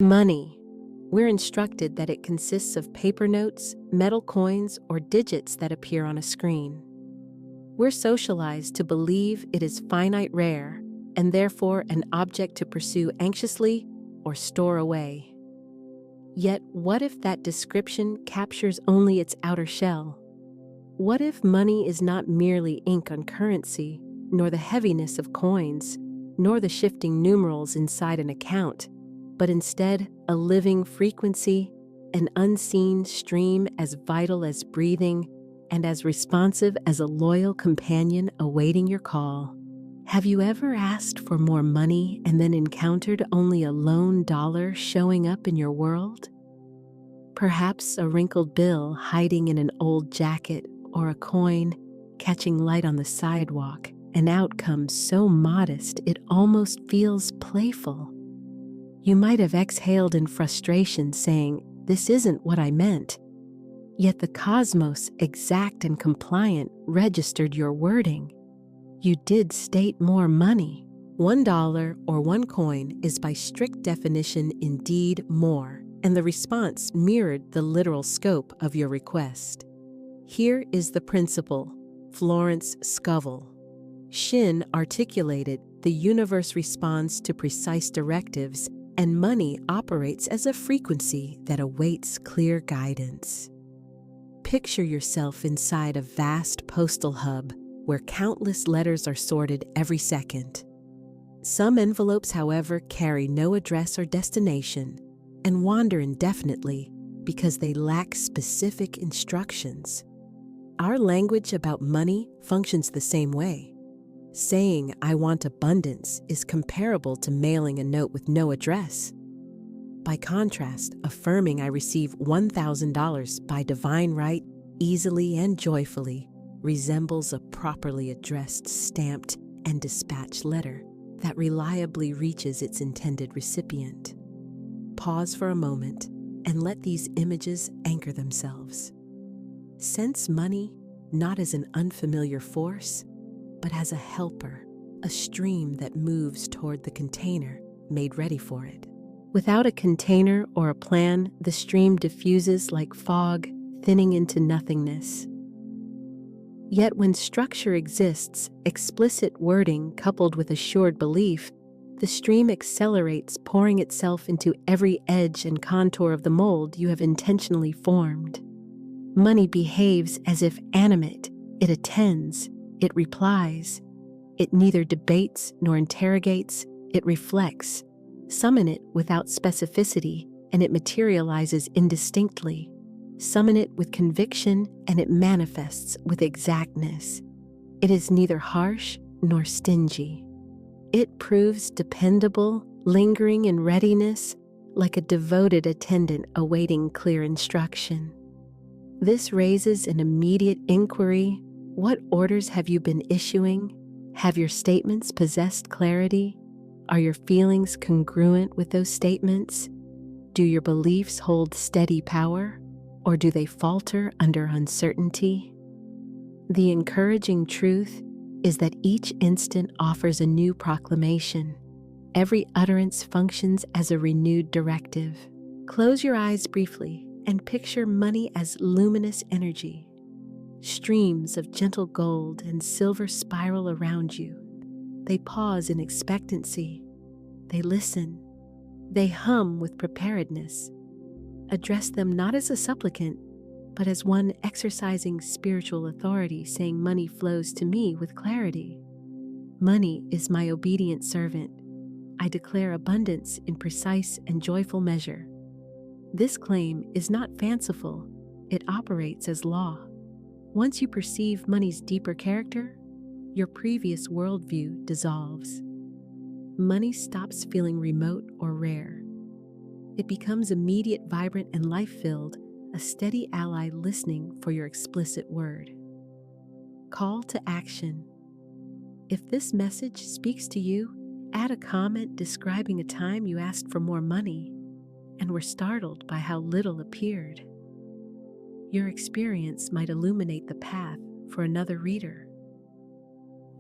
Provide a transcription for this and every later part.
Money. We're instructed that it consists of paper notes, metal coins, or digits that appear on a screen. We're socialized to believe it is finite rare, and therefore an object to pursue anxiously or store away. Yet, what if that description captures only its outer shell? What if money is not merely ink on currency, nor the heaviness of coins, nor the shifting numerals inside an account, but instead a living frequency, an unseen stream as vital as breathing and as responsive as a loyal companion awaiting your call? Have you ever asked for more money and then encountered only a lone dollar showing up in your world? Perhaps a wrinkled bill hiding in an old jacket, or a coin catching light on the sidewalk, an outcome so modest it almost feels playful. You might have exhaled in frustration, saying, "This isn't what I meant." Yet the cosmos, exact and compliant, registered your wording. You did state more money. $1 or one coin is by strict definition indeed more, and the response mirrored the literal scope of your request. Here is the principle Florence Scovel Shinn articulated: the universe responds to precise directives, and money operates as a frequency that awaits clear guidance. Picture yourself inside a vast postal hub where countless letters are sorted every second. Some envelopes, however, carry no address or destination and wander indefinitely because they lack specific instructions. Our language about money functions the same way. Saying "I want abundance" is comparable to mailing a note with no address. By contrast, affirming "I receive $1,000 by divine right, easily and joyfully" resembles a properly addressed, stamped, and dispatched letter that reliably reaches its intended recipient. Pause for a moment and let these images anchor themselves. Sense money not as an unfamiliar force, but as a helper, a stream that moves toward the container made ready for it. Without a container or a plan, the stream diffuses like fog, thinning into nothingness. Yet when structure exists, explicit wording coupled with assured belief, the stream accelerates, pouring itself into every edge and contour of the mold you have intentionally formed. Money behaves as if animate. It attends, it replies. It neither debates nor interrogates, it reflects. Summon it without specificity, and it materializes indistinctly. Summon it with conviction, and it manifests with exactness. It is neither harsh nor stingy. It proves dependable, lingering in readiness, like a devoted attendant awaiting clear instruction. This raises an immediate inquiry. What orders have you been issuing? Have your statements possessed clarity? Are your feelings congruent with those statements? Do your beliefs hold steady power, or do they falter under uncertainty? The encouraging truth is that each instant offers a new proclamation. Every utterance functions as a renewed directive. Close your eyes briefly and picture money as luminous energy. Streams of gentle gold and silver spiral around you. They pause in expectancy. They listen. They hum with preparedness. Address them not as a supplicant, but as one exercising spiritual authority, saying, "Money flows to me with clarity. Money is my obedient servant. I declare abundance in precise and joyful measure." This claim is not fanciful. It operates as law. Once you perceive money's deeper character, your previous worldview dissolves. Money stops feeling remote or rare. It becomes immediate, vibrant, and life-filled, a steady ally listening for your explicit word. Call to action. If this message speaks to you, add a comment describing a time you asked for more money and were startled by how little appeared. Your experience might illuminate the path for another reader.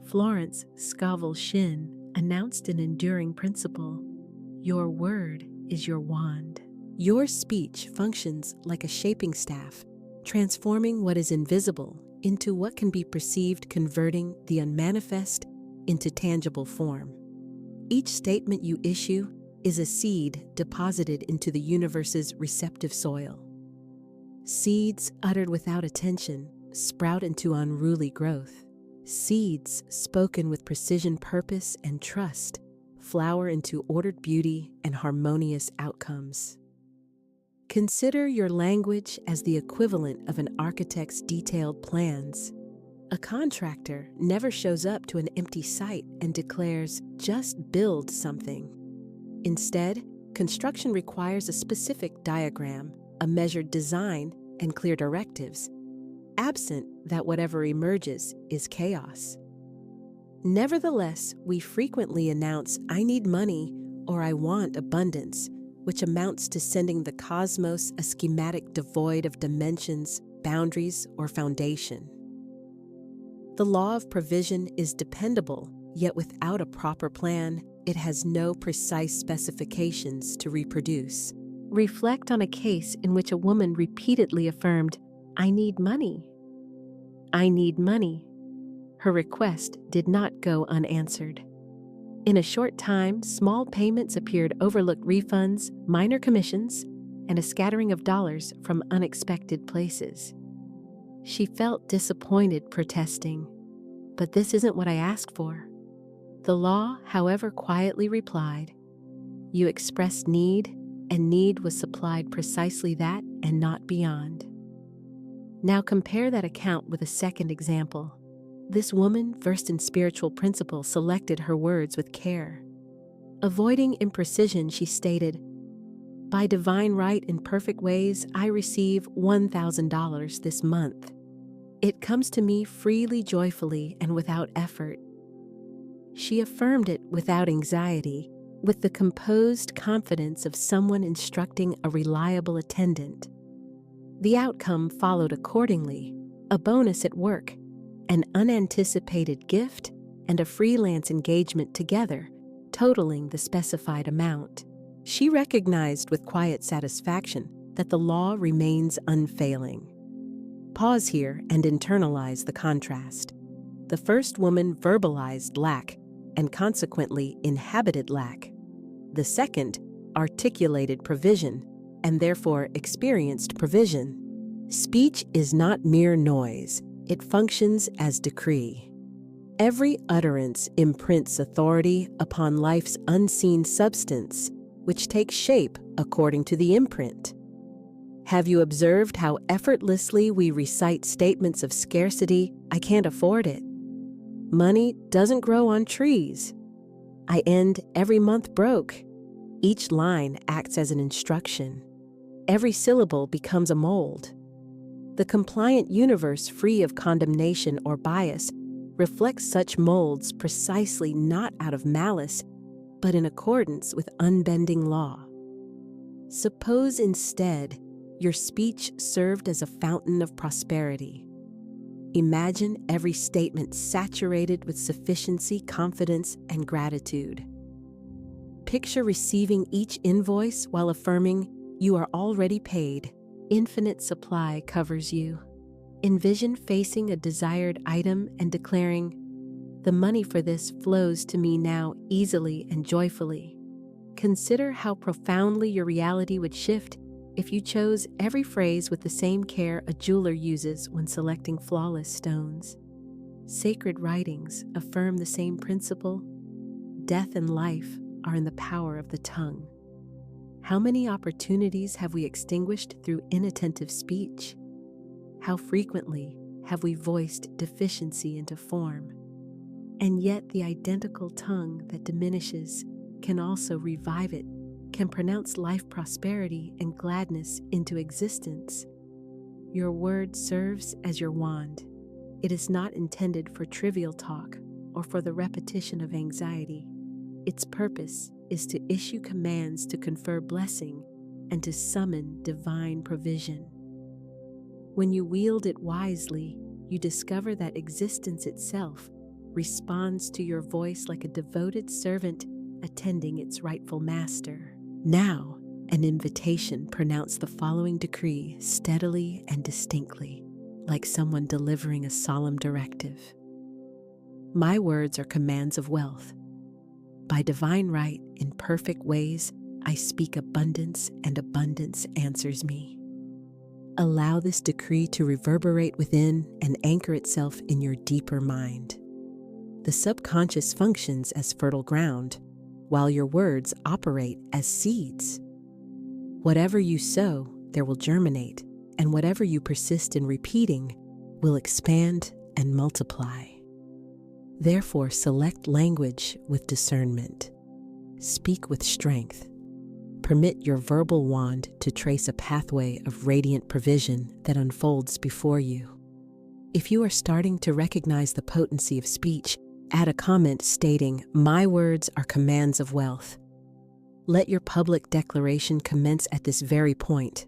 Florence Scovel Shinn announced an enduring principle: your word is your wand. Your speech functions like a shaping staff, transforming what is invisible into what can be perceived, converting the unmanifest into tangible form. Each statement you issue is a seed deposited into the universe's receptive soil. Seeds uttered without attention sprout into unruly growth. Seeds spoken with precision, purpose, and trust flower into ordered beauty and harmonious outcomes. Consider your language as the equivalent of an architect's detailed plans. A contractor never shows up to an empty site and declares, "Just build something." Instead, construction requires a specific diagram, a measured design, and clear directives. Absent that, whatever emerges is chaos. Nevertheless, we frequently announce, "I need money," or "I want abundance," which amounts to sending the cosmos a schematic devoid of dimensions, boundaries, or foundation. The law of provision is dependable, yet without a proper plan, it has no precise specifications to reproduce. Reflect on a case in which a woman repeatedly affirmed, "I need money. I need money." Her request did not go unanswered. In a short time, small payments appeared, overlooked refunds, minor commissions, and a scattering of dollars from unexpected places. She felt disappointed, protesting, "But this isn't what I asked for." The law, however, quietly replied, "You expressed need, and need was supplied precisely that and not beyond." Now compare that account with a second example. This woman, versed in spiritual principles, selected her words with care. Avoiding imprecision, she stated, "By divine right and perfect ways, I receive $1,000 this month. It comes to me freely, joyfully, and without effort." She affirmed it without anxiety, with the composed confidence of someone instructing a reliable attendant. The outcome followed accordingly: a bonus at work, an unanticipated gift, and a freelance engagement together, totaling the specified amount. She recognized with quiet satisfaction that the law remains unfailing. Pause here and internalize the contrast. The first woman verbalized lack and consequently inhabited lack. The second articulated provision and therefore experienced provision. Speech is not mere noise. It functions as decree. Every utterance imprints authority upon life's unseen substance, which takes shape according to the imprint. Have you observed how effortlessly we recite statements of scarcity? "I can't afford it." "Money doesn't grow on trees." "I end every month broke." Each line acts as an instruction. Every syllable becomes a mold. The compliant universe, free of condemnation or bias, reflects such molds precisely not out of malice, but in accordance with unbending law. Suppose instead your speech served as a fountain of prosperity. Imagine every statement saturated with sufficiency, confidence, and gratitude. Picture receiving each invoice while affirming, "You are already paid. Infinite supply covers you." Envision facing a desired item and declaring, "The money for this flows to me now easily and joyfully." Consider how profoundly your reality would shift if you chose every phrase with the same care a jeweler uses when selecting flawless stones. Sacred writings affirm the same principle. Death and life are in the power of the tongue. How many opportunities have we extinguished through inattentive speech? How frequently have we voiced deficiency into form? And yet the identical tongue that diminishes can also revive it, can pronounce life, prosperity, and gladness into existence. Your word serves as your wand. It is not intended for trivial talk or for the repetition of anxiety. Its purpose is to issue commands to confer blessing and to summon divine provision. When you wield it wisely, you discover that existence itself responds to your voice like a devoted servant attending its rightful master. Now, an invitation, pronounce the following decree steadily and distinctly, like someone delivering a solemn directive. My words are commands of wealth. By divine right, in perfect ways, I speak abundance, and abundance answers me. Allow this decree to reverberate within and anchor itself in your deeper mind. The subconscious functions as fertile ground, while your words operate as seeds. Whatever you sow, there will germinate, and whatever you persist in repeating will expand and multiply. Therefore, select language with discernment. Speak with strength. Permit your verbal wand to trace a pathway of radiant provision that unfolds before you. If you are starting to recognize the potency of speech, add a comment stating, "My words are commands of wealth." Let your public declaration commence at this very point.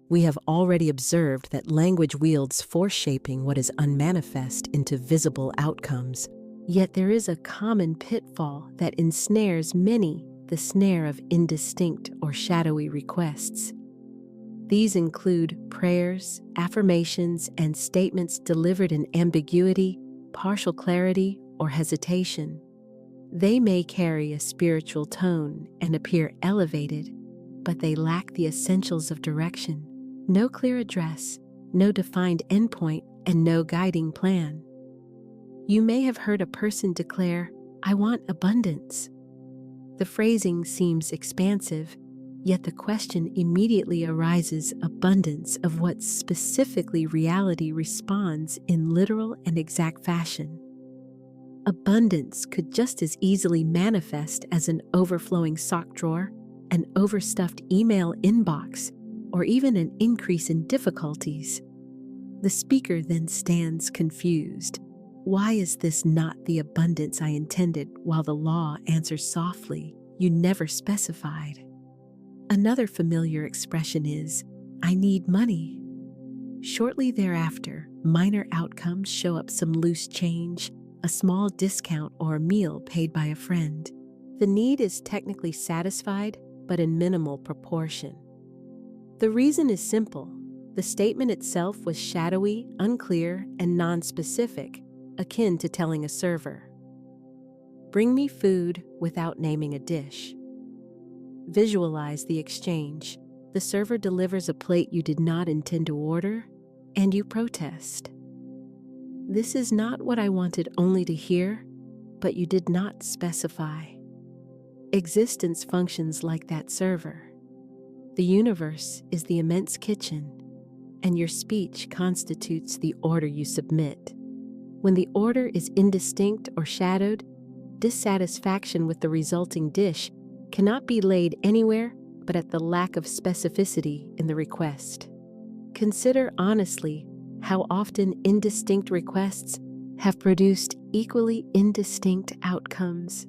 We have already observed that language wields force shaping what is unmanifest into visible outcomes. Yet there is a common pitfall that ensnares many, the snare of indistinct or shadowy requests. These include prayers, affirmations, and statements delivered in ambiguity, partial clarity, or hesitation. They may carry a spiritual tone and appear elevated, but they lack the essentials of direction. No clear address, no defined endpoint, and no guiding plan. You may have heard a person declare, "I want abundance." The phrasing seems expansive, yet the question immediately arises: abundance of what specifically? Reality responds in literal and exact fashion. Abundance could just as easily manifest as an overflowing sock drawer, an overstuffed email inbox, or even an increase in difficulties. The speaker then stands confused. Why is this not the abundance I intended? While the law answers softly, "You never specified." Another familiar expression is, "I need money." Shortly thereafter, minor outcomes show up: some loose change, a small discount, or a meal paid by a friend. The need is technically satisfied, but in minimal proportion. The reason is simple. The statement itself was shadowy, unclear, and nonspecific, akin to telling a server, "Bring me food," without naming a dish. Visualize the exchange. The server delivers a plate you did not intend to order, and you protest. "This is not what I wanted only to hear," but you did not specify. Existence functions like that server. The universe is the immense kitchen, and your speech constitutes the order you submit. When the order is indistinct or shadowed, dissatisfaction with the resulting dish cannot be laid anywhere but at the lack of specificity in the request. Consider honestly how often indistinct requests have produced equally indistinct outcomes.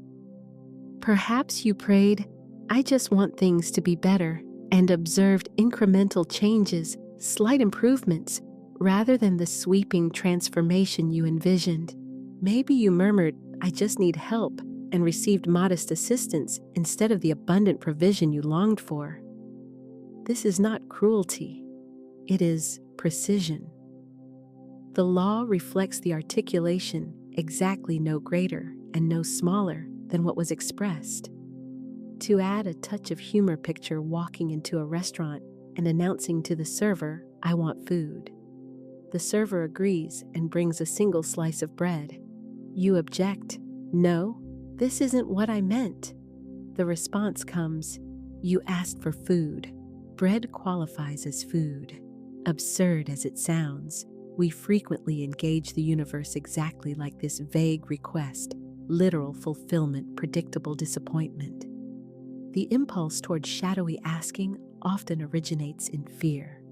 Perhaps you prayed, "I just want things to be better," and observed incremental changes, slight improvements, rather than the sweeping transformation you envisioned. Maybe you murmured, "I just need help," and received modest assistance instead of the abundant provision you longed for. This is not cruelty. It is precision. The law reflects the articulation, exactly no greater and no smaller than what was expressed. To add a touch of humor, picture walking into a restaurant and announcing to the server, "I want food." The server agrees and brings a single slice of bread. You object, "No, this isn't what I meant." The response comes, "You asked for food." Bread qualifies as food. Absurd as it sounds, we frequently engage the universe exactly like this: vague request, literal fulfillment, predictable disappointment. The impulse toward shadowy asking often originates in fear.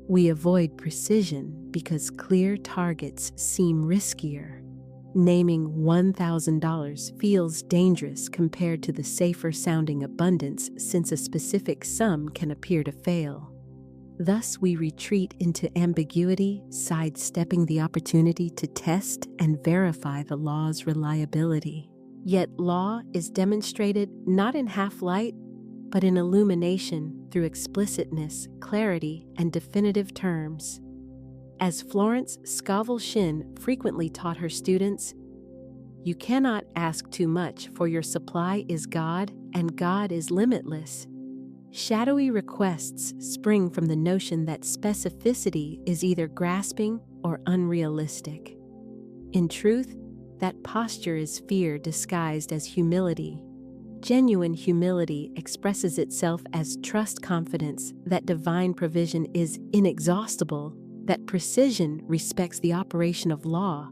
We avoid precision because clear targets seem riskier. Naming $1,000 feels dangerous compared to the safer-sounding abundance, since a specific sum can appear to fail. Thus, we retreat into ambiguity, sidestepping the opportunity to test and verify the law's reliability. Yet law is demonstrated not in half light, but in illumination through explicitness, clarity, and definitive terms. As Florence Scovel Shinn frequently taught her students, you cannot ask too much, for your supply is God, and God is limitless. Shadowy requests spring from the notion that specificity is either grasping or unrealistic. In truth, that posture is fear disguised as humility. Genuine humility expresses itself as trust, confidence that divine provision is inexhaustible, that precision respects the operation of law,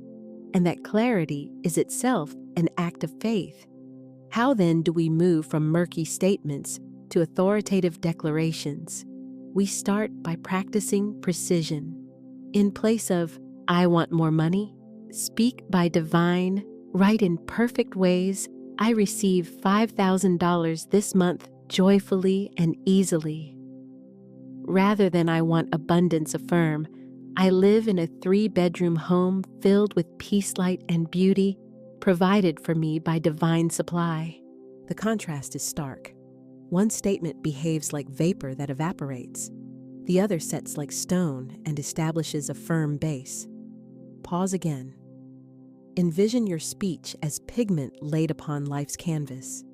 and that clarity is itself an act of faith. How then do we move from murky statements to authoritative declarations? We start by practicing precision. In place of, "I want more money," speak by divine, write in perfect ways, "I receive $5,000 this month joyfully and easily." Rather than "I want abundance," affirm, "I live in a 3-bedroom home filled with peace, light, and beauty, provided for me by divine supply." The contrast is stark. One statement behaves like vapor that evaporates. The other sets like stone and establishes a firm base. Pause again. Envision your speech as pigment laid upon life's canvas.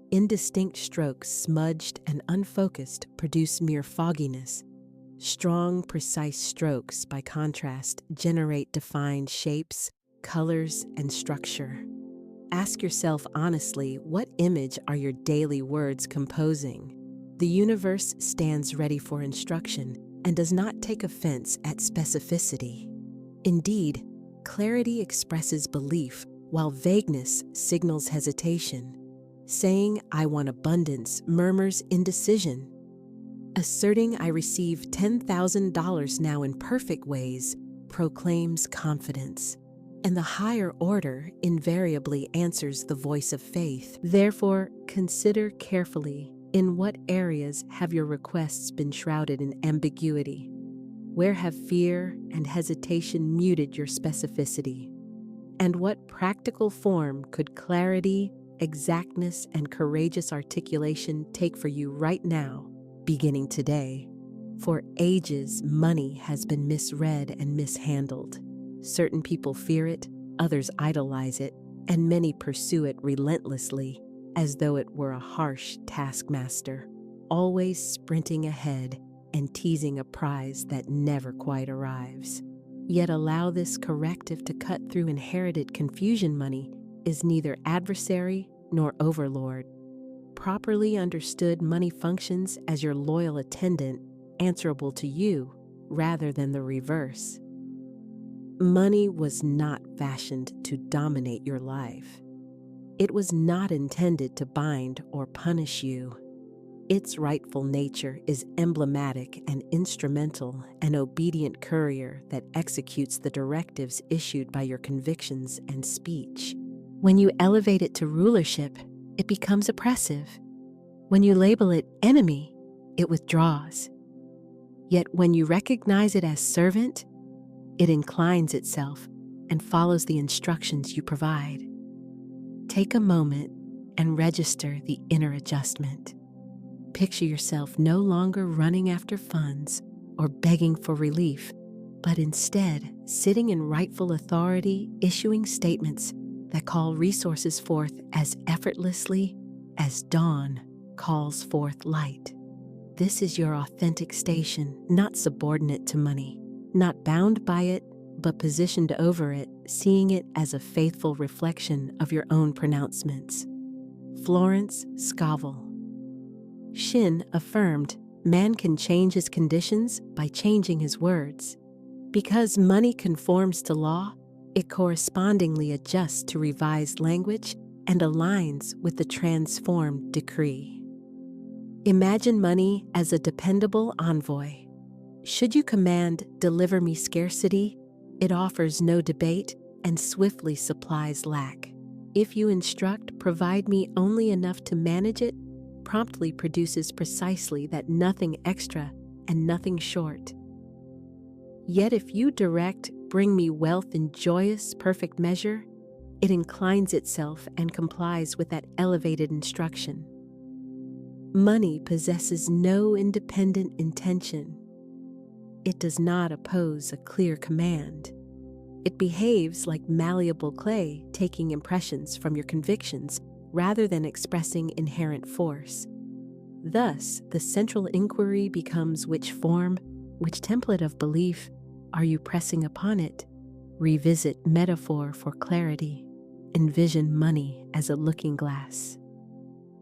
Indistinct strokes, smudged and unfocused, produce mere fogginess. Strong, precise strokes, by contrast, generate defined shapes, colors, and structure. Ask yourself honestly, what image are your daily words composing? The universe stands ready for instruction and does not take offense at specificity. Indeed, clarity expresses belief, while vagueness signals hesitation. Saying, "I want abundance," murmurs indecision. Asserting, "I receive $10,000 now in perfect ways," proclaims confidence. And the higher order invariably answers the voice of faith. Therefore, consider carefully, in what areas have your requests been shrouded in ambiguity? Where have fear and hesitation muted your specificity? And what practical form could clarity, exactness, and courageous articulation take for you right now, beginning today? For ages, money has been misread and mishandled. Certain people fear it, others idolize it, and many pursue it relentlessly, as though it were a harsh taskmaster, always sprinting ahead and teasing a prize that never quite arrives. Yet allow this corrective to cut through inherited confusion. Money is neither adversary nor overlord. Properly understood, money functions as your loyal attendant, answerable to you rather than the reverse. Money was not fashioned to dominate your life. It was not intended to bind or punish you. Its rightful nature is emblematic and instrumental, an obedient courier that executes the directives issued by your convictions and speech. When you elevate it to rulership, it becomes oppressive. When you label it enemy, it withdraws. Yet when you recognize it as servant, it inclines itself and follows the instructions you provide. Take a moment and register the inner adjustment. Picture yourself no longer running after funds or begging for relief, but instead sitting in rightful authority, issuing statements that call resources forth as effortlessly as dawn calls forth light. This is your authentic station, not subordinate to money, not bound by it, but positioned over it, seeing it as a faithful reflection of your own pronouncements. Florence Scovel Shinn affirmed, man can change his conditions by changing his words. Because money conforms to law, it correspondingly adjusts to revised language and aligns with the transformed decree. Imagine money as a dependable envoy. Should you command, "Deliver me scarcity," it offers no debate and swiftly supplies lack. If you instruct, "Provide me only enough to manage it," promptly produces precisely that, nothing extra and nothing short. Yet if you direct, "Bring me wealth in joyous, perfect measure," it inclines itself and complies with that elevated instruction. Money possesses no independent intention. It does not oppose a clear command. It behaves like malleable clay, taking impressions from your convictions rather than expressing inherent force. Thus, the central inquiry becomes which form, which template of belief are you pressing upon it? Revisit metaphor for clarity. Envision money as a looking glass.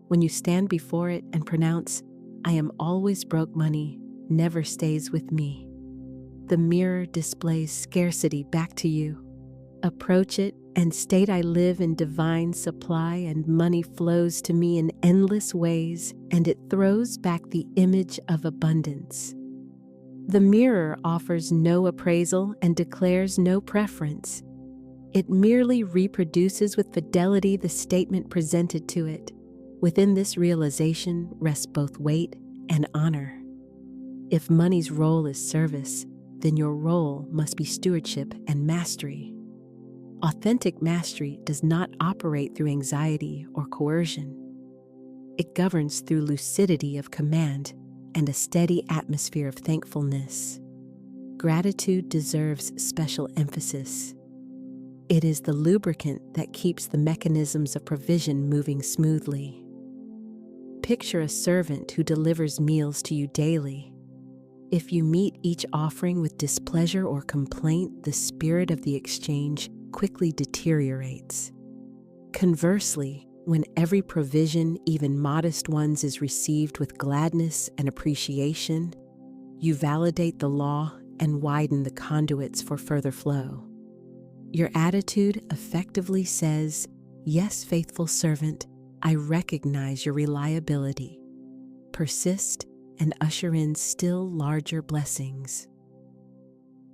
When you stand before it and pronounce, "I am always broke," money never stays with me. The mirror displays scarcity back to you. Approach it and state, "I live in divine supply and money flows to me in endless ways," and it throws back the image of abundance. The mirror offers no appraisal and declares no preference. It merely reproduces with fidelity the statement presented to it. Within this realization rests both weight and honor. If money's role is service, then your role must be stewardship and mastery. Authentic mastery does not operate through anxiety or coercion. It governs through lucidity of command and a steady atmosphere of thankfulness. Gratitude deserves special emphasis. It is the lubricant that keeps the mechanisms of provision moving smoothly. Picture a servant who delivers meals to you daily. If you meet each offering with displeasure or complaint, the spirit of the exchange quickly deteriorates. Conversely, when every provision, even modest ones, is received with gladness and appreciation, you validate the law and widen the conduits for further flow. Your attitude effectively says, "Yes, faithful servant, I recognize your reliability. Persist and usher in still larger blessings."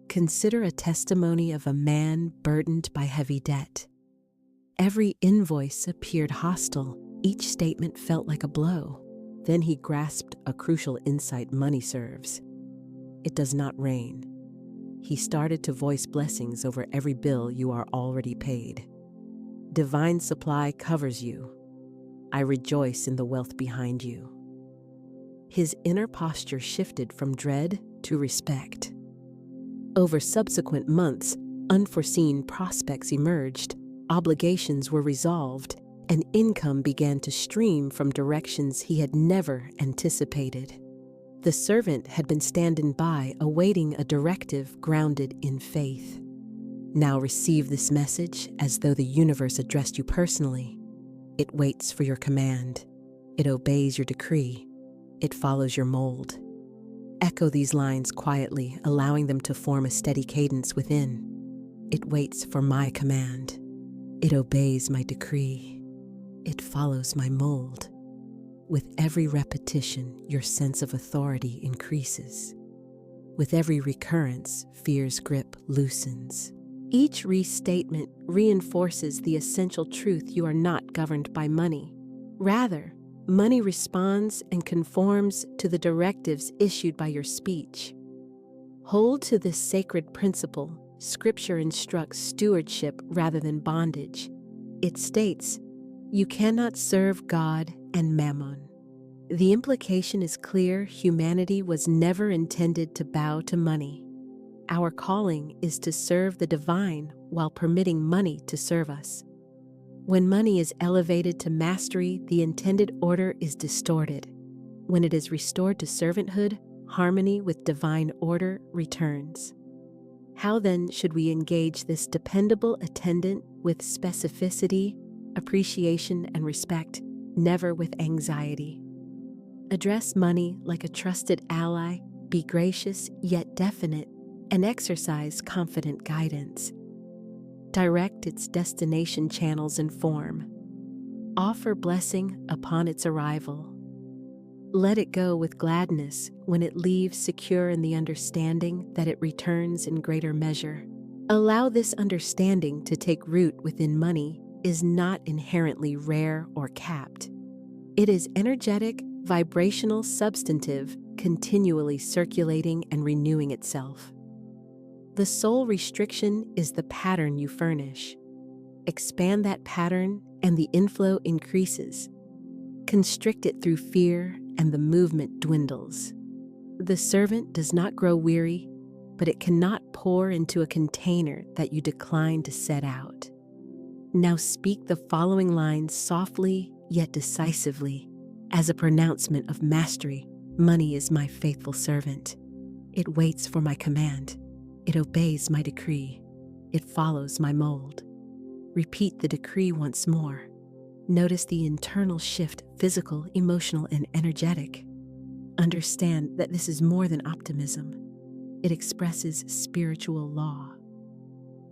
Consider a testimony of a man burdened by heavy debt. Every invoice appeared hostile. Each statement felt like a blow. Then he grasped a crucial insight money serves. It does not rain. He started to voice blessings over every bill you are already paid. Divine supply covers you. I rejoice in the wealth behind you. His inner posture shifted from dread to respect. Over subsequent months, unforeseen prospects emerged, obligations were resolved, and income began to stream from directions he had never anticipated. The servant had been standing by, awaiting a directive grounded in faith. Now receive this message as though the universe addressed you personally. It waits for your command. It obeys your decree. It follows your mold. Echo these lines quietly, allowing them to form a steady cadence within. It waits for my command. It obeys my decree. It follows my mold. With every repetition, your sense of authority increases. With every recurrence, fear's grip loosens. Each restatement reinforces the essential truth: you are not governed by money. Rather, money responds and conforms to the directives issued by your speech. Hold to this sacred principle. Scripture instructs stewardship rather than bondage. It states, "You cannot serve God and mammon." The implication is clear: humanity was never intended to bow to money. Our calling is to serve the divine while permitting money to serve us. When money is elevated to mastery, the intended order is distorted. When it is restored to servanthood, harmony with divine order returns. How then should we engage this dependable attendant? With specificity, appreciation, and respect, never with anxiety. Address money like a trusted ally, be gracious yet definite, and exercise confident guidance. Direct its destination channels and form. Offer blessing upon its arrival. Let it go with gladness when it leaves, secure in the understanding that it returns in greater measure. Allow this understanding to take root within money is not inherently rare or capped. It is energetic, vibrational, substantive, continually circulating and renewing itself. The sole restriction is the pattern you furnish. Expand that pattern and the inflow increases. Constrict it through fear and the movement dwindles. The servant does not grow weary, but it cannot pour into a container that you decline to set out. Now speak the following lines softly yet decisively, as a pronouncement of mastery. Money is my faithful servant. It waits for my command. It obeys my decree. It follows my mold. Repeat the decree once more. Notice the internal shift, physical, emotional, and energetic. Understand that this is more than optimism. It expresses spiritual law.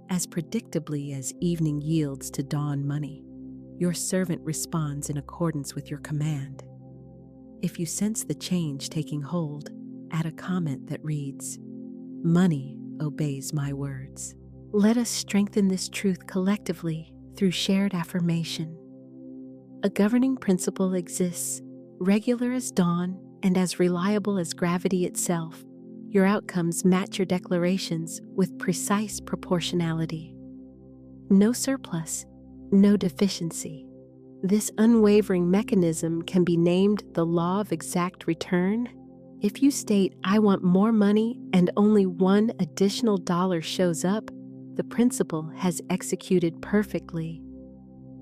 As predictably as evening yields to dawn money, your servant responds in accordance with your command. If you sense the change taking hold, add a comment that reads, "Money obeys my words." Let us strengthen this truth collectively through shared affirmation. A governing principle exists, regular as dawn and as reliable as gravity itself. Your outcomes match your declarations with precise proportionality. No surplus, no deficiency. This unwavering mechanism can be named the law of exact return. If you state, "I want more money," and only one additional dollar shows up, the principle has executed perfectly.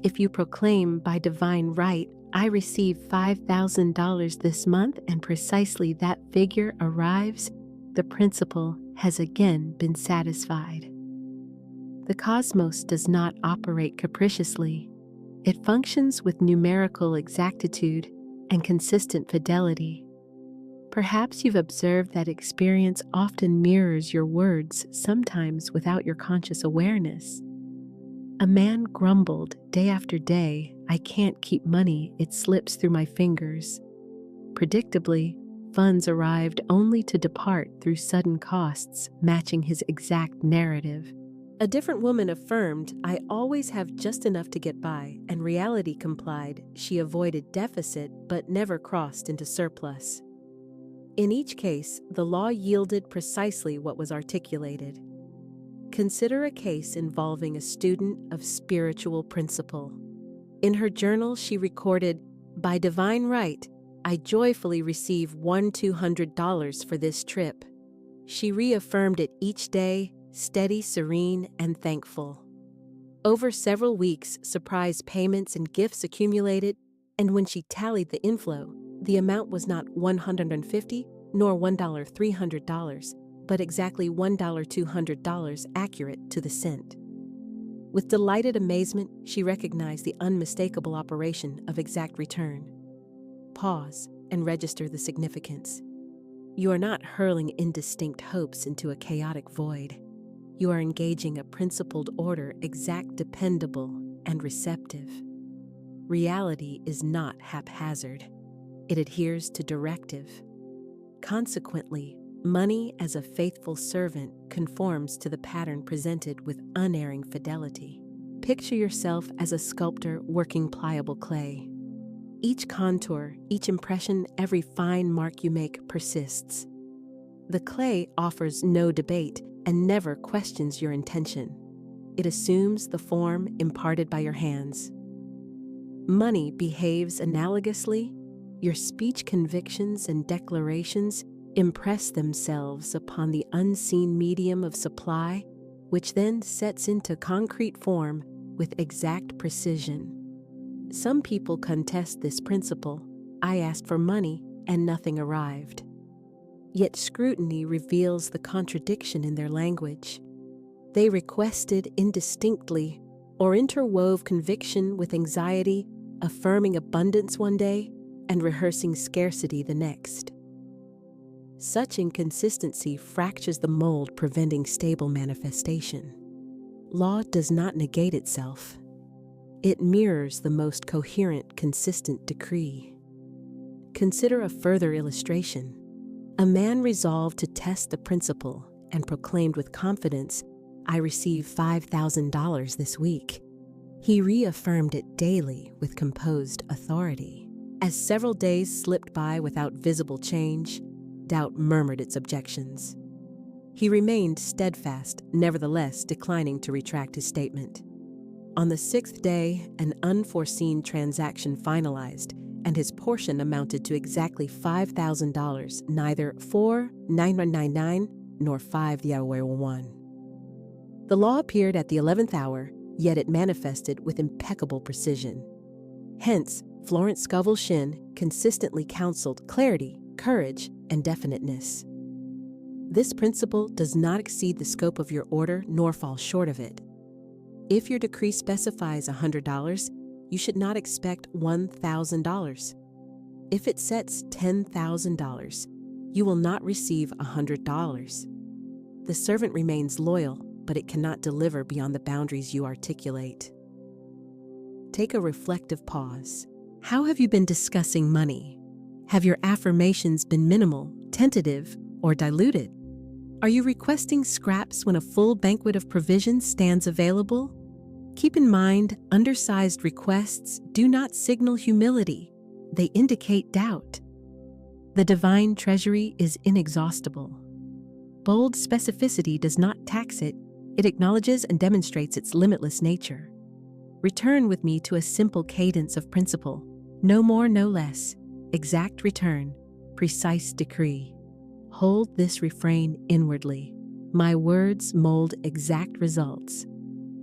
If you proclaim, "By divine right, I receive $5,000 this month," and precisely that figure arrives, the principle has again been satisfied. The cosmos does not operate capriciously. It functions with numerical exactitude and consistent fidelity. Perhaps you've observed that experience often mirrors your words, sometimes without your conscious awareness. A man grumbled day after day, "I can't keep money, it slips through my fingers." Predictably, funds arrived only to depart through sudden costs, matching his exact narrative. A different woman affirmed, "I always have just enough to get by," and reality complied. She avoided deficit but never crossed into surplus. In each case, the law yielded precisely what was articulated. Consider a case involving a student of spiritual principle. In her journal, she recorded, "By divine right, I joyfully receive $200 for this trip." She reaffirmed it each day, steady, serene, and thankful. Over several weeks, surprise payments and gifts accumulated, and when she tallied the inflow, the amount was not $150 nor $300, but exactly $200 accurate to the cent. With delighted amazement, she recognized the unmistakable operation of exact return. Pause and register the significance. You are not hurling indistinct hopes into a chaotic void. You are engaging a principled order, exact, dependable, and receptive. Reality is not haphazard. It adheres to directive. Consequently, money as a faithful servant conforms to the pattern presented with unerring fidelity. Picture yourself as a sculptor working pliable clay. Each contour, each impression, every fine mark you make persists. The clay offers no debate and never questions your intention. It assumes the form imparted by your hands. Money behaves analogously. Your speech, convictions, and declarations impress themselves upon the unseen medium of supply, which then sets into concrete form with exact precision. Some people contest this principle. "I asked for money and nothing arrived." Yet scrutiny reveals the contradiction in their language. They requested indistinctly or interwove conviction with anxiety, affirming abundance one day and rehearsing scarcity the next. Such inconsistency fractures the mold, preventing stable manifestation. Law does not negate itself. It mirrors the most coherent, consistent decree. Consider a further illustration. A man resolved to test the principle and proclaimed with confidence, "I receive $5,000 this week." He reaffirmed it daily with composed authority. As several days slipped by without visible change, doubt murmured its objections. He remained steadfast, nevertheless declining to retract his statement. On the 6th day, an unforeseen transaction finalized, and his portion amounted to exactly $5,000, neither 4,999 nor 5 the hour 1. The law appeared at the 11th hour, yet it manifested with impeccable precision. Hence, Florence Scovel Shinn consistently counseled clarity, courage, and definiteness. This principle does not exceed the scope of your order nor fall short of it. If your decree specifies $100, you should not expect $1,000. If it sets $10,000, you will not receive $100. The servant remains loyal, but it cannot deliver beyond the boundaries you articulate. Take a reflective pause. How have you been discussing money? Have your affirmations been minimal, tentative, or diluted? Are you requesting scraps when a full banquet of provisions stands available? Keep in mind, undersized requests do not signal humility. They indicate doubt. The divine treasury is inexhaustible. Bold specificity does not tax it. It acknowledges and demonstrates its limitless nature. Return with me to a simple cadence of principle. No more, no less. Exact return, precise decree. Hold this refrain inwardly. My words mold exact results.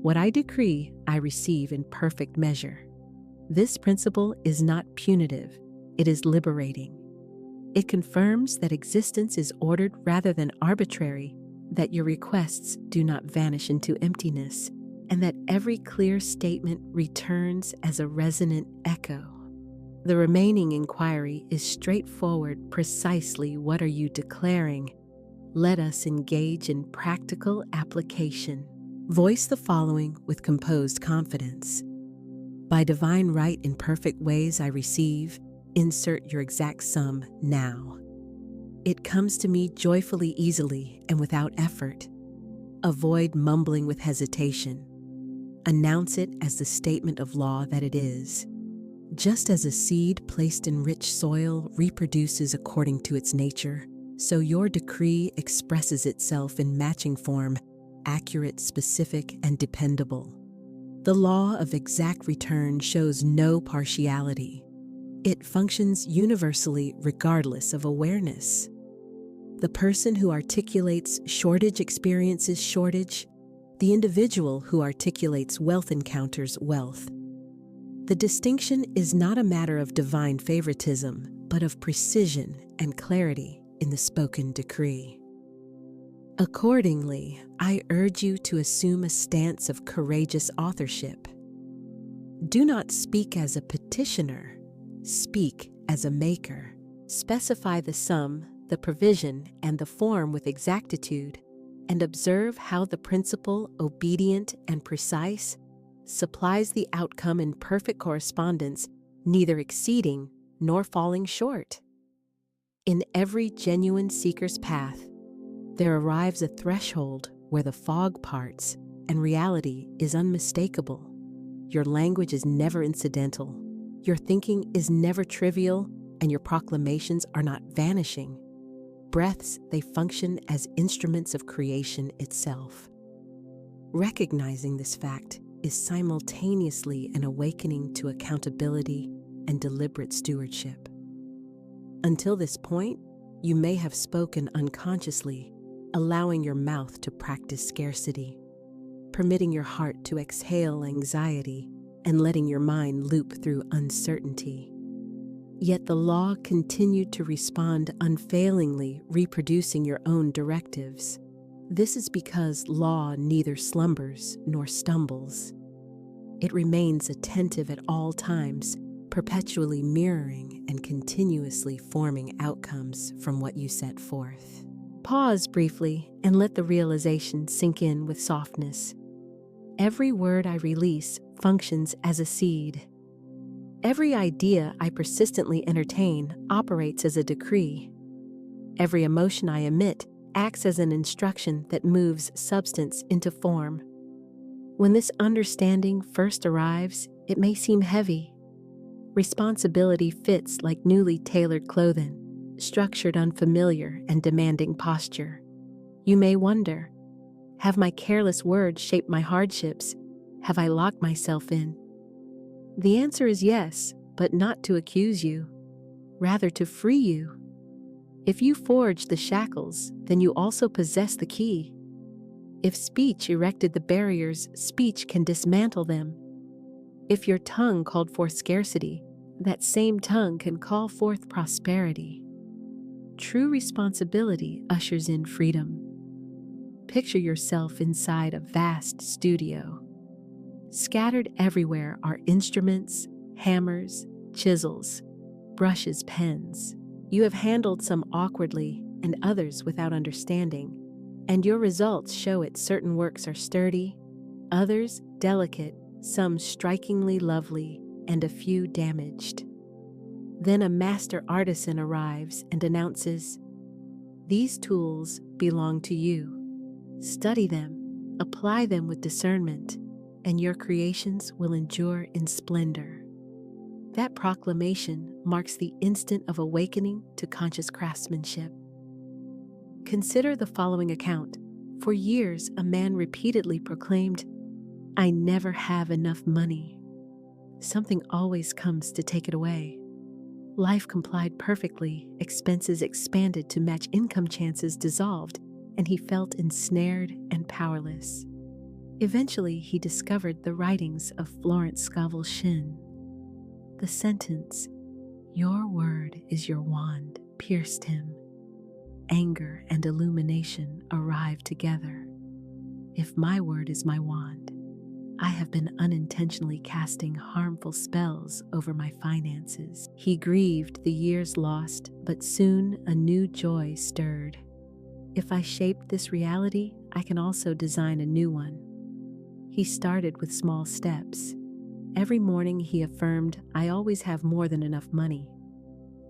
What I decree, I receive in perfect measure. This principle is not punitive, it is liberating. It confirms that existence is ordered rather than arbitrary, that your requests do not vanish into emptiness, and that every clear statement returns as a resonant echo. The remaining inquiry is straightforward. Precisely what are you declaring? Let us engage in practical application. Voice the following with composed confidence. By divine right in perfect ways I receive, insert your exact sum now. It comes to me joyfully, easily, and without effort. Avoid mumbling with hesitation. Announce it as the statement of law that it is. Just as a seed placed in rich soil reproduces according to its nature, so your decree expresses itself in matching form, accurate, specific, and dependable. The law of exact return shows no partiality. It functions universally regardless of awareness. The person who articulates shortage experiences shortage. The individual who articulates wealth encounters wealth. The distinction is not a matter of divine favoritism, but of precision and clarity in the spoken decree. Accordingly, I urge you to assume a stance of courageous authorship. Do not speak as a petitioner, speak as a maker. Specify the sum, the provision, and the form with exactitude, and observe how the principle, obedient and precise, supplies the outcome in perfect correspondence, neither exceeding nor falling short. In every genuine seeker's path, there arrives a threshold where the fog parts and reality is unmistakable. Your language is never incidental, your thinking is never trivial, and your proclamations are not vanishing. Breaths, they function as instruments of creation itself. Recognizing this fact is simultaneously an awakening to accountability and deliberate stewardship. Until this point, you may have spoken unconsciously, allowing your mouth to practice scarcity, permitting your heart to exhale anxiety, and letting your mind loop through uncertainty. Yet the law continued to respond unfailingly, reproducing your own directives. This is because law neither slumbers nor stumbles. It remains attentive at all times, perpetually mirroring and continuously forming outcomes from what you set forth. Pause briefly and let the realization sink in with softness. Every word I release functions as a seed. Every idea I persistently entertain operates as a decree. Every emotion I emit acts as an instruction that moves substance into form. When this understanding first arrives, it may seem heavy. Responsibility fits like newly tailored clothing, structured unfamiliar and demanding posture. You may wonder, have my careless words shaped my hardships? Have I locked myself in? The answer is yes, but not to accuse you, rather to free you. If you forge the shackles, then you also possess the key. If speech erected the barriers, speech can dismantle them. If your tongue called forth scarcity, that same tongue can call forth prosperity. True responsibility ushers in freedom. Picture yourself inside a vast studio. Scattered everywhere are instruments, hammers, chisels, brushes, pens. You have handled some awkwardly and others without understanding, and your results show it. Certain works are sturdy, others delicate, some strikingly lovely, and a few damaged. Then a master artisan arrives and announces, "These tools belong to you. Study them, apply them with discernment, and your creations will endure in splendor." That proclamation marks the instant of awakening to conscious craftsmanship. Consider the following account. For years, a man repeatedly proclaimed, "I never have enough money. Something always comes to take it away." Life complied perfectly, expenses expanded to match income, chances dissolved, and he felt ensnared and powerless. Eventually, he discovered the writings of Florence Scovel Shinn. The sentence, "Your word is your wand," pierced him. Anger and illumination arrived together. If my word is my wand, I have been unintentionally casting harmful spells over my finances. He grieved the years lost, but soon a new joy stirred. If I shaped this reality, I can also design a new one. He started with small steps. Every morning he affirmed, "I always have more than enough money.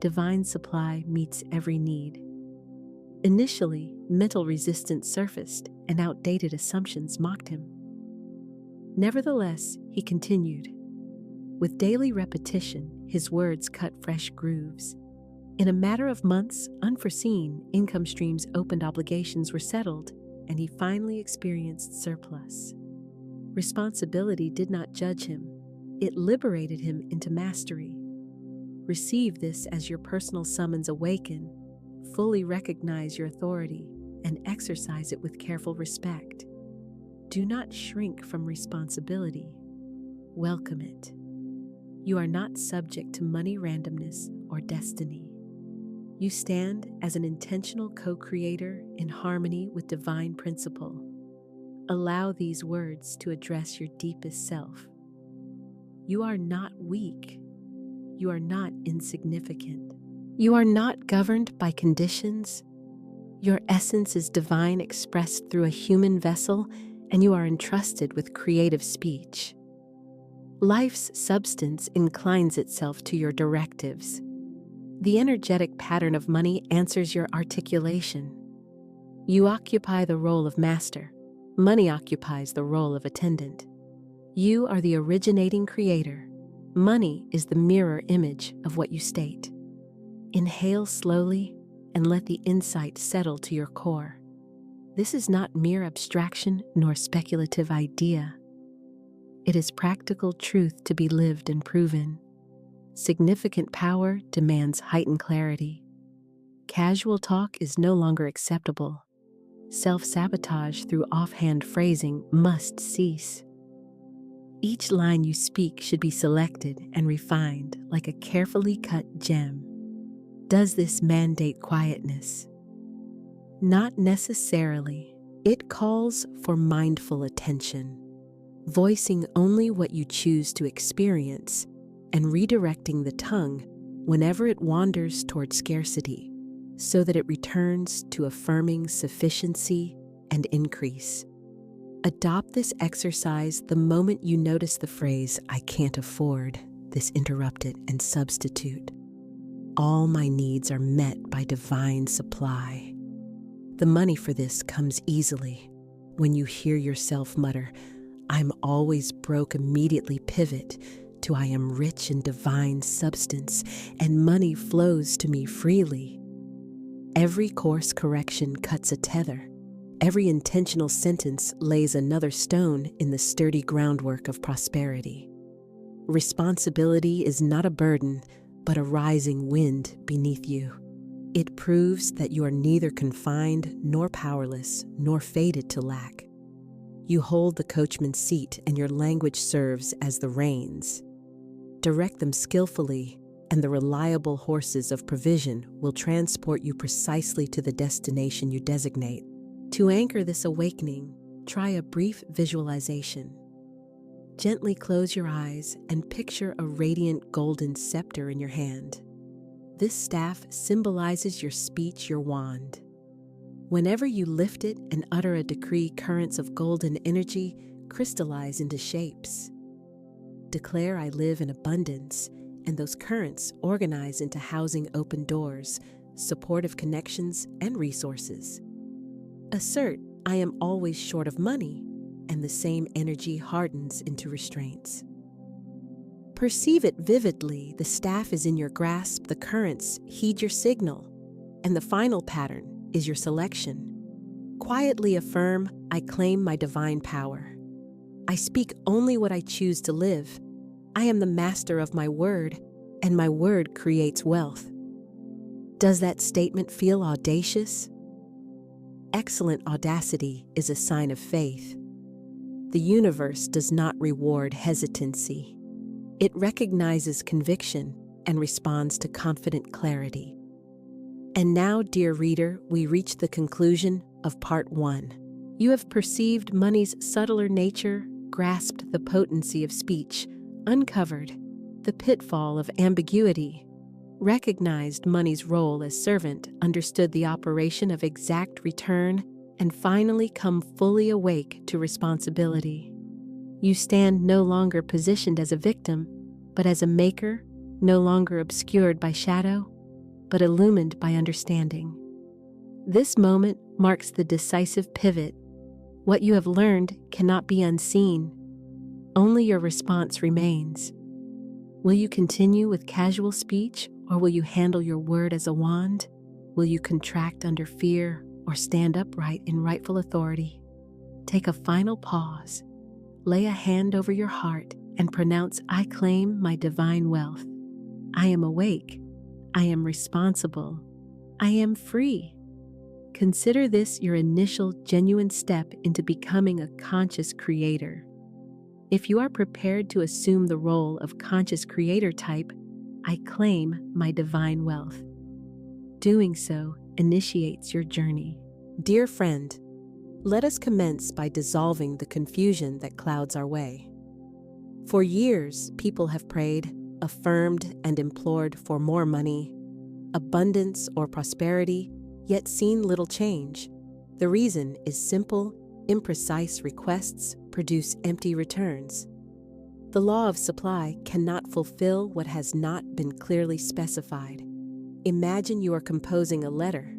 Divine supply meets every need." Initially, mental resistance surfaced and outdated assumptions mocked him. Nevertheless, he continued. With daily repetition, his words cut fresh grooves. In a matter of months, unforeseen income streams opened, obligations were settled, and he finally experienced surplus. Responsibility did not judge him. It liberated him into mastery. Receive this as your personal summons. Awaken, fully recognize your authority, and exercise it with careful respect. Do not shrink from responsibility. Welcome it. You are not subject to money randomness or destiny. You stand as an intentional co-creator in harmony with divine principle. Allow these words to address your deepest self. You are not weak. You are not insignificant. You are not governed by conditions. Your essence is divine, expressed through a human vessel, and you are entrusted with creative speech. Life's substance inclines itself to your directives. The energetic pattern of money answers your articulation. You occupy the role of master. Money occupies the role of attendant. You are the originating creator. Money is the mirror image of what you state. Inhale slowly and let the insight settle to your core. This is not mere abstraction nor speculative idea. It is practical truth to be lived and proven. Significant power demands heightened clarity. Casual talk is no longer acceptable. Self-sabotage through offhand phrasing must cease. Each line you speak should be selected and refined like a carefully cut gem. Does this mandate quietness? Not necessarily. It calls for mindful attention, voicing only what you choose to experience and redirecting the tongue whenever it wanders toward scarcity, so that it returns to affirming sufficiency and increase. Adopt this exercise the moment you notice the phrase, "I can't afford," this interrupt it and substitute, "All my needs are met by divine supply." The money for this comes easily. When you hear yourself mutter, "I'm always broke," immediately pivot to "I am rich in divine substance, and money flows to me freely." Every course correction cuts a tether. Every intentional sentence lays another stone in the sturdy groundwork of prosperity. Responsibility is not a burden, but a rising wind beneath you. It proves that you are neither confined nor powerless, nor fated to lack. You hold the coachman's seat, and your language serves as the reins. Direct them skillfully, and the reliable horses of provision will transport you precisely to the destination you designate. To anchor this awakening, try a brief visualization. Gently close your eyes and picture a radiant golden scepter in your hand. This staff symbolizes your speech, your wand. Whenever you lift it and utter a decree, currents of golden energy crystallize into shapes. Declare, "I live in abundance," and those currents organize into housing open doors, supportive connections, and resources. Assert, "I am always short of money," and the same energy hardens into restraints. Perceive it vividly. The staff is in your grasp, the currents heed your signal, and the final pattern is your selection. Quietly affirm, "I claim my divine power. I speak only what I choose to live. I am the master of my word, and my word creates wealth." Does that statement feel audacious? Excellent audacity is a sign of faith. The universe does not reward hesitancy. It recognizes conviction and responds to confident clarity. And now, dear reader, we reach the conclusion of Part 1. You have perceived money's subtler nature, grasped the potency of speech, uncovered the pitfall of ambiguity, recognized money's role as servant, understood the operation of exact return, and finally come fully awake to responsibility. You stand no longer positioned as a victim, but as a maker, no longer obscured by shadow, but illumined by understanding. This moment marks the decisive pivot. What you have learned cannot be unseen. Only your response remains. Will you continue with casual speech, or will you handle your word as a wand? Will you contract under fear, or stand upright in rightful authority? Take a final pause. Lay a hand over your heart and pronounce, "I claim my divine wealth. I am awake. I am responsible. I am free." Consider this your initial genuine step into becoming a conscious creator. If you are prepared to assume the role of conscious creator type, I claim my divine wealth. Doing so initiates your journey. Dear friend, let us commence by dissolving the confusion that clouds our way. For years, people have prayed, affirmed, and implored for more money, abundance, or prosperity, yet seen little change. The reason is simple: imprecise requests produce empty returns. The law of supply cannot fulfill what has not been clearly specified. Imagine you are composing a letter.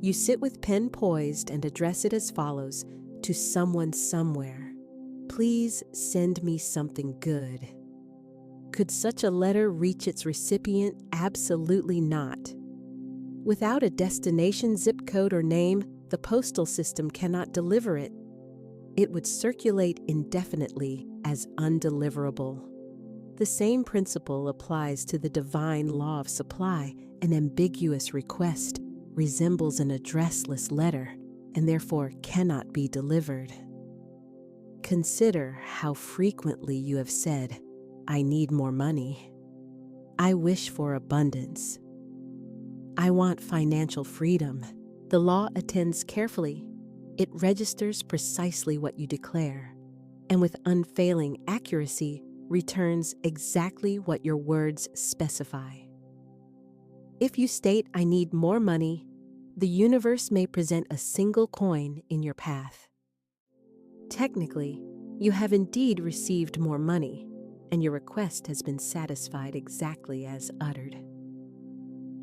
You sit with pen poised and address it as follows: to someone somewhere. Please send me something good. Could such a letter reach its recipient? Absolutely not. Without a destination, zip code, or name, the postal system cannot deliver it. It would circulate indefinitely as undeliverable. The same principle applies to the divine law of supply. An ambiguous request resembles an addressless letter and therefore cannot be delivered. Consider how frequently you have said, "I need more money. I wish for abundance. I want financial freedom." The law attends carefully. It registers precisely what you declare, and with unfailing accuracy returns exactly what your words specify. If you state, "I need more money," the universe may present a single coin in your path. Technically, you have indeed received more money, and your request has been satisfied exactly as uttered.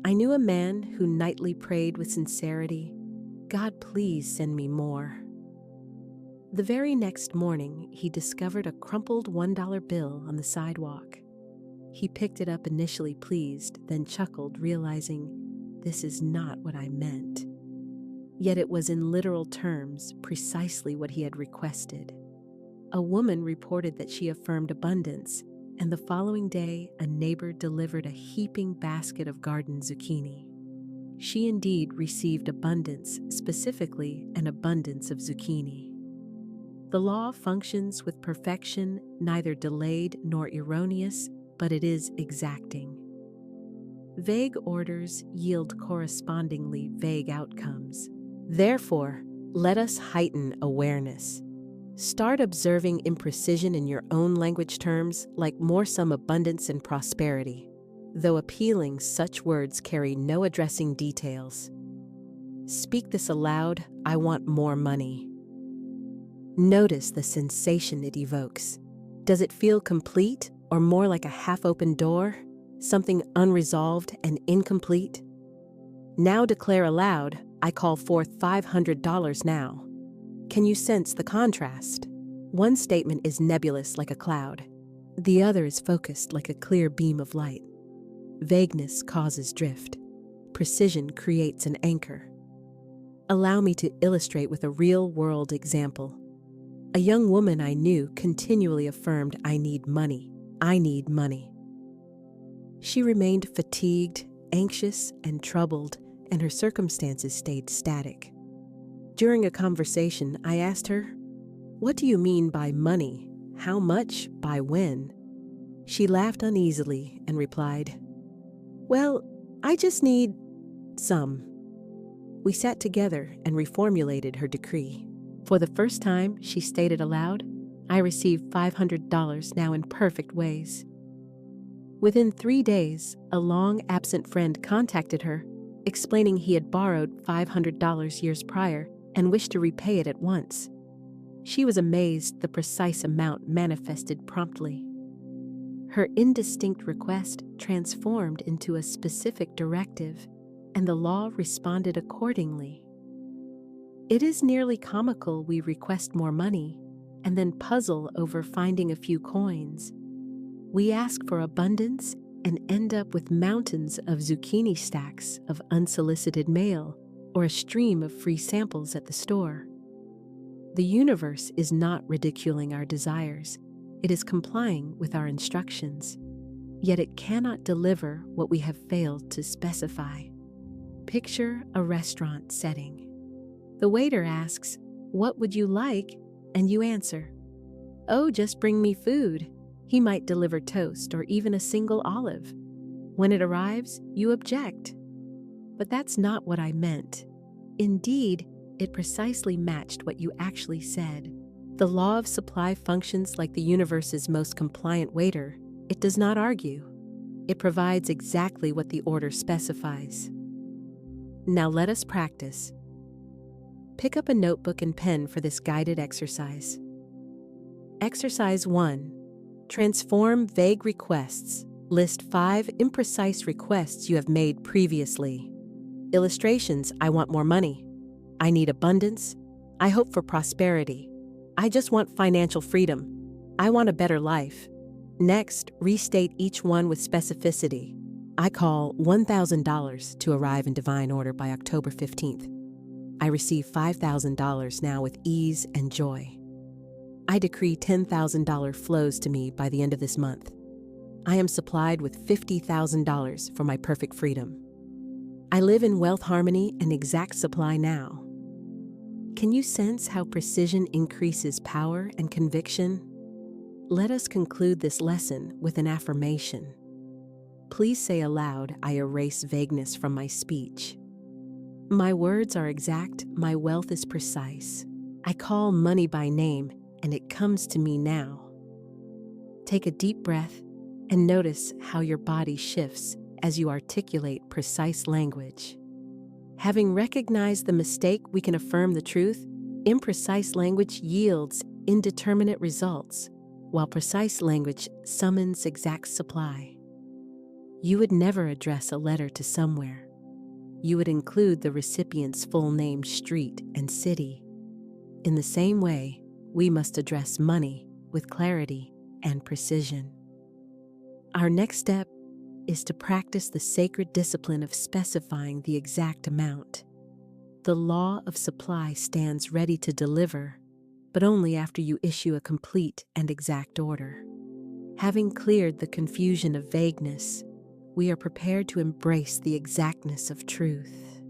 I knew a man who nightly prayed with sincerity, "God, please send me more." The very next morning, he discovered a crumpled $1 bill on the sidewalk. He picked it up, initially pleased, then chuckled, realizing, "This is not what I meant." Yet it was in literal terms precisely what he had requested. A woman reported that she affirmed abundance, and the following day a neighbor delivered a heaping basket of garden zucchini. She indeed received abundance, specifically an abundance of zucchini. The law functions with perfection, neither delayed nor erroneous, but it is exacting. Vague orders yield correspondingly vague outcomes. Therefore, let us heighten awareness. Start observing imprecision in your own language terms, like moresome abundance and prosperity. Though appealing, such words carry no addressing details. Speak this aloud: I want more money. Notice the sensation it evokes. Does it feel complete, or more like a half-open door? Something unresolved and incomplete? Now declare aloud: I call forth $500 now. Can you sense the contrast? One statement is nebulous like a cloud. The other is focused like a clear beam of light. Vagueness causes drift. Precision creates an anchor. Allow me to illustrate with a real-world example. A young woman I knew continually affirmed, I need money. I need money. She remained fatigued, anxious, and troubled, and her circumstances stayed static. During a conversation, I asked her, what do you mean by money? How much? By when? She laughed uneasily and replied, well, I just need some. We sat together and reformulated her decree. For the first time, she stated aloud, I receive $500 now in perfect ways. Within 3 days, a long-absent friend contacted her, explaining he had borrowed $500 years prior and wished to repay it at once. She was amazed the precise amount manifested promptly. Her indistinct request transformed into a specific directive, and the law responded accordingly. It is nearly comical we request more money and then puzzle over finding a few coins. We ask for abundance and end up with mountains of zucchini stacks of unsolicited mail or a stream of free samples at the store. The universe is not ridiculing our desires. It is complying with our instructions. Yet it cannot deliver what we have failed to specify. Picture a restaurant setting. The waiter asks, what would you like? And you answer, oh, just bring me food. He might deliver toast or even a single olive. When it arrives, you object. But that's not what I meant. Indeed, it precisely matched what you actually said. The law of supply functions like the universe's most compliant waiter. It does not argue. It provides exactly what the order specifies. Now let us practice. Pick up a notebook and pen for this guided exercise. Exercise 1. Transform vague requests. List 5 imprecise requests you have made previously. Illustrations: I want more money. I need abundance. I hope for prosperity. I just want financial freedom. I want a better life. Next, restate each one with specificity. I call $1,000 to arrive in divine order by October 15th. I receive $5,000 now with ease and joy. I decree $10,000 flows to me by the end of this month. I am supplied with $50,000 for my perfect freedom. I live in wealth harmony and exact supply now. Can you sense how precision increases power and conviction? Let us conclude this lesson with an affirmation. Please say aloud, I erase vagueness from my speech. My words are exact, my wealth is precise. I call money by name, and it comes to me now. Take a deep breath and notice how your body shifts as you articulate precise language. Having recognized the mistake, we can affirm the truth. Imprecise language yields indeterminate results, while precise language summons exact supply. You would never address a letter to somewhere. You would include the recipient's full name, street, and city. In the same way, we must address money with clarity and precision. Our next step is to practice the sacred discipline of specifying the exact amount. The law of supply stands ready to deliver, but only after you issue a complete and exact order. Having cleared the confusion of vagueness, we are prepared to embrace the exactness of truth.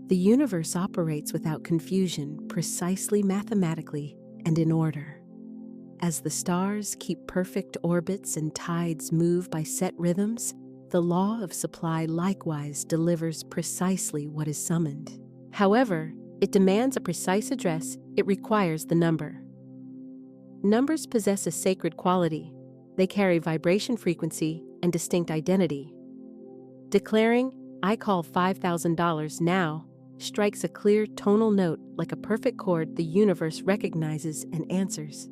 The universe operates without confusion, precisely mathematically and in order. As the stars keep perfect orbits and tides move by set rhythms, the law of supply likewise delivers precisely what is summoned. However, it demands a precise address. It requires the number. Numbers possess a sacred quality. They carry vibration frequency and distinct identity. Declaring, "I call $5,000 now," strikes a clear tonal note like a perfect chord the universe recognizes and answers.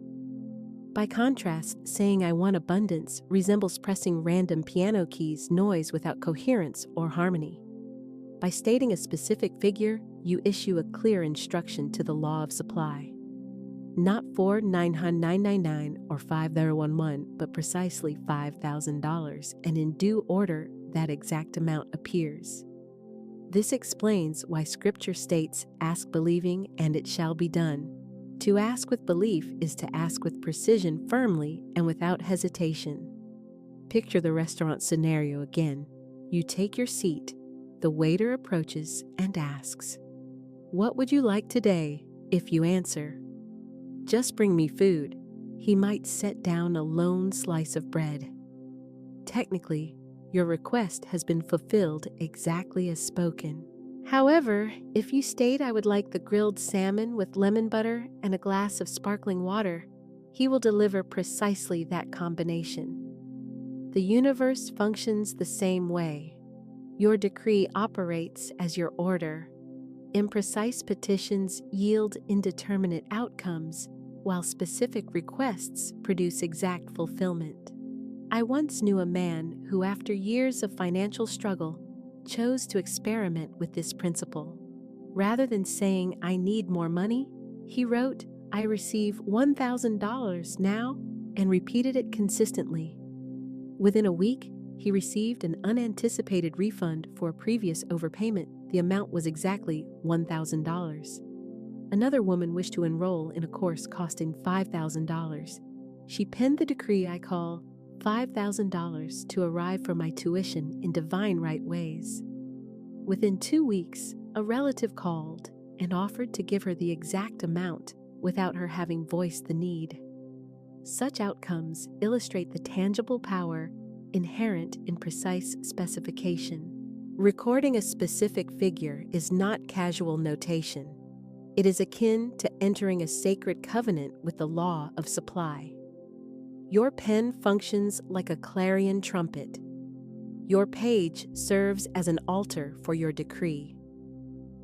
By contrast, saying "I want abundance" resembles pressing random piano keys, noise without coherence or harmony. By stating a specific figure, you issue a clear instruction to the law of supply. Not 4,999 or 5011, but precisely $5,000, and in due order, that exact amount appears. This explains why Scripture states, "Ask believing, and it shall be done." To ask with belief is to ask with precision, firmly, and without hesitation. Picture the restaurant scenario again. You take your seat, the waiter approaches and asks, "What would you like today?" If you answer, "Just bring me food," he might set down a lone slice of bread. Technically, your request has been fulfilled exactly as spoken. However, if you state, "I would like the grilled salmon with lemon butter and a glass of sparkling water," he will deliver precisely that combination. The universe functions the same way. Your decree operates as your order. Imprecise petitions yield indeterminate outcomes, while specific requests produce exact fulfillment. I once knew a man who, after years of financial struggle, chose to experiment with this principle. Rather than saying, "I need more money," he wrote, "I receive $1,000 now," and repeated it consistently. Within a week, he received an unanticipated refund for a previous overpayment. The amount was exactly $1,000. Another woman wished to enroll in a course costing $5,000. She penned the decree, "I call $5,000 to arrive for my tuition in divine right ways." Within 2 weeks, a relative called and offered to give her the exact amount without her having voiced the need. Such outcomes illustrate the tangible power inherent in precise specification. Recording a specific figure is not casual notation. It is akin to entering a sacred covenant with the law of supply. Your pen functions like a clarion trumpet. Your page serves as an altar for your decree.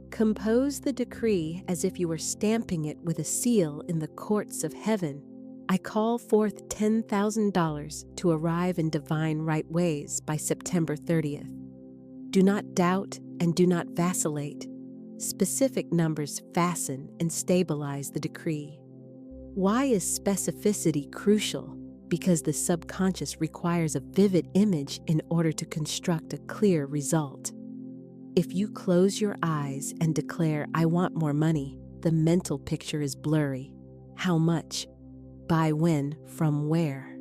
Compose the decree as if you were stamping it with a seal in the courts of heaven. I call forth $10,000 to arrive in divine right ways by September 30th. Do not doubt and do not vacillate. Specific numbers fasten and stabilize the decree. Why is specificity crucial? Because the subconscious requires a vivid image in order to construct a clear result. If you close your eyes and declare, "I want more money," the mental picture is blurry. How much? By when? From where?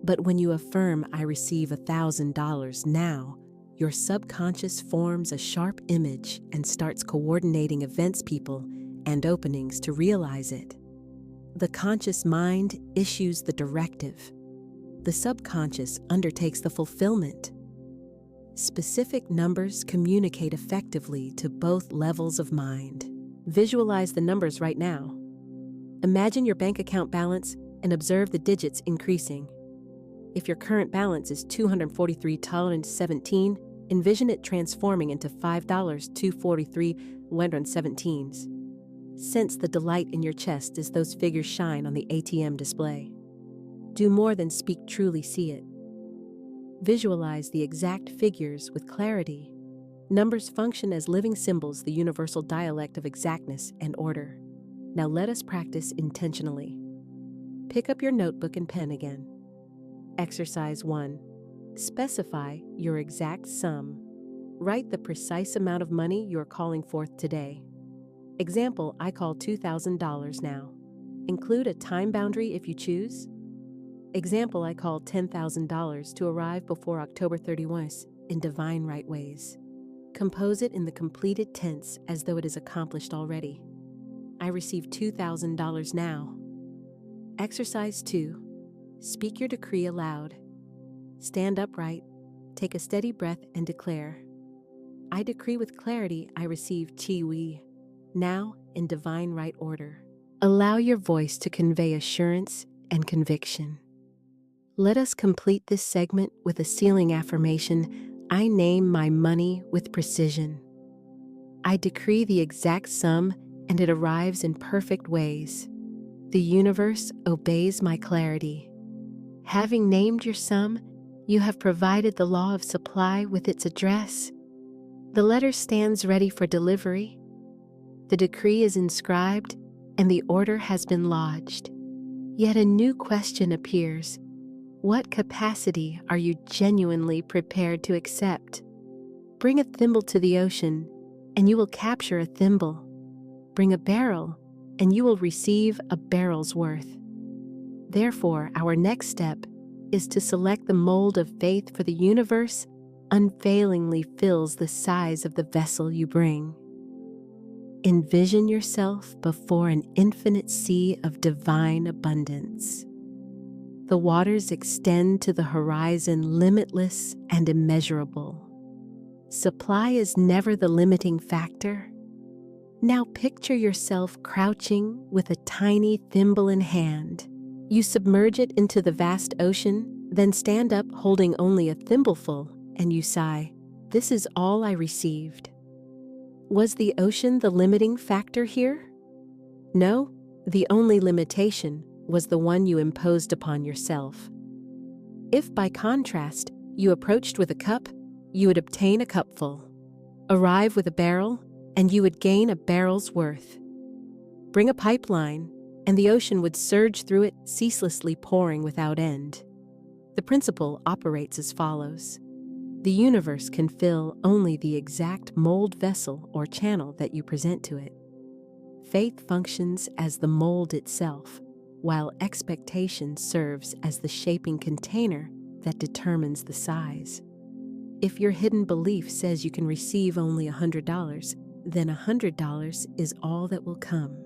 But when you affirm, "I receive $1,000 now," your subconscious forms a sharp image and starts coordinating events, people, and openings to realize it. The conscious mind issues the directive. The subconscious undertakes the fulfillment. Specific numbers communicate effectively to both levels of mind. Visualize the numbers right now. Imagine your bank account balance and observe the digits increasing. If your current balance is $243.17, envision it transforming into $5.243.17. Sense the delight in your chest as those figures shine on the ATM display. Do more than speak, truly see it. Visualize the exact figures with clarity. Numbers function as living symbols, the universal dialect of exactness and order. Now let us practice intentionally. Pick up your notebook and pen again. Exercise 1. Specify your exact sum. Write the precise amount of money you are calling forth today. Example, I call $2,000 now. Include a time boundary if you choose. Example, I call $10,000 to arrive before October 31st in divine right ways. Compose it in the completed tense as though it is accomplished already. I receive $2,000 now. Exercise 2. Speak your decree aloud. Stand upright, take a steady breath and declare. I decree with clarity I receive chi-wi, now in divine right order. Allow your voice to convey assurance and conviction. Let us complete this segment with a sealing affirmation. I name my money with precision. I decree the exact sum and it arrives in perfect ways. The universe obeys my clarity. Having named your sum, you have provided the law of supply with its address. The letter stands ready for delivery. The decree is inscribed and the order has been lodged. Yet a new question appears. What capacity are you genuinely prepared to accept? Bring a thimble to the ocean, and you will capture a thimble. Bring a barrel, and you will receive a barrel's worth. Therefore, our next step is to select the mold of faith, for the universe unfailingly fills the size of the vessel you bring. Envision yourself before an infinite sea of divine abundance. The waters extend to the horizon, limitless and immeasurable. Supply is never the limiting factor. Now picture yourself crouching with a tiny thimble in hand. You submerge it into the vast ocean, then stand up holding only a thimbleful, and you sigh, "This is all I received." Was the ocean the limiting factor here? No, the only limitation was the one you imposed upon yourself. If, by contrast, you approached with a cup, you would obtain a cupful. Arrive with a barrel, and you would gain a barrel's worth. Bring a pipeline, and the ocean would surge through it, ceaselessly pouring without end. The principle operates as follows. The universe can fill only the exact mold vessel or channel that you present to it. Faith functions as the mold itself, while expectation serves as the shaping container that determines the size. If your hidden belief says you can receive only $100, then $100 is all that will come.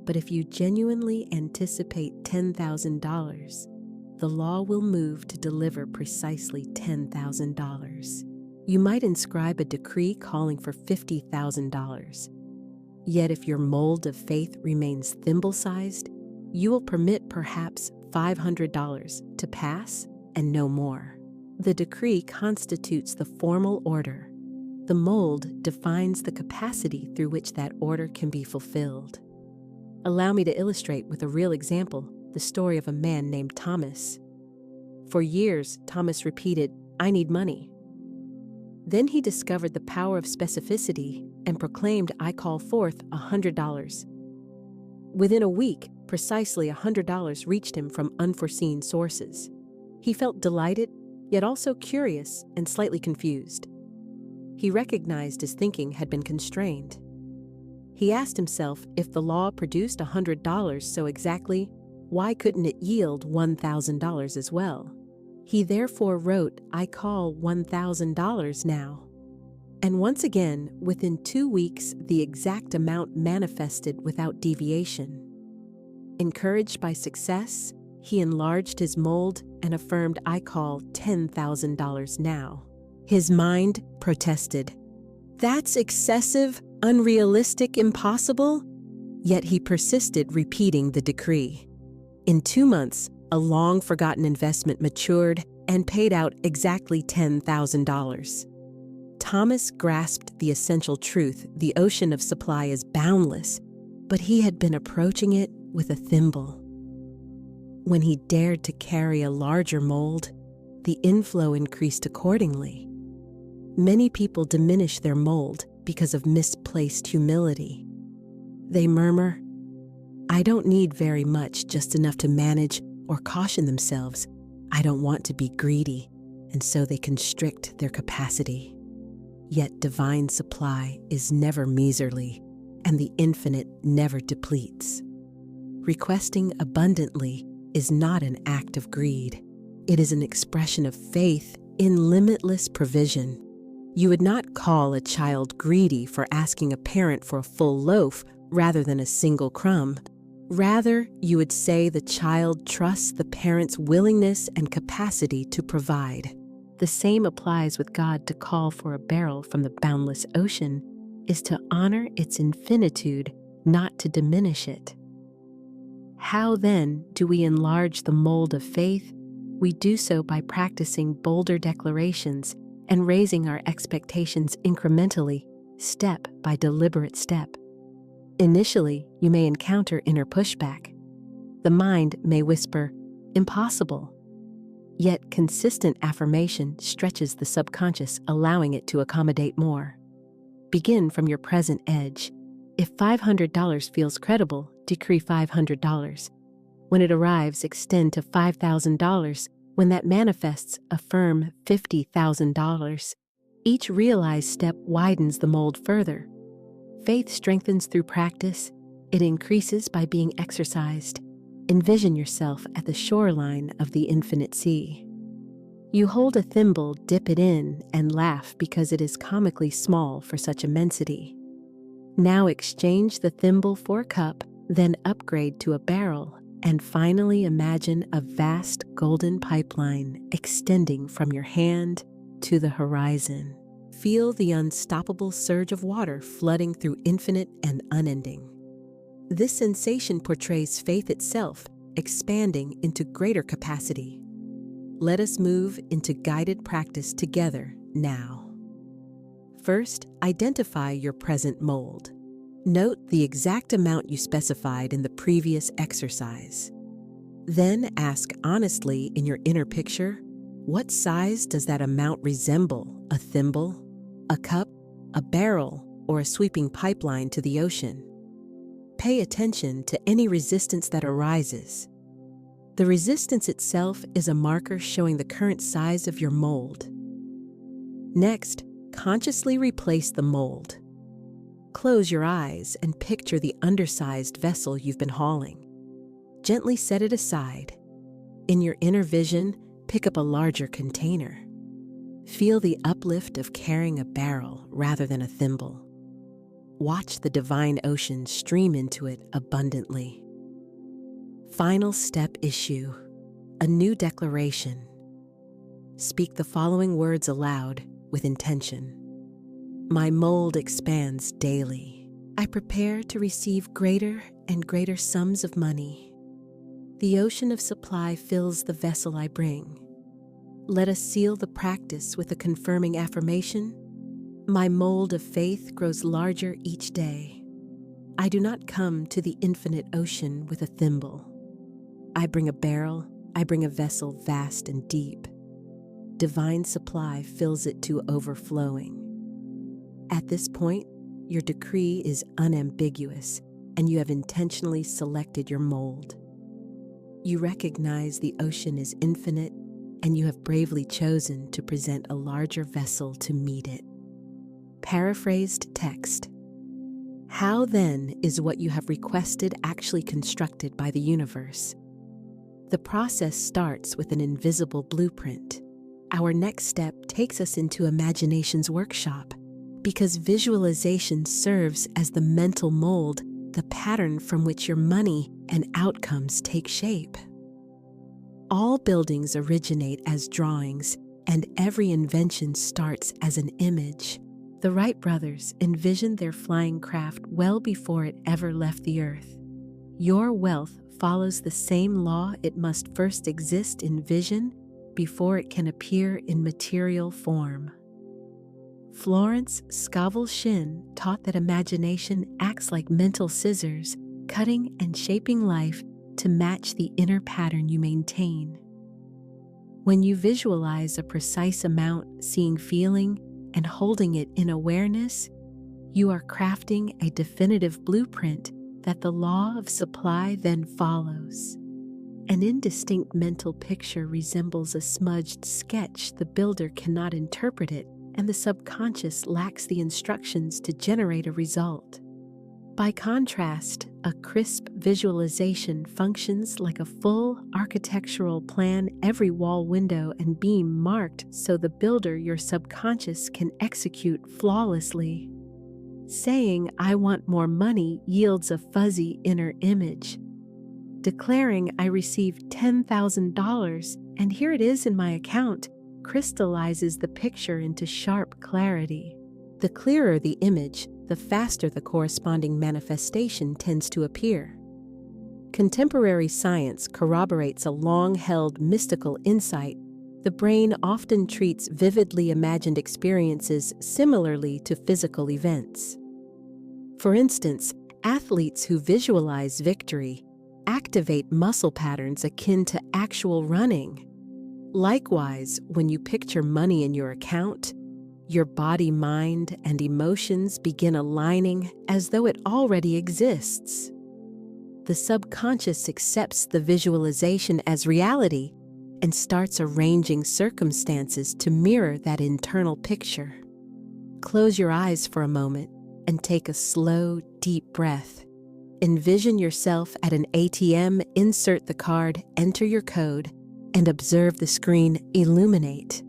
But if you genuinely anticipate $10,000, the law will move to deliver precisely $10,000. You might inscribe a decree calling for $50,000. Yet if your mold of faith remains thimble-sized, you will permit perhaps $500 to pass and no more. The decree constitutes the formal order. The mold defines the capacity through which that order can be fulfilled. Allow me to illustrate with a real example the story of a man named Thomas. For years, Thomas repeated, "I need money." Then he discovered the power of specificity and proclaimed, "I call forth $100. Within a week, precisely $100 reached him from unforeseen sources. He felt delighted, yet also curious and slightly confused. He recognized his thinking had been constrained. He asked himself, if the law produced $100 so exactly, why couldn't it yield $1,000 as well? He therefore wrote, "I call $1,000 now." And once again, within 2 weeks, the exact amount manifested without deviation. Encouraged by success, he enlarged his mold and affirmed, "I call $10,000 now." His mind protested. "That's excessive, unrealistic, impossible." Yet he persisted, repeating the decree. In 2 months, a long-forgotten investment matured and paid out exactly $10,000. Thomas grasped the essential truth: the ocean of supply is boundless, but he had been approaching it with a thimble. When he dared to carry a larger mold, the inflow increased accordingly. Many people diminish their mold because of misplaced humility. They murmur, "I don't need very much, just enough to manage," or caution themselves, "I don't want to be greedy," and so they constrict their capacity. Yet divine supply is never measerly, and the infinite never depletes. Requesting abundantly is not an act of greed. It is an expression of faith in limitless provision. You would not call a child greedy for asking a parent for a full loaf rather than a single crumb. Rather, you would say the child trusts the parent's willingness and capacity to provide. The same applies with God. To call for a barrel from the boundless ocean is to honor its infinitude, not to diminish it. How then do we enlarge the mold of faith? We do so by practicing bolder declarations and raising our expectations incrementally, step by deliberate step. Initially, you may encounter inner pushback. The mind may whisper, "Impossible." Yet consistent affirmation stretches the subconscious, allowing it to accommodate more. Begin from your present edge. If $500 feels credible, decree $500. When it arrives, extend to $5,000. When that manifests, affirm $50,000. Each realized step widens the mold further. Faith strengthens through practice. It increases by being exercised. Envision yourself at the shoreline of the infinite sea. You hold a thimble, dip it in, and laugh because it is comically small for such immensity. Now exchange the thimble for a cup, then upgrade to a barrel, and finally imagine a vast golden pipeline extending from your hand to the horizon. Feel the unstoppable surge of water flooding through infinite and unending. This sensation portrays faith itself, expanding into greater capacity. Let us move into guided practice together now. First, identify your present mold. Note the exact amount you specified in the previous exercise. Then ask honestly in your inner picture, what size does that amount resemble? A thimble, a cup, a barrel, or a sweeping pipeline to the ocean? Pay attention to any resistance that arises. The resistance itself is a marker showing the current size of your mold. Next, consciously replace the mold. Close your eyes and picture the undersized vessel you've been hauling. Gently set it aside. In your inner vision, pick up a larger container. Feel the uplift of carrying a barrel rather than a thimble. Watch the divine ocean stream into it abundantly. Final step issue, a new declaration. Speak the following words aloud with intention. My mold expands daily. I prepare to receive greater and greater sums of money. The ocean of supply fills the vessel I bring. Let us seal the practice with a confirming affirmation. My mold of faith grows larger each day. I do not come to the infinite ocean with a thimble. I bring a barrel, I bring a vessel vast and deep. Divine supply fills it to overflowing. At this point, your decree is unambiguous, and you have intentionally selected your mold. You recognize the ocean is infinite, and you have bravely chosen to present a larger vessel to meet it. Paraphrased text. How then is what you have requested actually constructed by the universe? The process starts with an invisible blueprint. Our next step takes us into imagination's workshop, because visualization serves as the mental mold, the pattern from which your money and outcomes take shape. All buildings originate as drawings, and every invention starts as an image. The Wright brothers envisioned their flying craft well before it ever left the earth. Your wealth follows the same law. It must first exist in vision before it can appear in material form. Florence Scovel Shinn taught that imagination acts like mental scissors, cutting and shaping life to match the inner pattern you maintain. When you visualize a precise amount, seeing, feeling, and holding it in awareness, you are crafting a definitive blueprint that the law of supply then follows. An indistinct mental picture resembles a smudged sketch. The builder cannot interpret it, and the subconscious lacks the instructions to generate a result. By contrast, a crisp visualization functions like a full architectural plan, every wall, window, and beam marked so the builder, your subconscious, can execute flawlessly. Saying, "I want more money," yields a fuzzy inner image. Declaring, "I received $10,000 and here it is in my account," crystallizes the picture into sharp clarity. The clearer the image, the faster the corresponding manifestation tends to appear. Contemporary science corroborates a long-held mystical insight. The brain often treats vividly imagined experiences similarly to physical events. For instance, athletes who visualize victory activate muscle patterns akin to actual running. Likewise, when you picture money in your account, your body, mind, and emotions begin aligning as though it already exists. The subconscious accepts the visualization as reality and starts arranging circumstances to mirror that internal picture. Close your eyes for a moment and take a slow, deep breath. Envision yourself at an ATM, insert the card, enter your code, and observe the screen illuminate.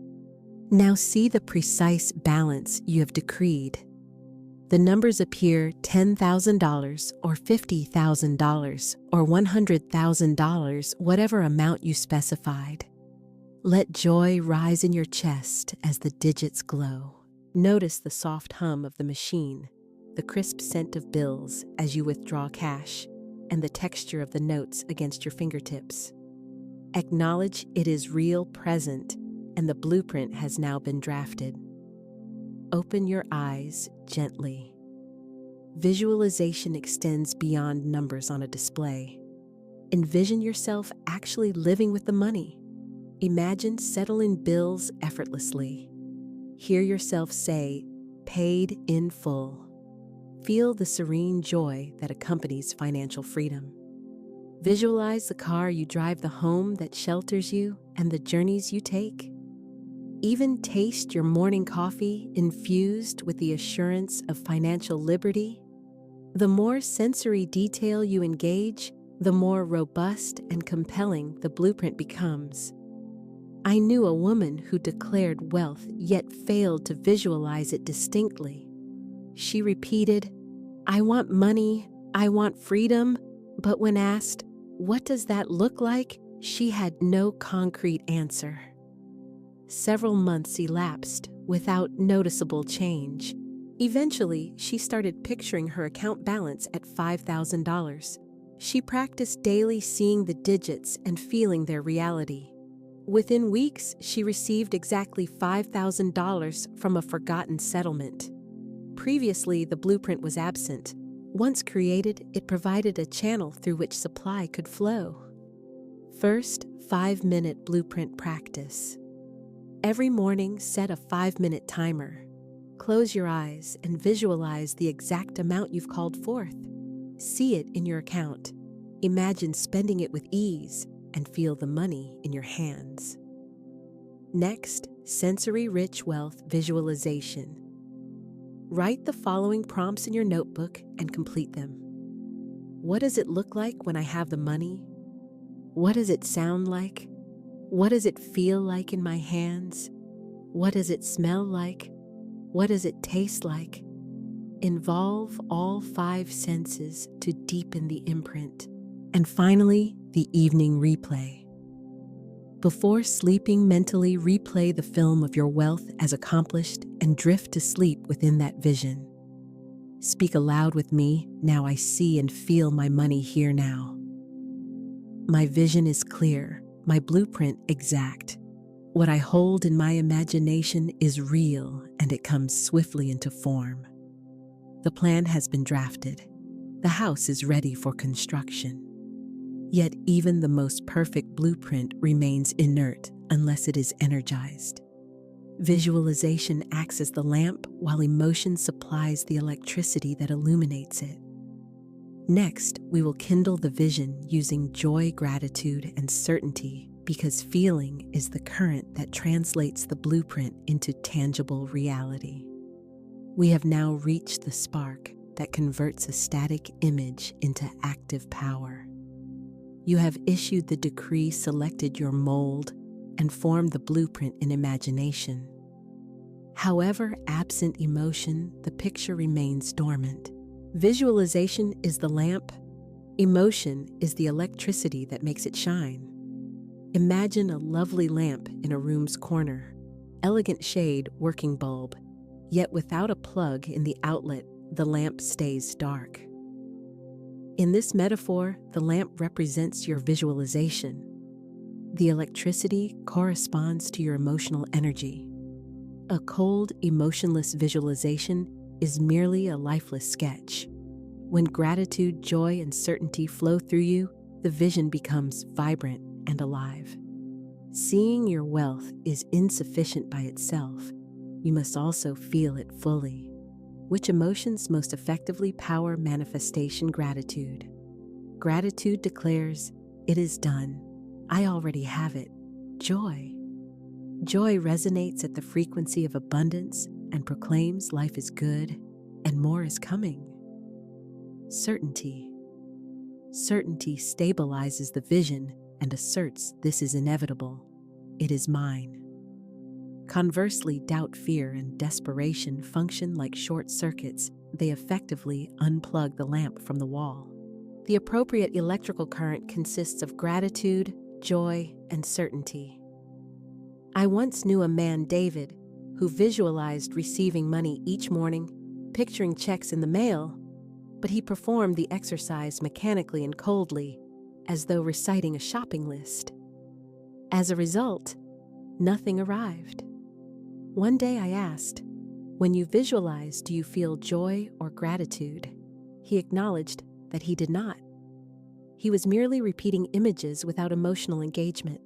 Now see the precise balance you have decreed. The numbers appear: $10,000 or $50,000 or $100,000, whatever amount you specified. Let joy rise in your chest as the digits glow. Notice the soft hum of the machine, the crisp scent of bills as you withdraw cash, and the texture of the notes against your fingertips. Acknowledge it is real, present, and the blueprint has now been drafted. Open your eyes gently. Visualization extends beyond numbers on a display. Envision yourself actually living with the money. Imagine settling bills effortlessly. Hear yourself say, "Paid in full." Feel the serene joy that accompanies financial freedom. Visualize the car you drive, the home that shelters you, and the journeys you take. Even taste your morning coffee infused with the assurance of financial liberty. The more sensory detail you engage, the more robust and compelling the blueprint becomes. I knew a woman who declared wealth yet failed to visualize it distinctly. She repeated, "I want money, I want freedom," but when asked, "What does that look like?" she had no concrete answer. Several months elapsed without noticeable change. Eventually, she started picturing her account balance at $5,000. She practiced daily seeing the digits and feeling their reality. Within weeks, she received exactly $5,000 from a forgotten settlement. Previously, the blueprint was absent. Once created, it provided a channel through which supply could flow. First, 5-minute blueprint practice. Every morning, set a 5-minute timer. Close your eyes and visualize the exact amount you've called forth. See it in your account. Imagine spending it with ease and feel the money in your hands. Next, sensory-rich wealth visualization. Write the following prompts in your notebook and complete them. What does it look like when I have the money? What does it sound like? What does it feel like in my hands? What does it smell like? What does it taste like? Involve all 5 senses to deepen the imprint. And finally, the evening replay. Before sleeping, mentally replay the film of your wealth as accomplished and drift to sleep within that vision. Speak aloud with me, "Now I see and feel my money here now. My vision is clear, my blueprint exact. What I hold in my imagination is real, and it comes swiftly into form. The plan has been drafted. The house is ready for construction." Yet even the most perfect blueprint remains inert unless it is energized. Visualization acts as the lamp, while emotion supplies the electricity that illuminates it. Next, we will kindle the vision using joy, gratitude, and certainty, because feeling is the current that translates the blueprint into tangible reality. We have now reached the spark, that converts a static image into active power. You have issued the decree, selected your mold, and formed the blueprint in imagination. However, absent emotion, the picture remains dormant. Visualization is the lamp. Emotion is the electricity that makes it shine. Imagine a lovely lamp in a room's corner, elegant shade, working bulb, yet without a plug in the outlet, the lamp stays dark. In this metaphor, the lamp represents your visualization. The electricity corresponds to your emotional energy. A cold, emotionless visualization is merely a lifeless sketch. When gratitude, joy, and certainty flow through you, the vision becomes vibrant and alive. Seeing your wealth is insufficient by itself. You must also feel it fully. Which emotions most effectively power manifestation? Gratitude. Gratitude declares, "It is done. I already have it." Joy. Joy resonates at the frequency of abundance and proclaims life is good and more is coming. Certainty. Certainty stabilizes the vision and asserts this is inevitable. It is mine. Conversely, doubt, fear, and desperation function like short circuits. They effectively unplug the lamp from the wall. The appropriate electrical current consists of gratitude, joy, and certainty. I once knew a man, David, who visualized receiving money each morning, picturing checks in the mail, but he performed the exercise mechanically and coldly, as though reciting a shopping list. As a result, nothing arrived. One day I asked, "When you visualize, do you feel joy or gratitude?" He acknowledged that he did not. He was merely repeating images without emotional engagement.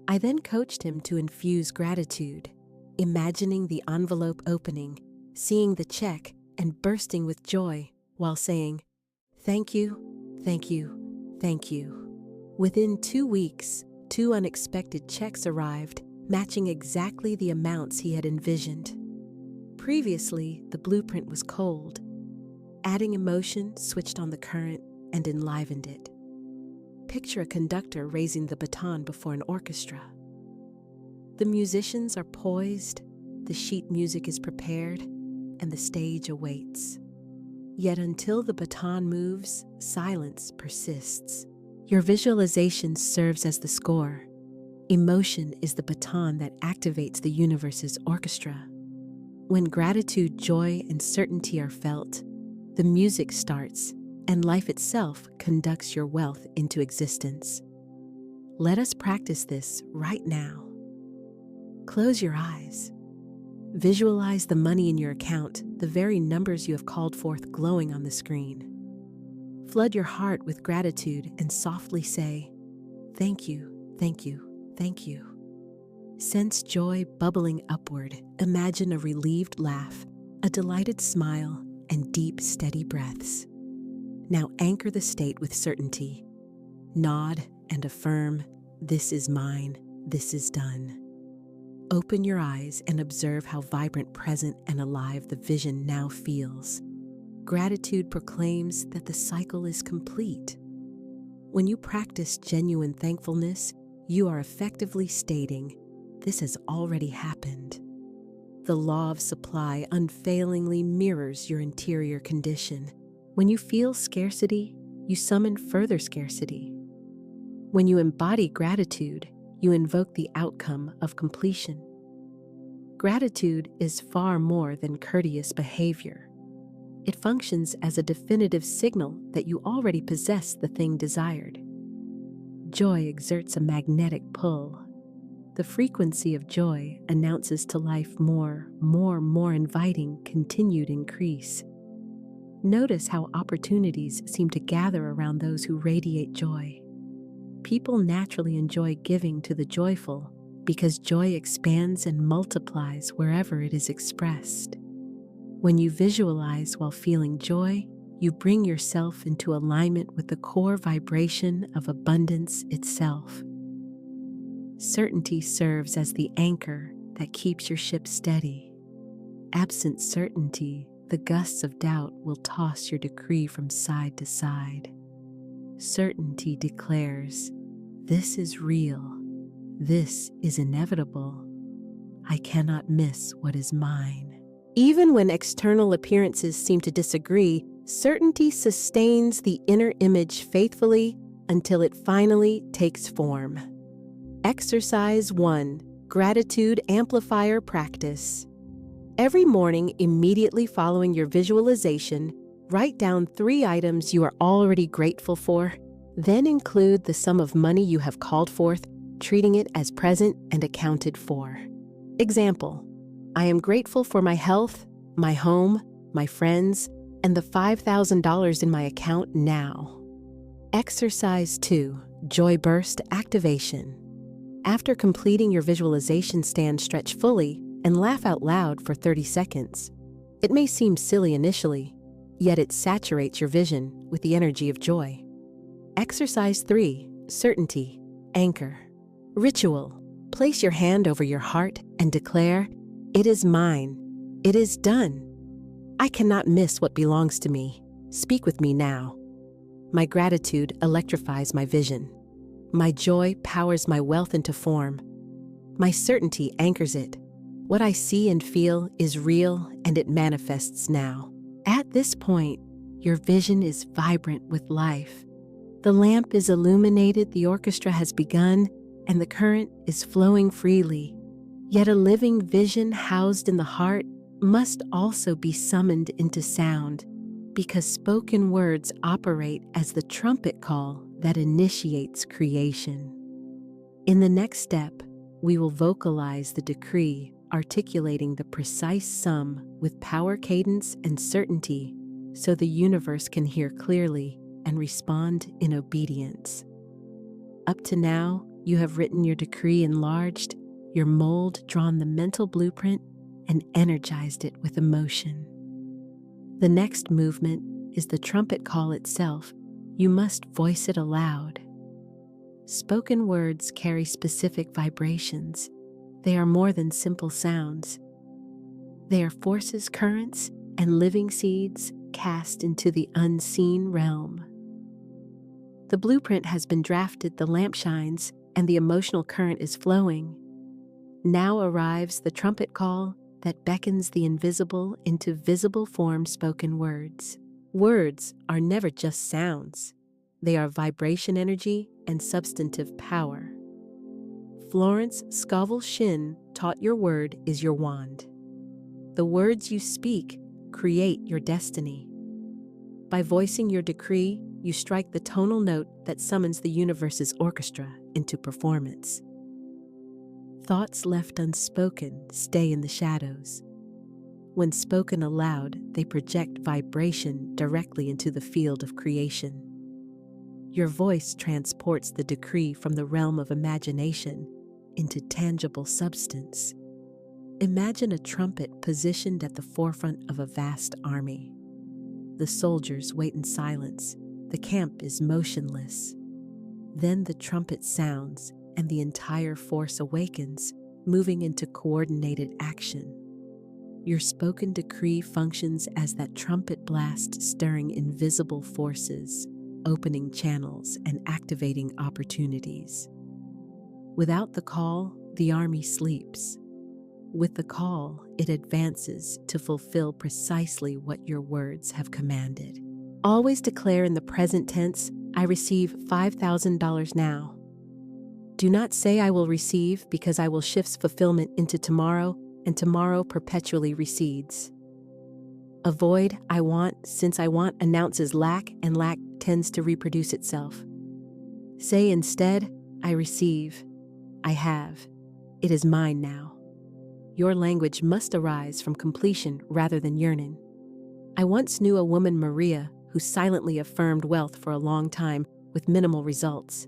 I then coached him to infuse gratitude, imagining the envelope opening, seeing the check, and bursting with joy while saying, "Thank you, thank you, thank you." Within 2 weeks, 2 unexpected checks arrived, matching exactly the amounts he had envisioned. Previously, the blueprint was cold. Adding emotion switched on the current and enlivened it. Picture a conductor raising the baton before an orchestra. The musicians are poised, the sheet music is prepared, and the stage awaits. Yet until the baton moves, silence persists. Your visualization serves as the score. Emotion is the baton that activates the universe's orchestra. When gratitude, joy, and certainty are felt, the music starts, and life itself conducts your wealth into existence. Let us practice this right now. Close your eyes. Visualize the money in your account, the very numbers you have called forth glowing on the screen. Flood your heart with gratitude and softly say, "Thank you, thank you, thank you." Sense joy bubbling upward. Imagine a relieved laugh, a delighted smile, and deep, steady breaths. Now anchor the state with certainty. Nod and affirm, "This is mine, this is done." Open your eyes and observe how vibrant, present, and alive the vision now feels. Gratitude proclaims that the cycle is complete. When you practice genuine thankfulness, you are effectively stating, "This has already happened." The law of supply unfailingly mirrors your interior condition. When you feel scarcity, you summon further scarcity. When you embody gratitude, you invoke the outcome of completion. Gratitude is far more than courteous behavior. It functions as a definitive signal that you already possess the thing desired. Joy exerts a magnetic pull. The frequency of joy announces to life more inviting, continued increase. Notice how opportunities seem to gather around those who radiate joy. People naturally enjoy giving to the joyful because joy expands and multiplies wherever it is expressed. When you visualize while feeling joy, you bring yourself into alignment with the core vibration of abundance itself. Certainty serves as the anchor that keeps your ship steady. Absent certainty, The gusts of doubt will toss your decree from side to side. Certainty declares, "This is real. This is inevitable. I cannot miss what is mine." Even when external appearances seem to disagree, certainty sustains the inner image faithfully until it finally takes form. Exercise 1. Gratitude Amplifier Practice. Every morning, immediately following your visualization, write down 3 items you are already grateful for. Then include the sum of money you have called forth, treating it as present and accounted for. Example: I am grateful for my health, my home, my friends, and the $5,000 in my account now. Exercise 2. Joy Burst Activation. After completing your visualization, stand, stretch fully, and laugh out loud for 30 seconds. It may seem silly initially, yet it saturates your vision with the energy of joy. Exercise 3. Certainty Anchor. Ritual. Place your hand over your heart and declare, "It is mine. It is done. I cannot miss what belongs to me. Speak with me now." My gratitude electrifies my vision. My joy powers my wealth into form. My certainty anchors it. What I see and feel is real, and it manifests now. At this point, your vision is vibrant with life. The lamp is illuminated, the orchestra has begun, and the current is flowing freely. Yet a living vision housed in the heart must also be summoned into sound, because spoken words operate as the trumpet call that initiates creation. In the next step, we will vocalize the decree, articulating the precise sum with power, cadence, and certainty, so the universe can hear clearly and respond in obedience. Up to now, you have written your decree, enlarged your mold, drawn the mental blueprint, and energized it with emotion. The next movement is the trumpet call itself. You must voice it aloud. Spoken words carry specific vibrations. They are more than simple sounds. They are forces, currents, and living seeds cast into the unseen realm. The blueprint has been drafted, the lamp shines, and the emotional current is flowing. Now arrives the trumpet call that beckons the invisible into visible form. Spoken words. Words are never just sounds. They are vibration, energy, and substantive power. Florence Scovel Shinn taught your word is your wand. The words you speak create your destiny. By voicing your decree, you strike the tonal note that summons the universe's orchestra into performance. Thoughts left unspoken stay in the shadows. When spoken aloud, they project vibration directly into the field of creation. Your voice transports the decree from the realm of imagination into tangible substance. Imagine a trumpet positioned at the forefront of a vast army. The soldiers wait in silence. The camp is motionless. Then the trumpet sounds, and the entire force awakens, moving into coordinated action. Your spoken decree functions as that trumpet blast, stirring invisible forces, opening channels, and activating opportunities. Without the call, the army sleeps. With the call, it advances to fulfill precisely what your words have commanded. Always declare in the present tense, "I receive $5,000 now." Do not say "I will receive," because I will shifts fulfillment into tomorrow, and tomorrow perpetually recedes. Avoid "I want," since "I want" announces lack, and lack tends to reproduce itself. Say instead, "I receive. I have. It is mine now." Your language must arise from completion rather than yearning. I once knew a woman, Maria, who silently affirmed wealth for a long time with minimal results.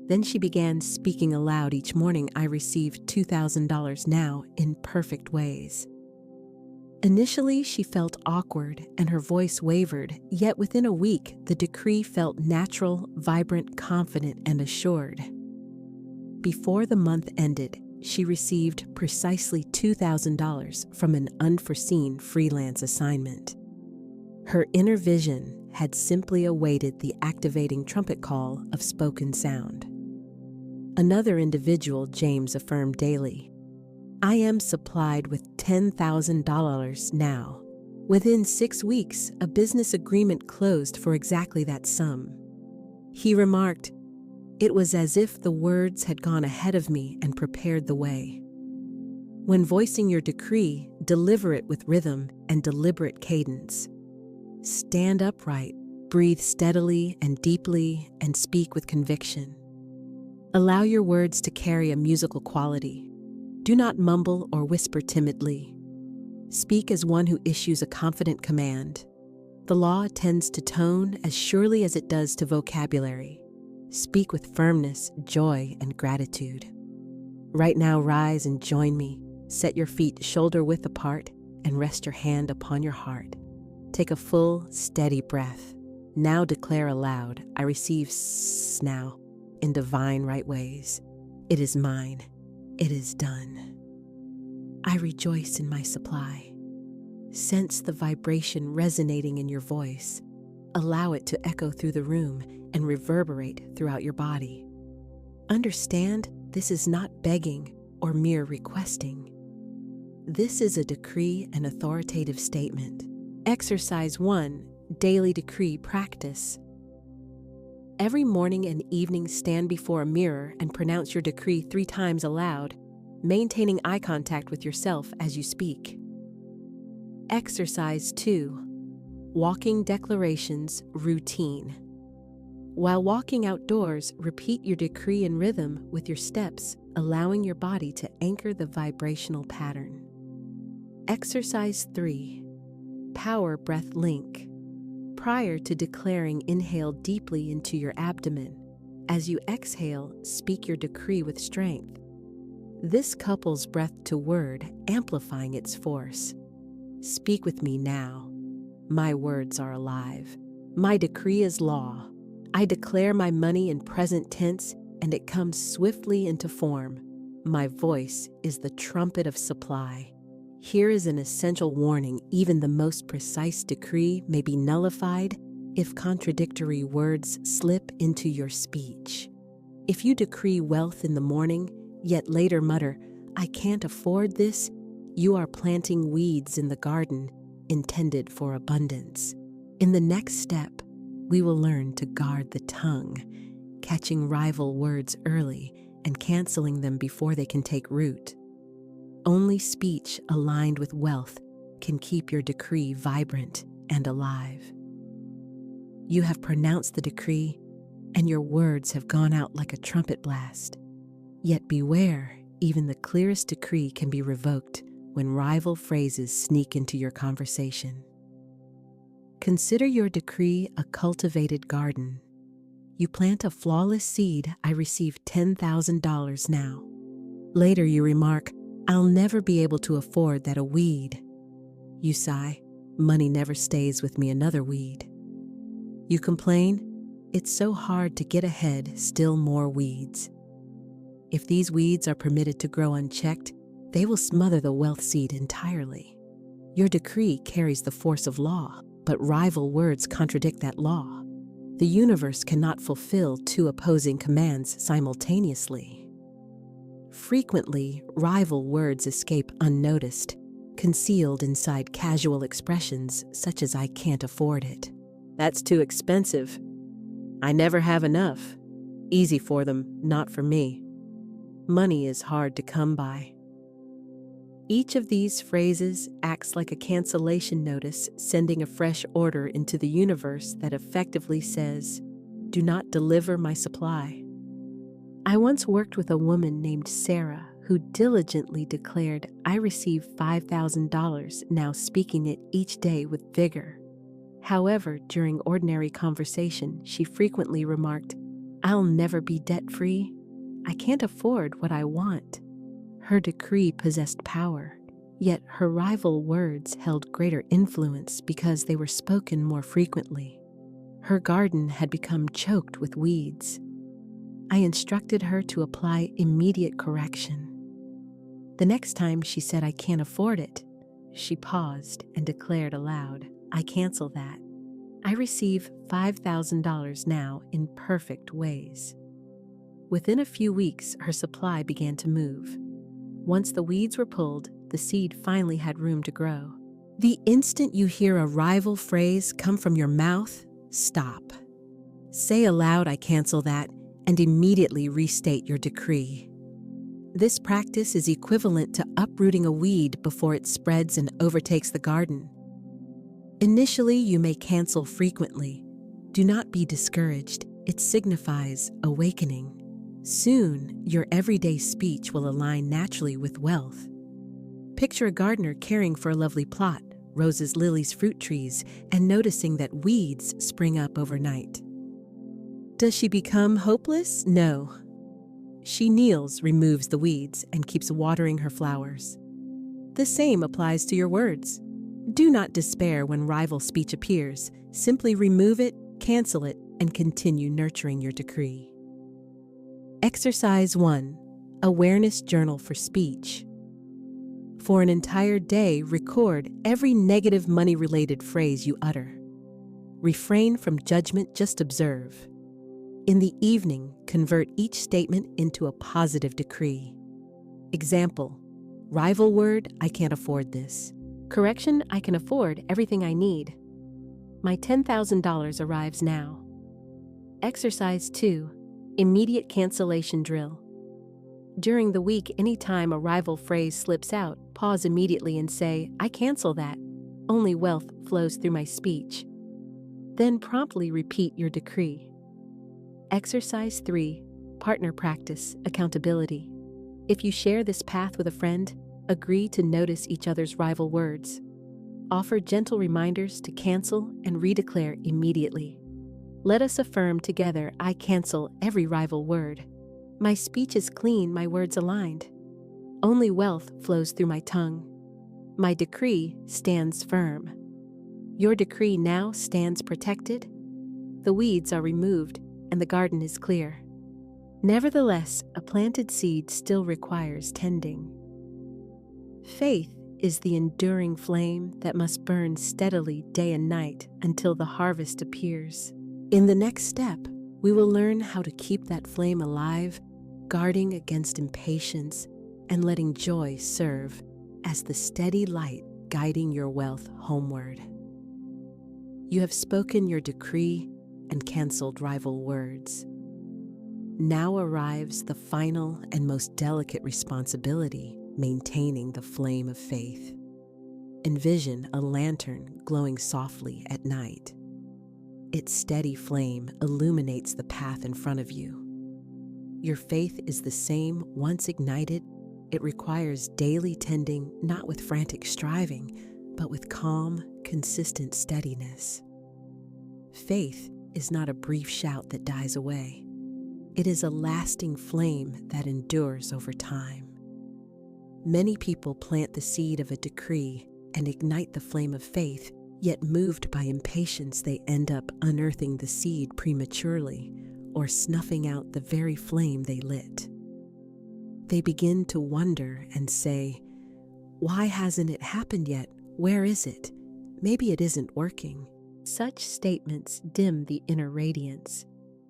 Then she began speaking aloud each morning, "I receive $2,000 now," in perfect ways. Initially, she felt awkward and her voice wavered, yet within a week, the decree felt natural, vibrant, confident, and assured. Before the month ended, she received precisely $2,000 from an unforeseen freelance assignment. Her inner vision had simply awaited the activating trumpet call of spoken sound. Another individual, James, affirmed daily, "I am supplied with $10,000 now." Within 6 weeks, a business agreement closed for exactly that sum. He remarked, "It was as if the words had gone ahead of me and prepared the way." When voicing your decree, deliver it with rhythm and deliberate cadence. Stand upright, breathe steadily and deeply, and speak with conviction. Allow your words to carry a musical quality. Do not mumble or whisper timidly. Speak as one who issues a confident command. The law attends to tone as surely as it does to vocabulary. Speak with firmness, joy, and gratitude. Right now, rise and join me. Set your feet shoulder-width apart and rest your hand upon your heart. Take a full, steady breath. Now declare aloud, "I receive now in divine right ways. It is mine. It is done. I rejoice in my supply." Sense the vibration resonating in your voice. Allow it to echo through the room and reverberate throughout your body. Understand, this is not begging or mere requesting. This is a decree and authoritative statement. Exercise 1. Daily Decree Practice. Every morning and evening, stand before a mirror and pronounce your decree 3 times aloud, maintaining eye contact with yourself as you speak. Exercise 2. Walking Declarations Routine. While walking outdoors, repeat your decree in rhythm with your steps, allowing your body to anchor the vibrational pattern. Exercise 3. Power Breath Link. Prior to declaring, inhale deeply into your abdomen. As you exhale, speak your decree with strength. This couples breath to word, amplifying its force. Speak with me now. My words are alive. My decree is law. I declare my money in present tense, and it comes swiftly into form. My voice is the trumpet of supply. Here is an essential warning: even the most precise decree may be nullified if contradictory words slip into your speech. If you decree wealth in the morning, yet later mutter, "I can't afford this," you are planting weeds in the garden intended for abundance. In the next step, we will learn to guard the tongue, catching rival words early and canceling them before they can take root. Only speech aligned with wealth can keep your decree vibrant and alive. You have pronounced the decree, and your words have gone out like a trumpet blast. Yet beware, even the clearest decree can be revoked when rival phrases sneak into your conversation. Consider your decree a cultivated garden. You plant a flawless seed, "I receive $10,000 now." Later you remark, "I'll never be able to afford that a weed." You sigh, "Money never stays with me another weed." You complain, "It's so hard to get ahead, still more weeds." If these weeds are permitted to grow unchecked, they will smother the wealth seed entirely. Your decree carries the force of law, but rival words contradict that law. The universe cannot fulfill 2 opposing commands simultaneously. Frequently, rival words escape unnoticed, concealed inside casual expressions such as "I can't afford it." "That's too expensive." "I never have enough." "Easy for them, not for me." "Money is hard to come by." Each of these phrases acts like a cancellation notice, sending a fresh order into the universe that effectively says, "Do not deliver my supply." I once worked with a woman named Sarah who diligently declared, "I receive $5,000 now," speaking it each day with vigor. However, during ordinary conversation, she frequently remarked, "I'll never be debt-free. I can't afford what I want." Her decree possessed power, yet her rival words held greater influence because they were spoken more frequently. Her garden had become choked with weeds. I instructed her to apply immediate correction. The next time she said, "I can't afford it," she paused and declared aloud, "I cancel that. I receive $5,000 now in perfect ways." Within a few weeks, her supply began to move. Once the weeds were pulled, the seed finally had room to grow. The instant you hear a rival phrase come from your mouth, stop. Say aloud, "I cancel that," and immediately restate your decree. This practice is equivalent to uprooting a weed before it spreads and overtakes the garden. Initially, you may cancel frequently. Do not be discouraged. It signifies awakening. Soon, your everyday speech will align naturally with wealth. Picture a gardener caring for a lovely plot, roses, lilies, fruit trees, and noticing that weeds spring up overnight. Does she become hopeless? No. She kneels, removes the weeds, and keeps watering her flowers. The same applies to your words. Do not despair when rival speech appears. Simply remove it, cancel it, and continue nurturing your decree. Exercise 1. Awareness Journal for Speech. For an entire day, record every negative money-related phrase you utter. Refrain from judgment, just observe. In the evening, convert each statement into a positive decree. Example: rival word, "I can't afford this." Correction: "I can afford everything I need. My $10,000 arrives now." Exercise 2. Immediate cancellation drill. During the week, anytime a rival phrase slips out, pause immediately and say, "I cancel that. Only wealth flows through my speech." Then promptly repeat your decree. Exercise 3. Partner practice, accountability. If you share this path with a friend, agree to notice each other's rival words. Offer gentle reminders to cancel and redeclare immediately. Let us affirm together, "I cancel every rival word. My speech is clean, my words aligned. Only wealth flows through my tongue. My decree stands firm." Your decree now stands protected. The weeds are removed and the garden is clear. Nevertheless, a planted seed still requires tending. Faith is the enduring flame that must burn steadily day and night until the harvest appears. In the next step, we will learn how to keep that flame alive, guarding against impatience and letting joy serve as the steady light guiding your wealth homeward. You have spoken your decree and canceled rival words. Now arrives the final and most delicate responsibility: maintaining the flame of faith. Envision a lantern glowing softly at night. Its steady flame illuminates the path in front of you. Your faith is the same once ignited. It requires daily tending, not with frantic striving, but with calm, consistent steadiness. Faith is not a brief shout that dies away. It is a lasting flame that endures over time. Many people plant the seed of a decree and ignite the flame of faith, yet moved by impatience, they end up unearthing the seed prematurely or snuffing out the very flame they lit. They begin to wonder and say, "Why hasn't it happened yet? Where is it? Maybe it isn't working." Such statements dim the inner radiance.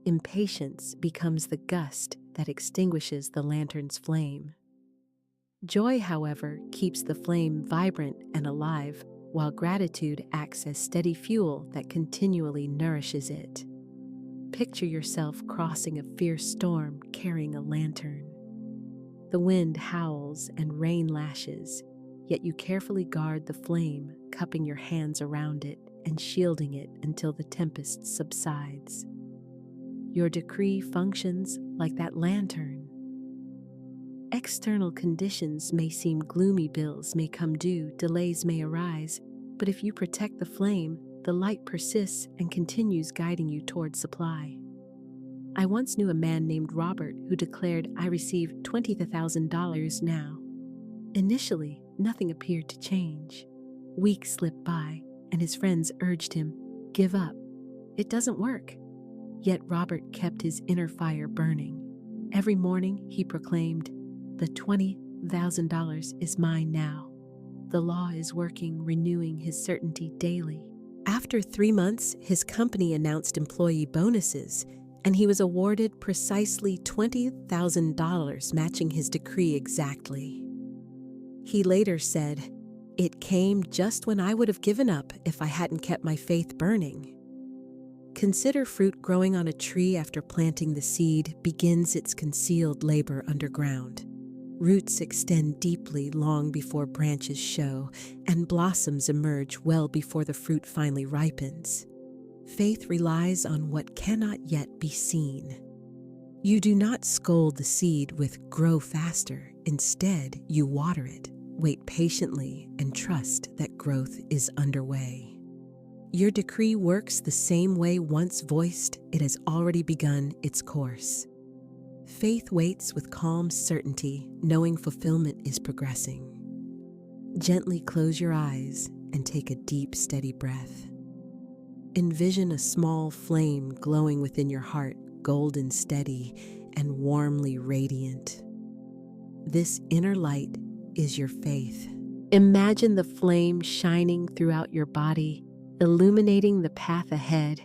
Impatience becomes the gust that extinguishes the lantern's flame. Joy, however, keeps the flame vibrant and alive, while gratitude acts as steady fuel that continually nourishes it. Picture yourself crossing a fierce storm carrying a lantern. The wind howls and rain lashes, yet you carefully guard the flame, cupping your hands around it and shielding it until the tempest subsides. Your decree functions like that lantern. External conditions may seem gloomy, bills may come due, delays may arise, but if you protect the flame, the light persists and continues guiding you toward supply. I once knew a man named Robert who declared, "I receive $20,000 now." Initially, nothing appeared to change. Weeks slipped by, and his friends urged him, "Give up. It doesn't work." Yet Robert kept his inner fire burning. Every morning he proclaimed, "The 20 $2,000 is mine now. The law is working, renewing his certainty daily. After 3 months, his company announced employee bonuses, and he was awarded precisely $20,000, matching his decree exactly. He later said, "It came just when I would have given up if I hadn't kept my faith burning." Consider fruit growing on a tree after planting the seed begins its concealed labor underground. Roots extend deeply long before branches show, and blossoms emerge well before the fruit finally ripens. Faith relies on what cannot yet be seen. You do not scold the seed with "grow faster." Instead, you water it, wait patiently, and trust that growth is underway. Your decree works the same way. Once voiced, it has already begun its course. Faith waits with calm certainty, knowing fulfillment is progressing. Gently close your eyes and take a deep, steady breath. Envision a small flame glowing within your heart, golden steady and warmly radiant. This inner light is your faith. Imagine the flame shining throughout your body, illuminating the path ahead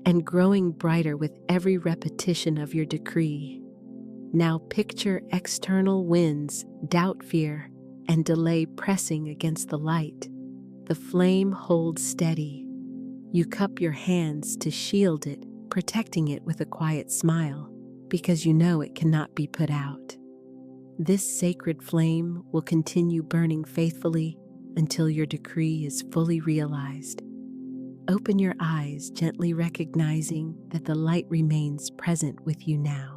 and growing brighter with every repetition of your decree. Now picture external winds, doubt, fear, and delay pressing against the light. The flame holds steady. You cup your hands to shield it, protecting it with a quiet smile, because you know it cannot be put out. This sacred flame will continue burning faithfully until your decree is fully realized. Open your eyes, gently recognizing that the light remains present with you now.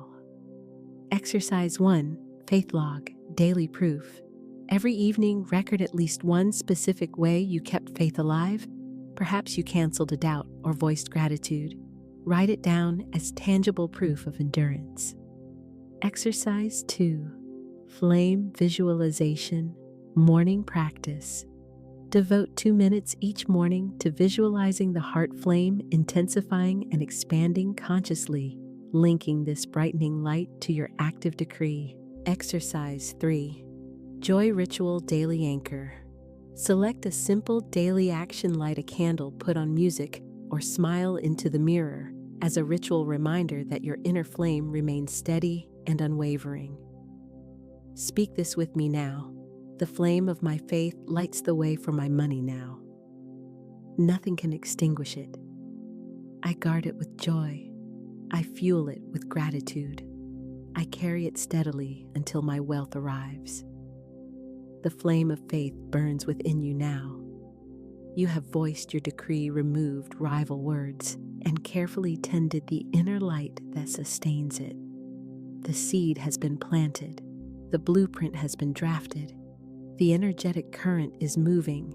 Exercise 1, Faith Log, Daily Proof. Every evening, record at least one specific way you kept faith alive. Perhaps you canceled a doubt or voiced gratitude. Write it down as tangible proof of endurance. Exercise 2, Flame Visualization, Morning Practice. Devote 2 minutes each morning to visualizing the heart flame intensifying and expanding consciously, linking this brightening light to your active decree. Exercise 3, Joy Ritual Daily Anchor. Select a simple daily action: light a candle, put on music, or smile into the mirror as a ritual reminder that your inner flame remains steady and unwavering. Speak this with me now. The flame of my faith lights the way for my money now. Nothing can extinguish it. I guard it with joy. I fuel it with gratitude. I carry it steadily until my wealth arrives. The flame of faith burns within you now. You have voiced your decree, removed rival words, and carefully tended the inner light that sustains it. The seed has been planted. The blueprint has been drafted. The energetic current is moving.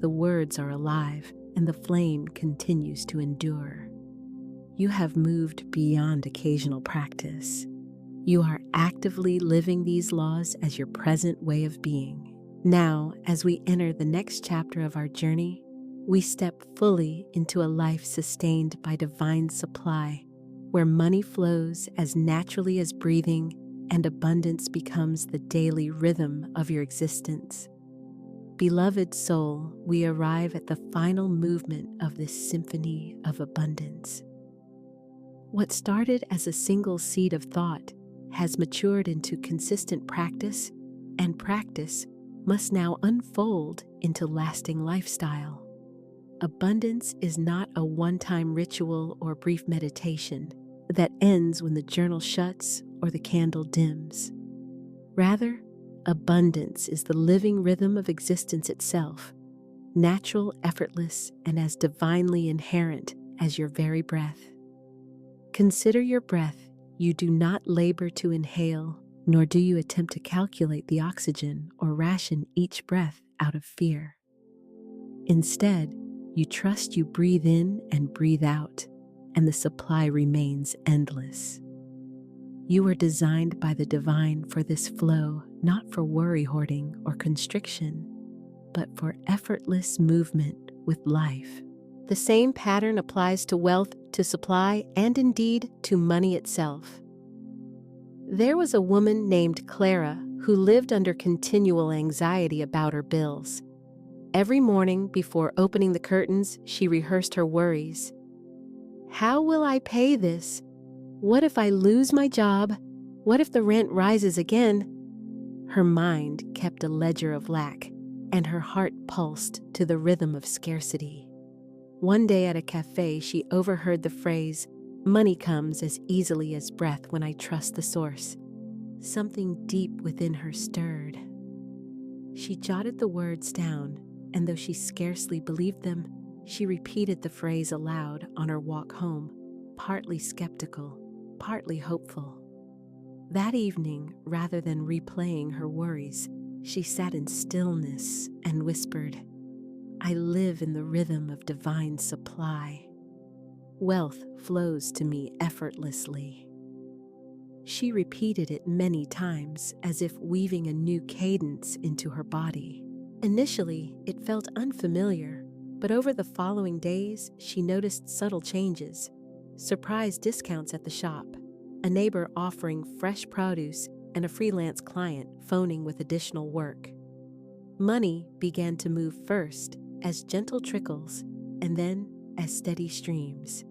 The words are alive, and the flame continues to endure. You have moved beyond occasional practice. You are actively living these laws as your present way of being. Now, as we enter the next chapter of our journey, we step fully into a life sustained by divine supply, where money flows as naturally as breathing and abundance becomes the daily rhythm of your existence. Beloved soul, we arrive at the final movement of this symphony of abundance. What started as a single seed of thought has matured into consistent practice, and practice must now unfold into lasting lifestyle. Abundance is not a one-time ritual or brief meditation that ends when the journal shuts or the candle dims. Rather, abundance is the living rhythm of existence itself, natural, effortless, and as divinely inherent as your very breath. Consider your breath. You do not labor to inhale, nor do you attempt to calculate the oxygen or ration each breath out of fear. Instead, you trust you breathe in and breathe out, and the supply remains endless. You were designed by the divine for this flow, not for worry hoarding or constriction, but for effortless movement with life. The same pattern applies to wealth, to supply, and indeed to money itself. There was a woman named Clara who lived under continual anxiety about her bills. Every morning before opening the curtains, she rehearsed her worries. How will I pay this? What if I lose my job? What if the rent rises again? Her mind kept a ledger of lack, and her heart pulsed to the rhythm of scarcity. One day at a cafe, she overheard the phrase, "Money comes as easily as breath when I trust the source." Something deep within her stirred. She jotted the words down, and though she scarcely believed them, she repeated the phrase aloud on her walk home, partly skeptical, partly hopeful. That evening, rather than replaying her worries, she sat in stillness and whispered, "I live in the rhythm of divine supply. Wealth flows to me effortlessly." She repeated it many times, as if weaving a new cadence into her body. Initially, it felt unfamiliar, but over the following days, she noticed subtle changes. Surprise discounts at the shop, a neighbor offering fresh produce, and a freelance client phoning with additional work. Money began to move first as gentle trickles, and then as steady streams.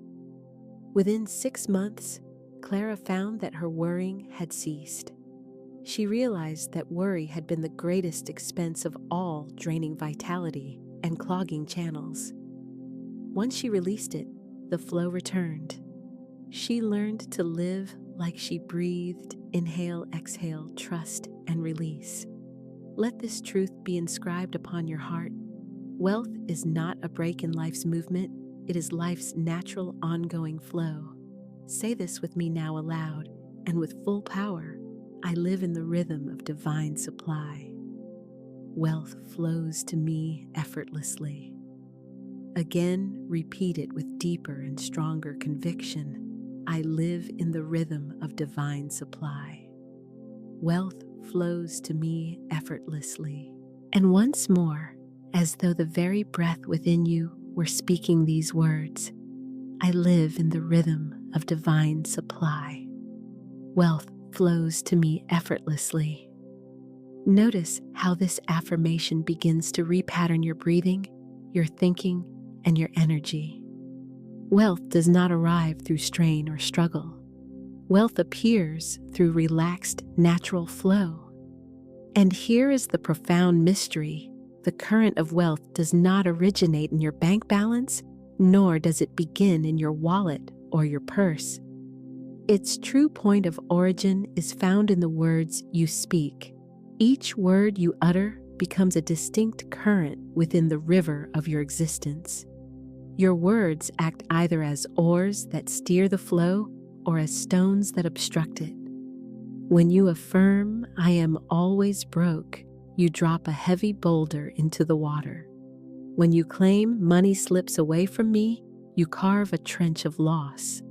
Within 6 months, Clara found that her worrying had ceased. She realized that worry had been the greatest expense of all, draining vitality and clogging channels. Once she released it, the flow returned. She learned to live like she breathed, inhale, exhale, trust, and release. Let this truth be inscribed upon your heart. Wealth is not a break in life's movement, it is life's natural, ongoing flow. Say this with me now aloud, and with full power. I live in the rhythm of divine supply. Wealth flows to me effortlessly. Again, repeat it with deeper and stronger conviction. I live in the rhythm of divine supply. Wealth flows to me effortlessly. And once more, as though the very breath within you were speaking these words, I live in the rhythm of divine supply. Wealth flows to me effortlessly. Notice how this affirmation begins to repattern your breathing, your thinking, and your energy. Wealth does not arrive through strain or struggle. Wealth appears through relaxed, natural flow. And here is the profound mystery. The current of wealth does not originate in your bank balance, nor does it begin in your wallet or your purse. Its true point of origin is found in the words you speak. Each word you utter becomes a distinct current within the river of your existence. Your words act either as oars that steer the flow or as stones that obstruct it. When you affirm, "I am always broke," you drop a heavy boulder into the water. When you claim, "Money slips away from me," you carve a trench of loss.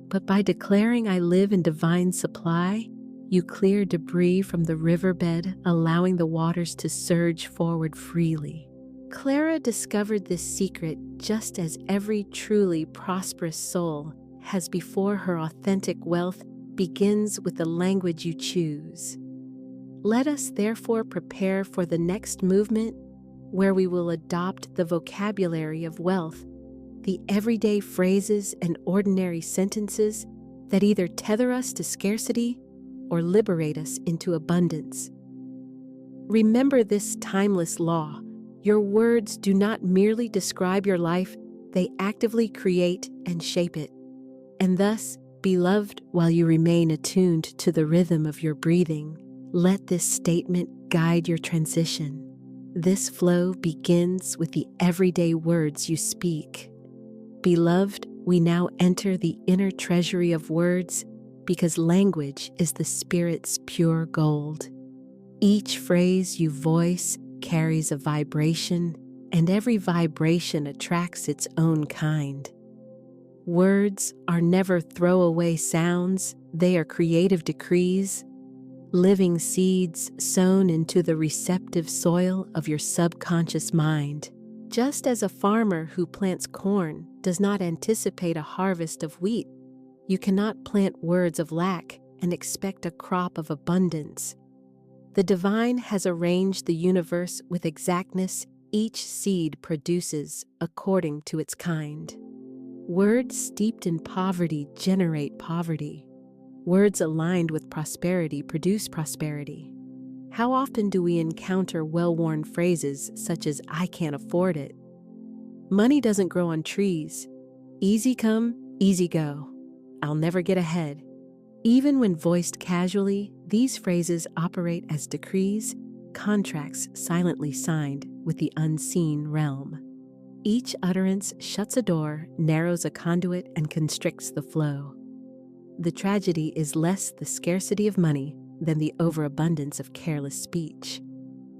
But by declaring, "I live in divine supply," you clear debris from the riverbed, allowing the waters to surge forward freely. Clara discovered this secret just as every truly prosperous soul has before her. Authentic wealth begins with the language you choose. Let us therefore prepare for the next movement, where we will adopt the vocabulary of wealth, the everyday phrases and ordinary sentences that either tether us to scarcity or liberate us into abundance. Remember this timeless law. Your words do not merely describe your life, they actively create and shape it. And thus, beloved, while you remain attuned to the rhythm of your breathing, let this statement guide your transition. This flow begins with the everyday words you speak. Beloved, we now enter the inner treasury of words, because language is the spirit's pure gold. Each phrase you voice carries a vibration, and every vibration attracts its own kind. Words are never throwaway sounds, they are creative decrees, living seeds sown into the receptive soil of your subconscious mind. Just as a farmer who plants corn does not anticipate a harvest of wheat, you cannot plant words of lack and expect a crop of abundance. The divine has arranged the universe with exactness. Each seed produces according to its kind. Words steeped in poverty generate poverty. Words aligned with prosperity produce prosperity. How often do we encounter well-worn phrases such as, "I can't afford it"? Money doesn't grow on trees. Easy come, easy go. I'll never get ahead. Even when voiced casually, these phrases operate as decrees, contracts silently signed with the unseen realm. Each utterance shuts a door, narrows a conduit, and constricts the flow. The tragedy is less the scarcity of money than the overabundance of careless speech.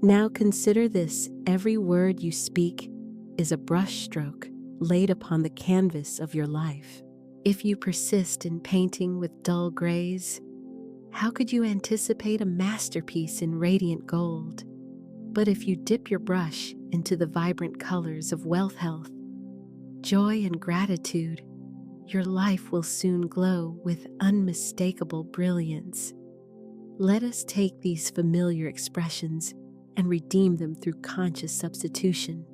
Now consider this: every word you speak is a brushstroke laid upon the canvas of your life. If you persist in painting with dull grays, how could you anticipate a masterpiece in radiant gold? But if you dip your brush into the vibrant colors of wealth, health, joy, and gratitude, your life will soon glow with unmistakable brilliance. Let us take these familiar expressions and redeem them through conscious substitution.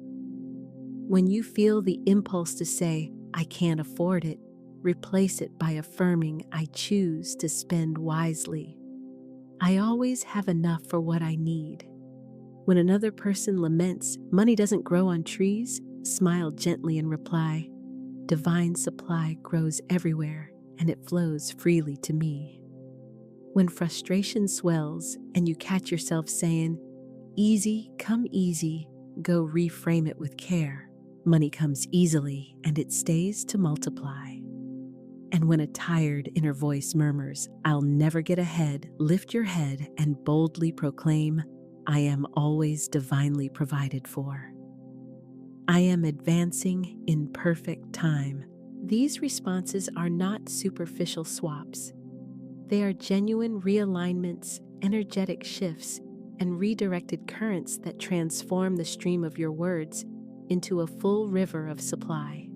When you feel the impulse to say, "I can't afford it," replace it by affirming, "I choose to spend wisely. I always have enough for what I need." When another person laments, "Money doesn't grow on trees," smile gently and reply, "Divine supply grows everywhere, and it flows freely to me." When frustration swells and you catch yourself saying, "Easy, come easy," go reframe it with care. Money comes easily, and it stays to multiply. And when a tired inner voice murmurs, "I'll never get ahead," lift your head and boldly proclaim, "I am always divinely provided for. I am advancing in perfect time." These responses are not superficial swaps. They are genuine realignments, energetic shifts, and redirected currents that transform the stream of your words into a full river of supply.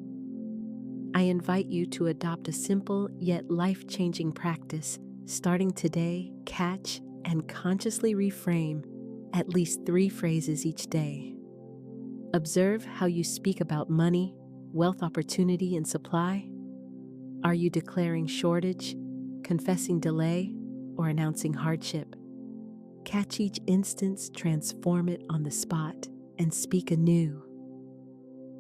I invite you to adopt a simple yet life-changing practice. Starting today, catch and consciously reframe at least 3 phrases each day. Observe how you speak about money, wealth, opportunity, and supply. Are you declaring shortage, confessing delay, or announcing hardship? Catch each instance, transform it on the spot, and speak anew.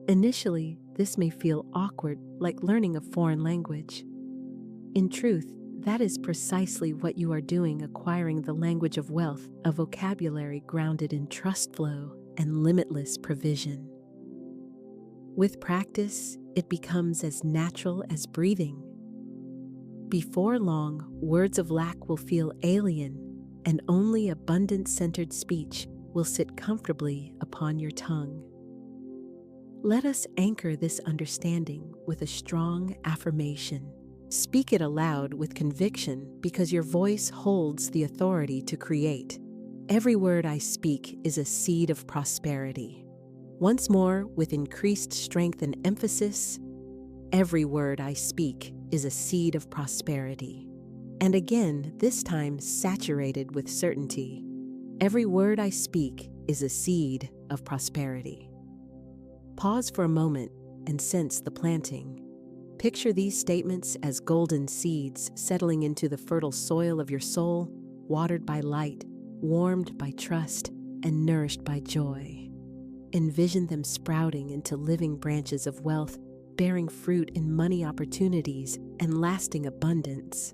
Initially, this may feel awkward, like learning a foreign language. In truth, that is precisely what you are doing, acquiring the language of wealth, a vocabulary grounded in trust flow and limitless provision. With practice, it becomes as natural as breathing. Before long, words of lack will feel alien, and only abundance-centered speech will sit comfortably upon your tongue. Let us anchor this understanding with a strong affirmation. Speak it aloud with conviction, because your voice holds the authority to create. Every word I speak is a seed of prosperity. Once more, with increased strength and emphasis, every word I speak is a seed of prosperity. And again, this time saturated with certainty. Every word I speak is a seed of prosperity. Pause for a moment and sense the planting. Picture these statements as golden seeds settling into the fertile soil of your soul, watered by light, warmed by trust, and nourished by joy. Envision them sprouting into living branches of wealth, bearing fruit in money, opportunities, and lasting abundance.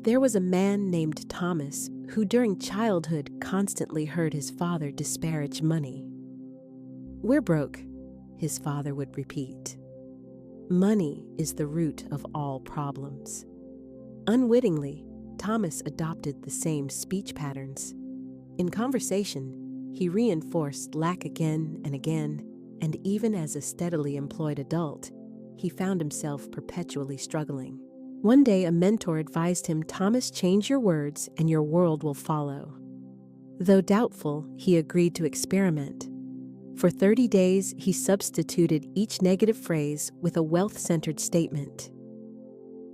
There was a man named Thomas who during childhood constantly heard his father disparage money. "We're broke," his father would repeat. "Money is the root of all problems." Unwittingly, Thomas adopted the same speech patterns. In conversation, he reinforced lack again and again, and even as a steadily employed adult, he found himself perpetually struggling. One day, a mentor advised him, "Thomas, change your words and your world will follow." Though doubtful, he agreed to experiment. For 30 days, he substituted each negative phrase with a wealth-centered statement.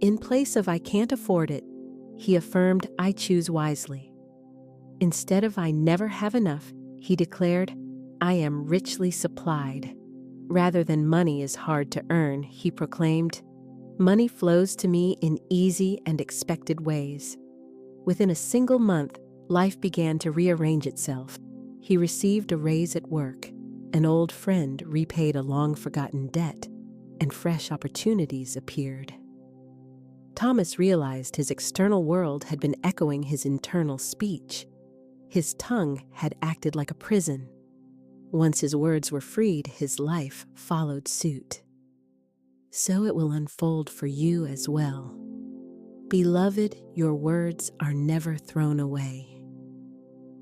In place of "I can't afford it," he affirmed, "I choose wisely." Instead of "I never have enough," he declared, "I am richly supplied." Rather than "money is hard to earn," he proclaimed, "Money flows to me in easy and expected ways." Within a single month, life began to rearrange itself. He received a raise at work, an old friend repaid a long-forgotten debt, and fresh opportunities appeared. Thomas realized his external world had been echoing his internal speech. His tongue had acted like a prison. Once his words were freed, his life followed suit. So it will unfold for you as well. Beloved, your words are never thrown away.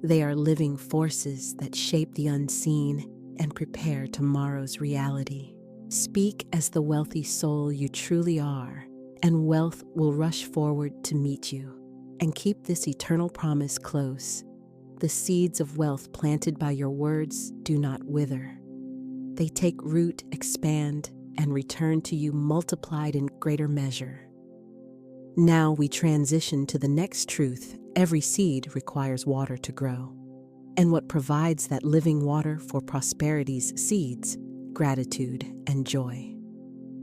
They are living forces that shape the unseen and prepare tomorrow's reality. Speak as the wealthy soul you truly are, and wealth will rush forward to meet you. And keep this eternal promise close. The seeds of wealth planted by your words do not wither. They take root, expand, and return to you multiplied in greater measure. Now we transition to the next truth. Every seed requires water to grow. And what provides that living water for prosperity's seeds? Gratitude and joy.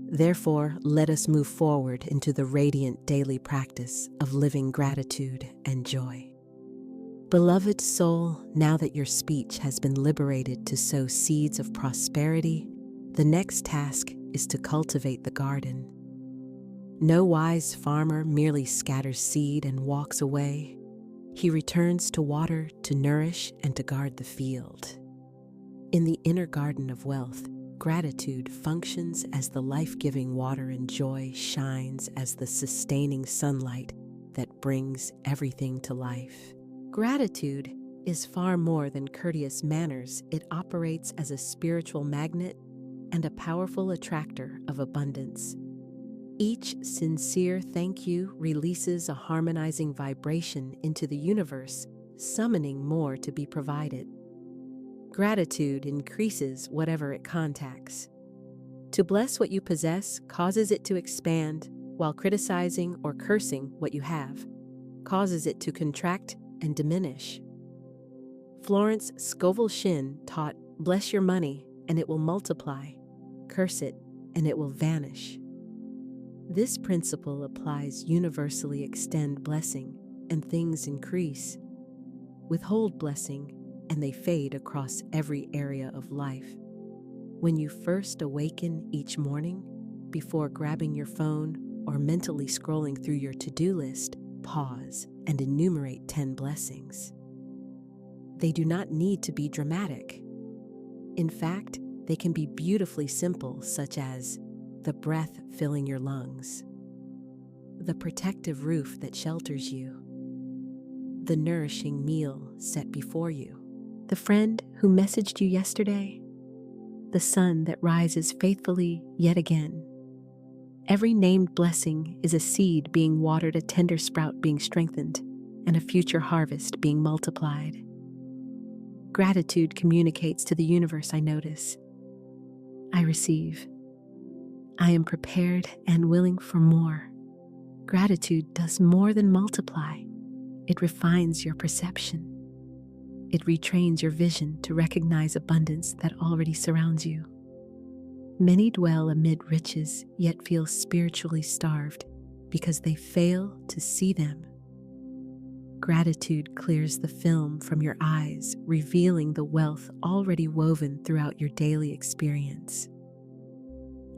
Therefore, let us move forward into the radiant daily practice of living gratitude and joy. Beloved soul, now that your speech has been liberated to sow seeds of prosperity, the next task is to cultivate the garden. No wise farmer merely scatters seed and walks away. He returns to water, to nourish, and to guard the field. In the inner garden of wealth, gratitude functions as the life-giving water and joy shines as the sustaining sunlight that brings everything to life. Gratitude is far more than courteous manners. It operates as a spiritual magnet and a powerful attractor of abundance. Each sincere thank you releases a harmonizing vibration into the universe, summoning more to be provided. Gratitude increases whatever it contacts. To bless what you possess causes it to expand, while criticizing or cursing what you have causes it to contract and diminish. Florence Scovel Shinn taught, "Bless your money and it will multiply. Curse it and it will vanish." This principle applies universally. Extend blessing and things increase. Withhold blessing and they fade across every area of life. When you first awaken each morning, before grabbing your phone or mentally scrolling through your to-do list, pause and enumerate 10 blessings. They do not need to be dramatic. In fact, they can be beautifully simple, such as the breath filling your lungs, the protective roof that shelters you, the nourishing meal set before you, the friend who messaged you yesterday, the sun that rises faithfully yet again. Every named blessing is a seed being watered, a tender sprout being strengthened, and a future harvest being multiplied. Gratitude communicates to the universe, "I notice, I receive, I am prepared and willing for more." Gratitude does more than multiply. It refines your perception. It retrains your vision to recognize abundance that already surrounds you. Many dwell amid riches, yet feel spiritually starved because they fail to see them. Gratitude clears the film from your eyes, revealing the wealth already woven throughout your daily experience.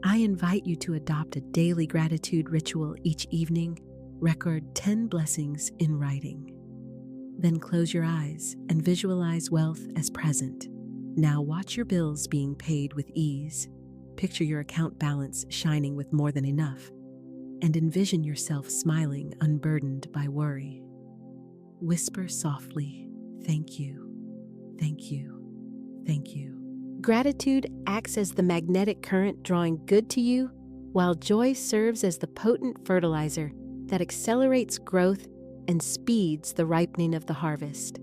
I invite you to adopt a daily gratitude ritual each evening. Record 10 blessings in writing. Then close your eyes and visualize wealth as present. Now watch your bills being paid with ease. Picture your account balance shining with more than enough, and envision yourself smiling, unburdened by worry. Whisper softly, "Thank you, thank you, thank you." Gratitude acts as the magnetic current drawing good to you, while joy serves as the potent fertilizer that accelerates growth and speeds the ripening of the harvest.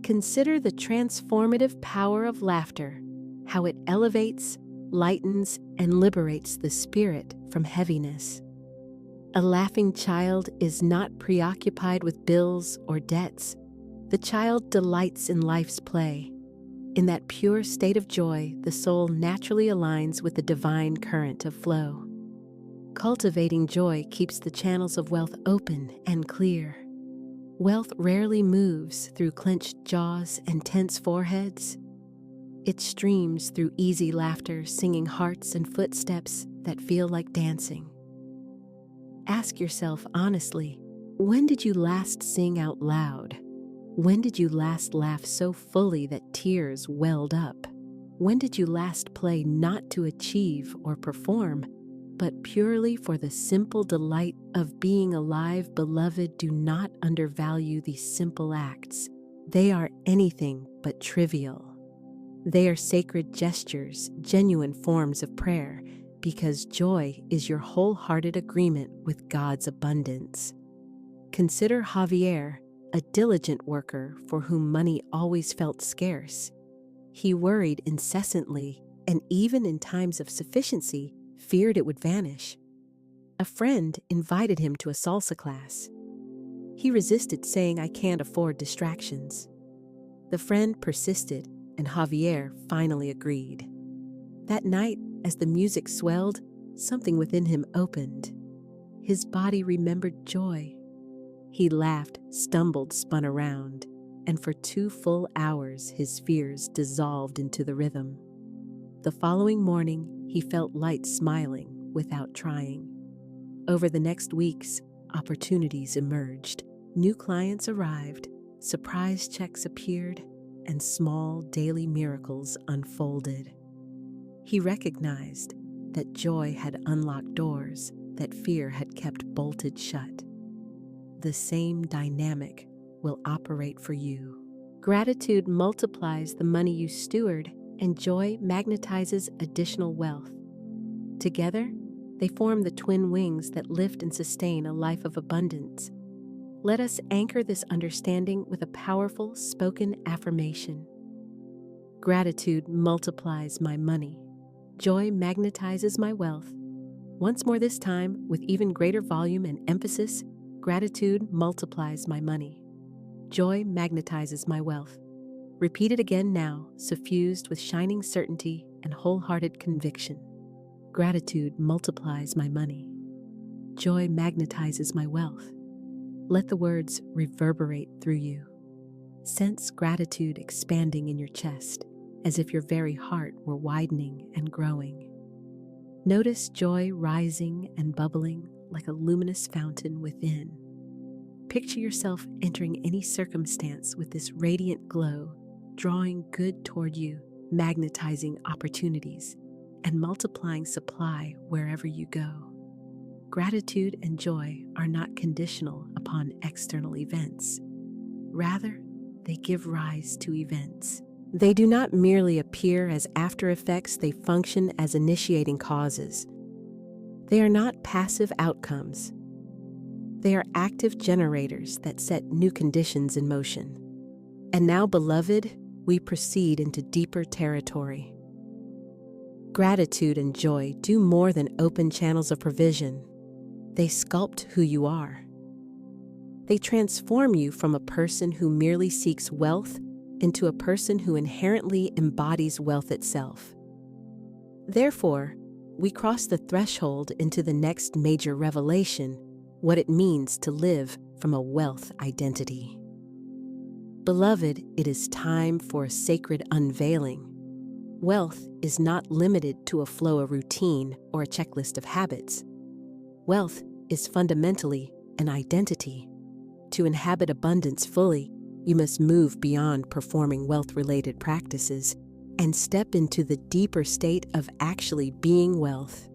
Consider the transformative power of laughter, how it elevates, lightens, and liberates the spirit from heaviness. A laughing child is not preoccupied with bills or debts. The child delights in life's play. In that pure state of joy, the soul naturally aligns with the divine current of flow. Cultivating joy keeps the channels of wealth open and clear. Wealth rarely moves through clenched jaws and tense foreheads. It streams through easy laughter, singing hearts and footsteps that feel like dancing. Ask yourself honestly, when did you last sing out loud? When did you last laugh so fully that tears welled up? When did you last play not to achieve or perform, but purely for the simple delight of being alive? Beloved, do not undervalue these simple acts. They are anything but trivial. They are sacred gestures, genuine forms of prayer, because joy is your wholehearted agreement with God's abundance. Consider Javier, a diligent worker for whom money always felt scarce. He worried incessantly, and even in times of sufficiency, feared it would vanish. A friend invited him to a salsa class. He resisted, saying, "I can't afford distractions." The friend persisted, and Javier finally agreed. That night, as the music swelled, something within him opened. His body remembered joy. He laughed, stumbled, spun around, and for 2 full hours his fears dissolved into the rhythm. The following morning, he felt light, smiling without trying. Over the next weeks, opportunities emerged. New clients arrived, surprise checks appeared, and small daily miracles unfolded. He recognized that joy had unlocked doors that fear had kept bolted shut. The same dynamic will operate for you. Gratitude multiplies the money you steward, and joy magnetizes additional wealth. Together, they form the twin wings that lift and sustain a life of abundance. Let us anchor this understanding with a powerful spoken affirmation. Gratitude multiplies my money. Joy magnetizes my wealth. Once more this time, with even greater volume and emphasis, gratitude multiplies my money. Joy magnetizes my wealth. Repeat it again now, suffused with shining certainty and wholehearted conviction. Gratitude multiplies my money. Joy magnetizes my wealth. Let the words reverberate through you. Sense gratitude expanding in your chest, as if your very heart were widening and growing. Notice joy rising and bubbling like a luminous fountain within. Picture yourself entering any circumstance with this radiant glow, drawing good toward you, magnetizing opportunities, and multiplying supply wherever you go. Gratitude and joy are not conditional upon external events. Rather, they give rise to events. They do not merely appear as after effects, they function as initiating causes. They are not passive outcomes. They are active generators that set new conditions in motion. And now, beloved, we proceed into deeper territory. Gratitude and joy do more than open channels of provision. They sculpt who you are. They transform you from a person who merely seeks wealth into a person who inherently embodies wealth itself. Therefore, we cross the threshold into the next major revelation, what it means to live from a wealth identity. Beloved, it is time for a sacred unveiling. Wealth is not limited to a flow of routine or a checklist of habits. Wealth is fundamentally an identity. To inhabit abundance fully, you must move beyond performing wealth-related practices and step into the deeper state of actually being wealth.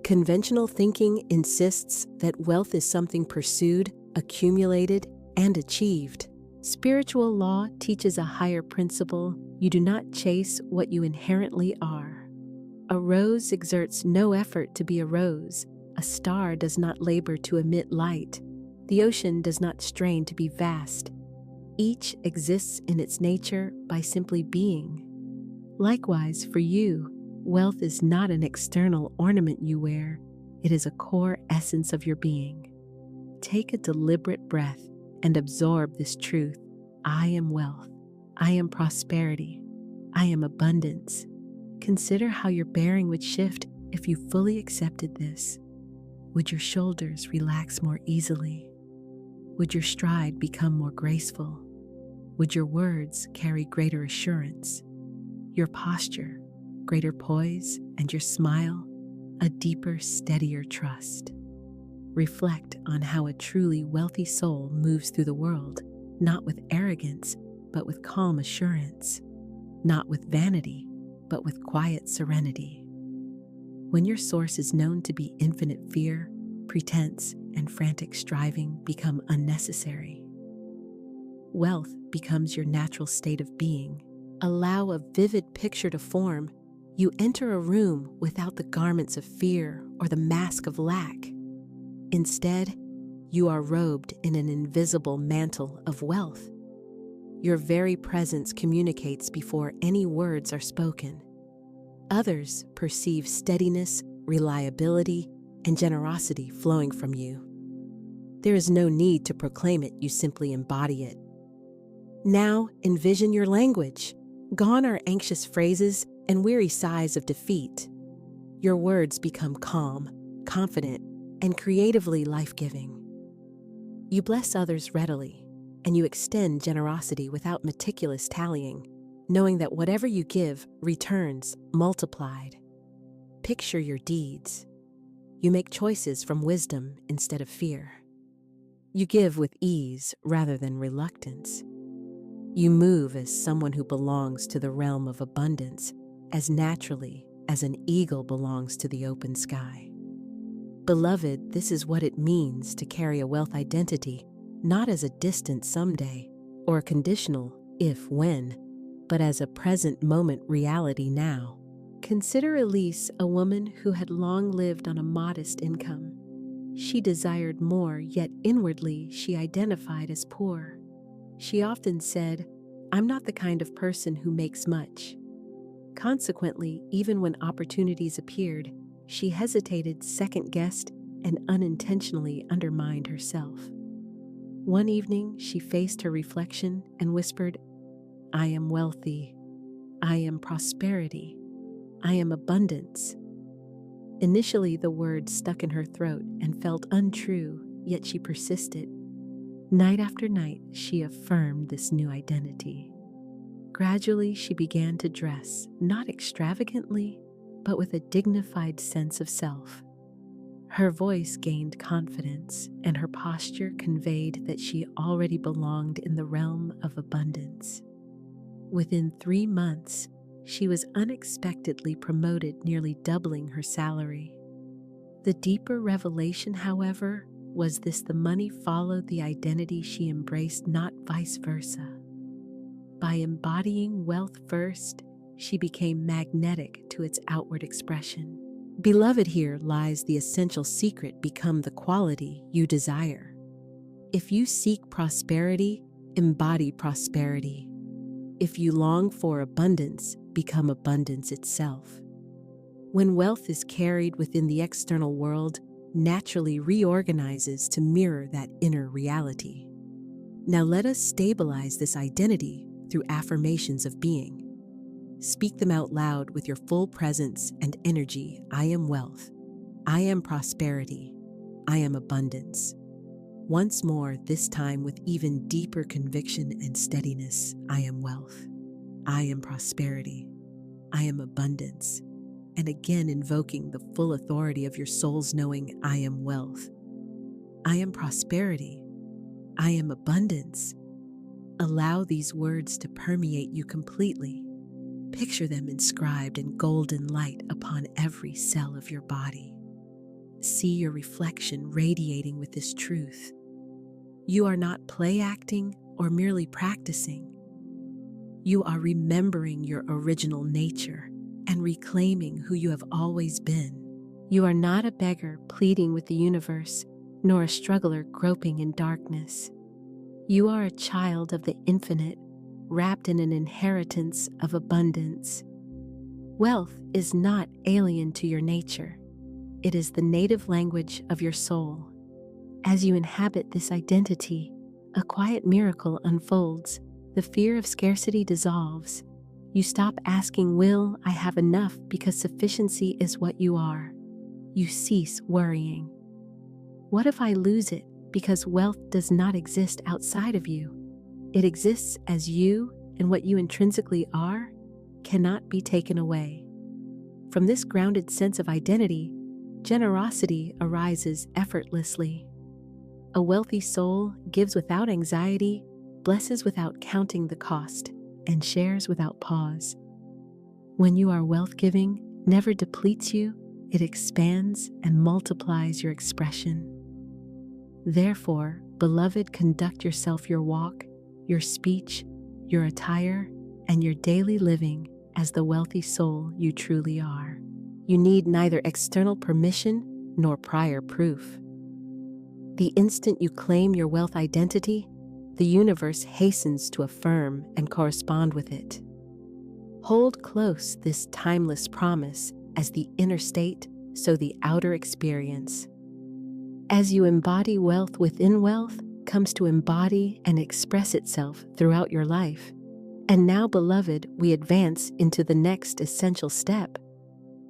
Conventional thinking insists that wealth is something pursued, accumulated, and achieved. Spiritual law teaches a higher principle. You do not chase what you inherently are. A rose exerts no effort to be a rose. A star does not labor to emit light. The ocean does not strain to be vast. Each exists in its nature by simply being. Likewise, for you, wealth is not an external ornament you wear. It is a core essence of your being. Take a deliberate breath and absorb this truth, I am wealth. I am prosperity. I am abundance. Consider how your bearing would shift if you fully accepted this. Would your shoulders relax more easily? Would your stride become more graceful? Would your words carry greater assurance? Your posture, greater poise, and your smile, a deeper, steadier trust. Reflect on how a truly wealthy soul moves through the world, not with arrogance, but with calm assurance, not with vanity, but with quiet serenity. When your source is known to be infinite, fear, pretense, and frantic striving become unnecessary. Wealth becomes your natural state of being. Allow a vivid picture to form. You enter a room without the garments of fear or the mask of lack. Instead, you are robed in an invisible mantle of wealth. Your very presence communicates before any words are spoken. Others perceive steadiness, reliability, and generosity flowing from you. There is no need to proclaim it, you simply embody it. Now envision your language. Gone are anxious phrases and weary sighs of defeat. Your words become calm, confident, and creatively life-giving. You bless others readily, and you extend generosity without meticulous tallying, knowing that whatever you give returns multiplied. Picture your deeds. You make choices from wisdom instead of fear. You give with ease rather than reluctance. You move as someone who belongs to the realm of abundance, as naturally as an eagle belongs to the open sky. Beloved, this is what it means to carry a wealth identity, not as a distant someday or a conditional if-when, but as a present moment reality now. Consider Elise, a woman who had long lived on a modest income. She desired more, yet inwardly she identified as poor. She often said, "I'm not the kind of person who makes much." Consequently, even when opportunities appeared, she hesitated, second-guessed, and unintentionally undermined herself. One evening, she faced her reflection and whispered, "I am wealthy. I am prosperity. I am abundance." Initially, the words stuck in her throat and felt untrue, yet she persisted. Night after night, she affirmed this new identity. Gradually, she began to dress, not extravagantly, but with a dignified sense of self. Her voice gained confidence, and her posture conveyed that she already belonged in the realm of abundance. Within 3 months, she was unexpectedly promoted, nearly doubling her salary. The deeper revelation, however, was this: the money followed the identity she embraced, not vice versa. By embodying wealth first, she became magnetic to its outward expression. Beloved, here lies the essential secret: become the quality you desire. If you seek prosperity, embody prosperity. If you long for abundance, become abundance itself. When wealth is carried within the external world, naturally reorganizes to mirror that inner reality. Now let us stabilize this identity through affirmations of being. Speak them out loud with your full presence and energy. I am wealth. I am prosperity. I am abundance. Once more, this time with even deeper conviction and steadiness. I am wealth. I am prosperity. I am abundance. And again invoking the full authority of your soul's knowing. I am wealth. I am prosperity. I am abundance. Allow these words to permeate you completely. Picture them inscribed in golden light upon every cell of your body. See your reflection radiating with this truth. You are not play acting or merely practicing. You are remembering your original nature and reclaiming who you have always been. You are not a beggar pleading with the universe, nor a struggler groping in darkness. You are a child of the infinite, wrapped in an inheritance of abundance. Wealth is not alien to your nature. It is the native language of your soul. As you inhabit this identity, a quiet miracle unfolds. The fear of scarcity dissolves. You stop asking, "Will I have enough?" because sufficiency is what you are. You cease worrying. "What if I lose it?" because wealth does not exist outside of you. It exists as you, and what you intrinsically are cannot be taken away. From this grounded sense of identity, generosity arises effortlessly. A wealthy soul gives without anxiety, blesses without counting the cost, and shares without pause. When you are wealth-giving, never depletes you, it expands and multiplies your expression. Therefore, beloved, conduct yourself, your walk, your speech, your attire, and your daily living as the wealthy soul you truly are. You need neither external permission nor prior proof. The instant you claim your wealth identity, the universe hastens to affirm and correspond with it. Hold close this timeless promise, as the inner state, so the outer experience. As you embody wealth within wealth, comes to embody and express itself throughout your life. And now, beloved, we advance into the next essential step.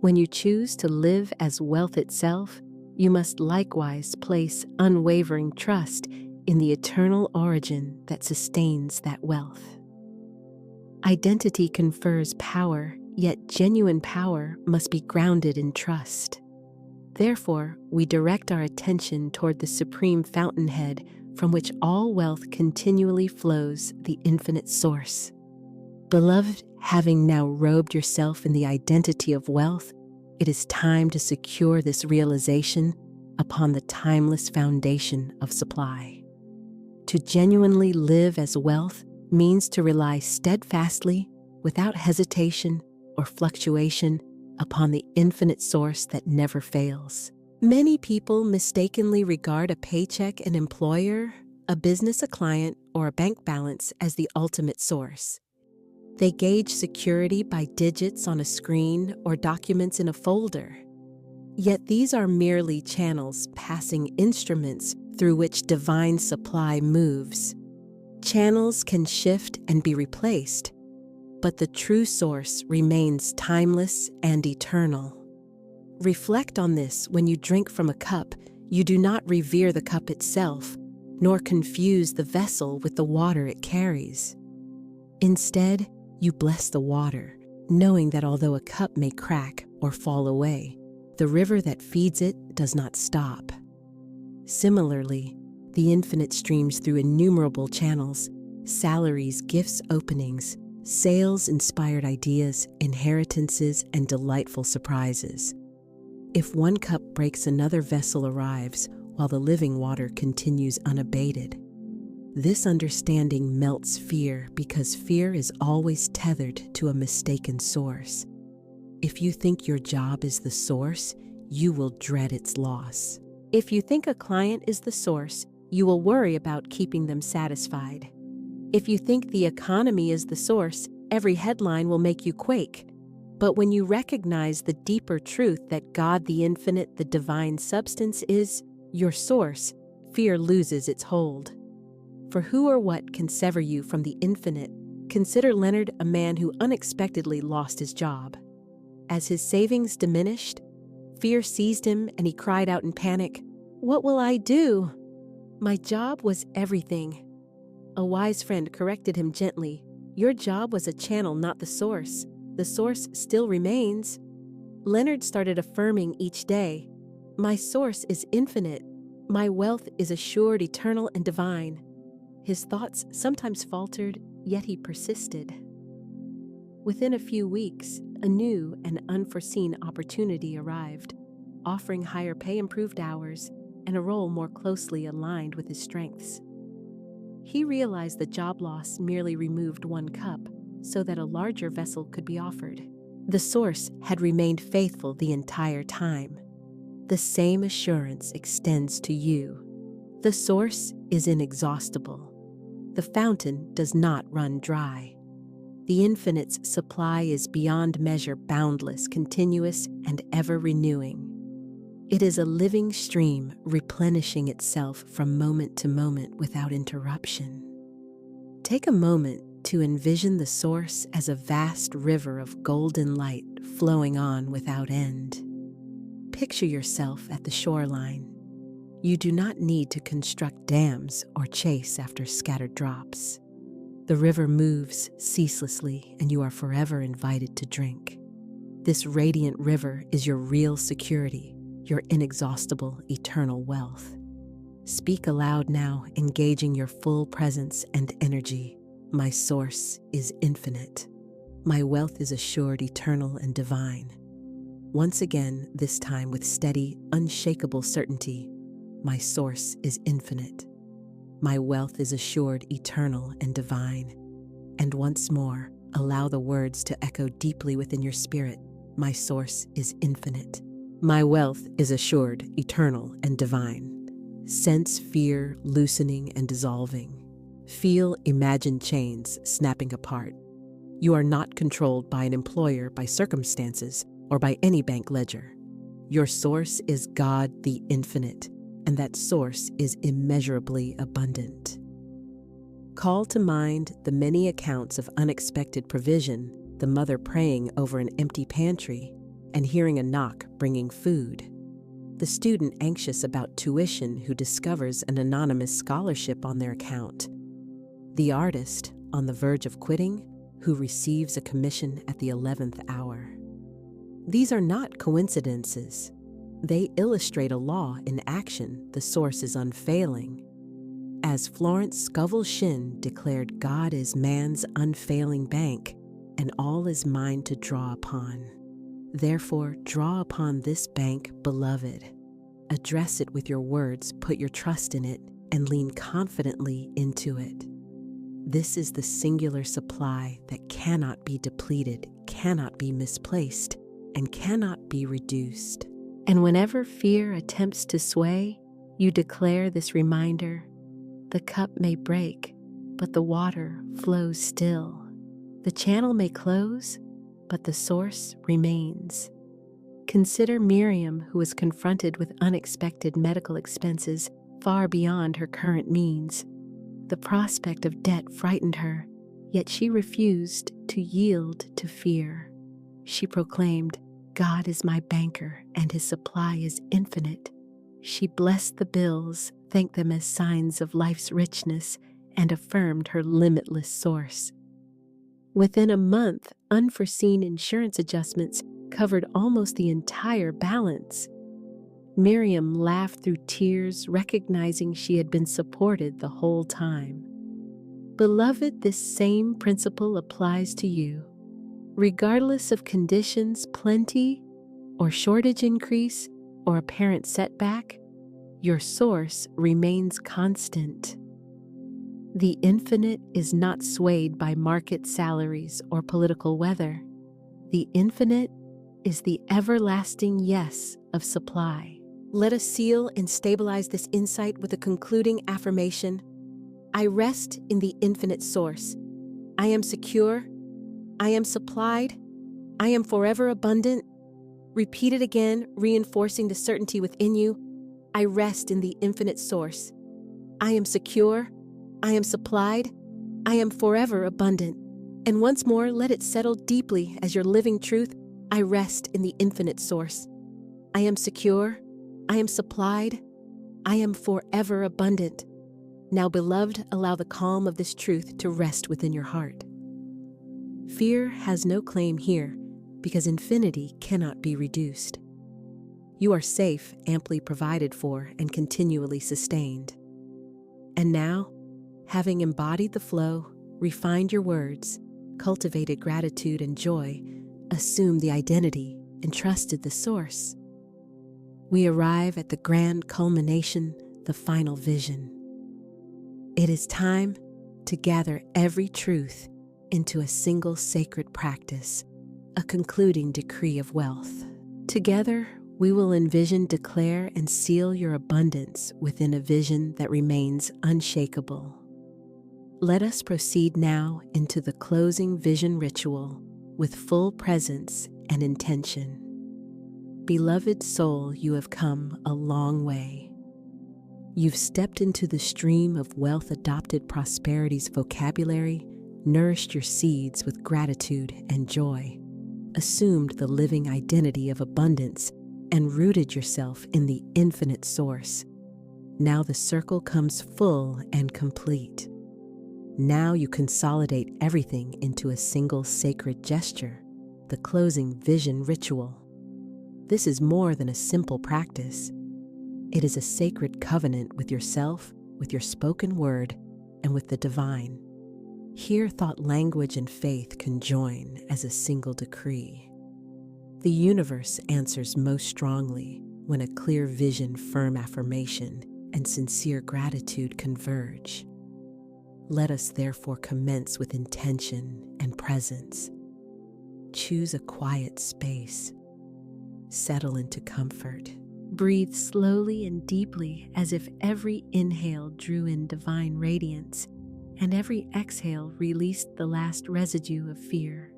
When you choose to live as wealth itself, you must likewise place unwavering trust in the eternal origin that sustains that wealth. Identity confers power, yet genuine power must be grounded in trust. Therefore, we direct our attention toward the supreme fountainhead from which all wealth continually flows, the infinite source. Beloved, having now robed yourself in the identity of wealth, it is time to secure this realization upon the timeless foundation of supply. To genuinely live as wealth means to rely steadfastly, without hesitation or fluctuation, upon the infinite source that never fails. Many people mistakenly regard a paycheck, an employer, a business, a client, or a bank balance as the ultimate source. They gauge security by digits on a screen or documents in a folder. Yet these are merely channels, passing instruments through which divine supply moves. Channels can shift and be replaced, but the true source remains timeless and eternal. Reflect on this. When you drink from a cup, you do not revere the cup itself, nor confuse the vessel with the water it carries. Instead, you bless the water, knowing that although a cup may crack or fall away, the river that feeds it does not stop. Similarly, the infinite streams through innumerable channels, salaries, gifts, openings, sales, inspired ideas, inheritances, and delightful surprises. If one cup breaks, another vessel arrives, while the living water continues unabated. This understanding melts fear, because fear is always tethered to a mistaken source. If you think your job is the source, you will dread its loss. If you think a client is the source, you will worry about keeping them satisfied. If you think the economy is the source, every headline will make you quake. But when you recognize the deeper truth that God, the infinite, the divine substance, is your source, fear loses its hold. For who or what can sever you from the infinite? Consider Leonard, a man who unexpectedly lost his job. As his savings diminished, fear seized him and he cried out in panic, "What will I do? My job was everything." A wise friend corrected him gently. Your job was a channel, not the source. The source still remains. Leonard started affirming each day, "My source is infinite. My wealth is assured, eternal, and divine." His thoughts sometimes faltered, yet he persisted. Within a few weeks, a new and unforeseen opportunity arrived, offering higher pay, improved hours, and a role more closely aligned with his strengths. He realized the job loss merely removed one cup, so that a larger vessel could be offered. The source had remained faithful the entire time. The same assurance extends to you. The source is inexhaustible. The fountain does not run dry. The infinite's supply is beyond measure, boundless, continuous, and ever-renewing. It is a living stream, replenishing itself from moment to moment without interruption. Take a moment to envision the source as a vast river of golden light flowing on without end. Picture yourself at the shoreline. You do not need to construct dams or chase after scattered drops. The river moves ceaselessly, and you are forever invited to drink. This radiant river is your real security, your inexhaustible, eternal wealth. Speak aloud now, engaging your full presence and energy. My source is infinite. My wealth is assured, eternal, and divine. Once again, this time with steady, unshakable certainty, my source is infinite. My wealth is assured, eternal, and divine. And once more, allow the words to echo deeply within your spirit. My source is infinite. My wealth is assured, eternal, and divine. Sense fear loosening and dissolving. Feel imagined chains snapping apart. You are not controlled by an employer, by circumstances, or by any bank ledger. Your source is God the Infinite, and that source is immeasurably abundant. Call to mind the many accounts of unexpected provision, the mother praying over an empty pantry and hearing a knock bringing food. The student anxious about tuition who discovers an anonymous scholarship on their account. The artist on the verge of quitting who receives a commission at the 11th hour. These are not coincidences. They illustrate a law in action. The source is unfailing. As Florence Scovel Shinn declared, God is man's unfailing bank, and all is mine to draw upon. Therefore, draw upon this bank, beloved. Address it with your words, put your trust in it, and lean confidently into it. This is the singular supply that cannot be depleted, cannot be misplaced, and cannot be reduced. And whenever fear attempts to sway, you declare this reminder: the cup may break, but the water flows still. The channel may close, but the source remains. Consider Miriam, who was confronted with unexpected medical expenses far beyond her current means. The prospect of debt frightened her, yet she refused to yield to fear. She proclaimed, God is my banker, and his supply is infinite. She blessed the bills, thanked them as signs of life's richness, and affirmed her limitless source. Within a month, unforeseen insurance adjustments covered almost the entire balance. Miriam laughed through tears, recognizing she had been supported the whole time. Beloved, this same principle applies to you. Regardless of conditions, plenty or shortage increase, or apparent setback, your source remains constant. The infinite is not swayed by market salaries or political weather. The infinite is the everlasting yes of supply. Let us seal and stabilize this insight with a concluding affirmation. I rest in the infinite source. I am secure. I am supplied. I am forever abundant. Repeat it again, reinforcing the certainty within you. I rest in the infinite source. I am secure. I am supplied. I am forever abundant. And once more, let it settle deeply as your living truth. I rest in the infinite source. I am secure. I am supplied. I am forever abundant. Now, beloved, allow the calm of this truth to rest within your heart. Fear has no claim here, because infinity cannot be reduced. You are safe, amply provided for, and continually sustained. And now, having embodied the flow, refined your words, cultivated gratitude and joy, assumed the identity, and trusted the source, we arrive at the grand culmination, the final vision. It is time to gather every truth into a single sacred practice, a concluding decree of wealth. Together, we will envision, declare, and seal your abundance within a vision that remains unshakable. Let us proceed now into the closing vision ritual with full presence and intention. Beloved soul, you have come a long way. You've stepped into the stream of wealth, adopted prosperity's vocabulary, nourished your seeds with gratitude and joy, assumed the living identity of abundance, and rooted yourself in the infinite source. Now the circle comes full and complete. Now you consolidate everything into a single sacred gesture, the closing vision ritual. This is more than a simple practice. It is a sacred covenant with yourself, with your spoken word, and with the divine. Here thought, language, and faith conjoin as a single decree. The universe answers most strongly when a clear vision, firm affirmation, and sincere gratitude converge. Let us therefore commence with intention and presence. Choose a quiet space. Settle into comfort. Breathe slowly and deeply, as if every inhale drew in divine radiance and every exhale released the last residue of fear.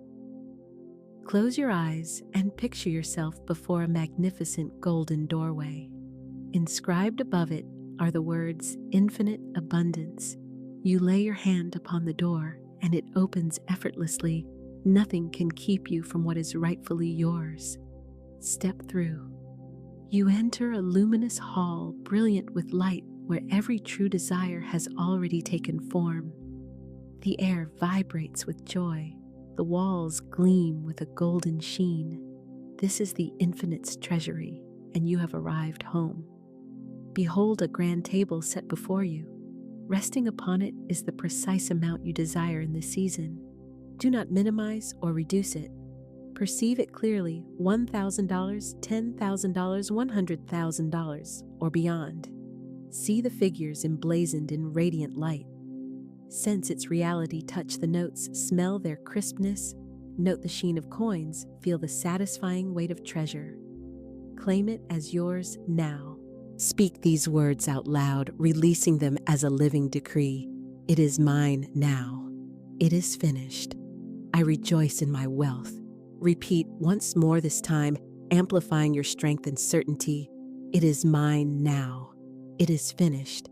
Close your eyes and picture yourself before a magnificent golden doorway. Inscribed above it are the words "Infinite Abundance." You lay your hand upon the door and it opens effortlessly. Nothing can keep you from what is rightfully yours. Step through. You enter a luminous hall brilliant with light where every true desire has already taken form. The air vibrates with joy. The walls gleam with a golden sheen. This is the infinite's treasury, and you have arrived home. Behold a grand table set before you. Resting upon it is the precise amount you desire in this season. Do not minimize or reduce it. Perceive it clearly: $1,000, $10,000, $100,000, or beyond. See the figures emblazoned in radiant light. Sense its reality, touch the notes, smell their crispness, note the sheen of coins, feel the satisfying weight of treasure. Claim it as yours now. Speak these words out loud, releasing them as a living decree. It is mine now. It is finished. I rejoice in my wealth. Repeat once more, this time amplifying your strength and certainty. It is mine now. It is finished.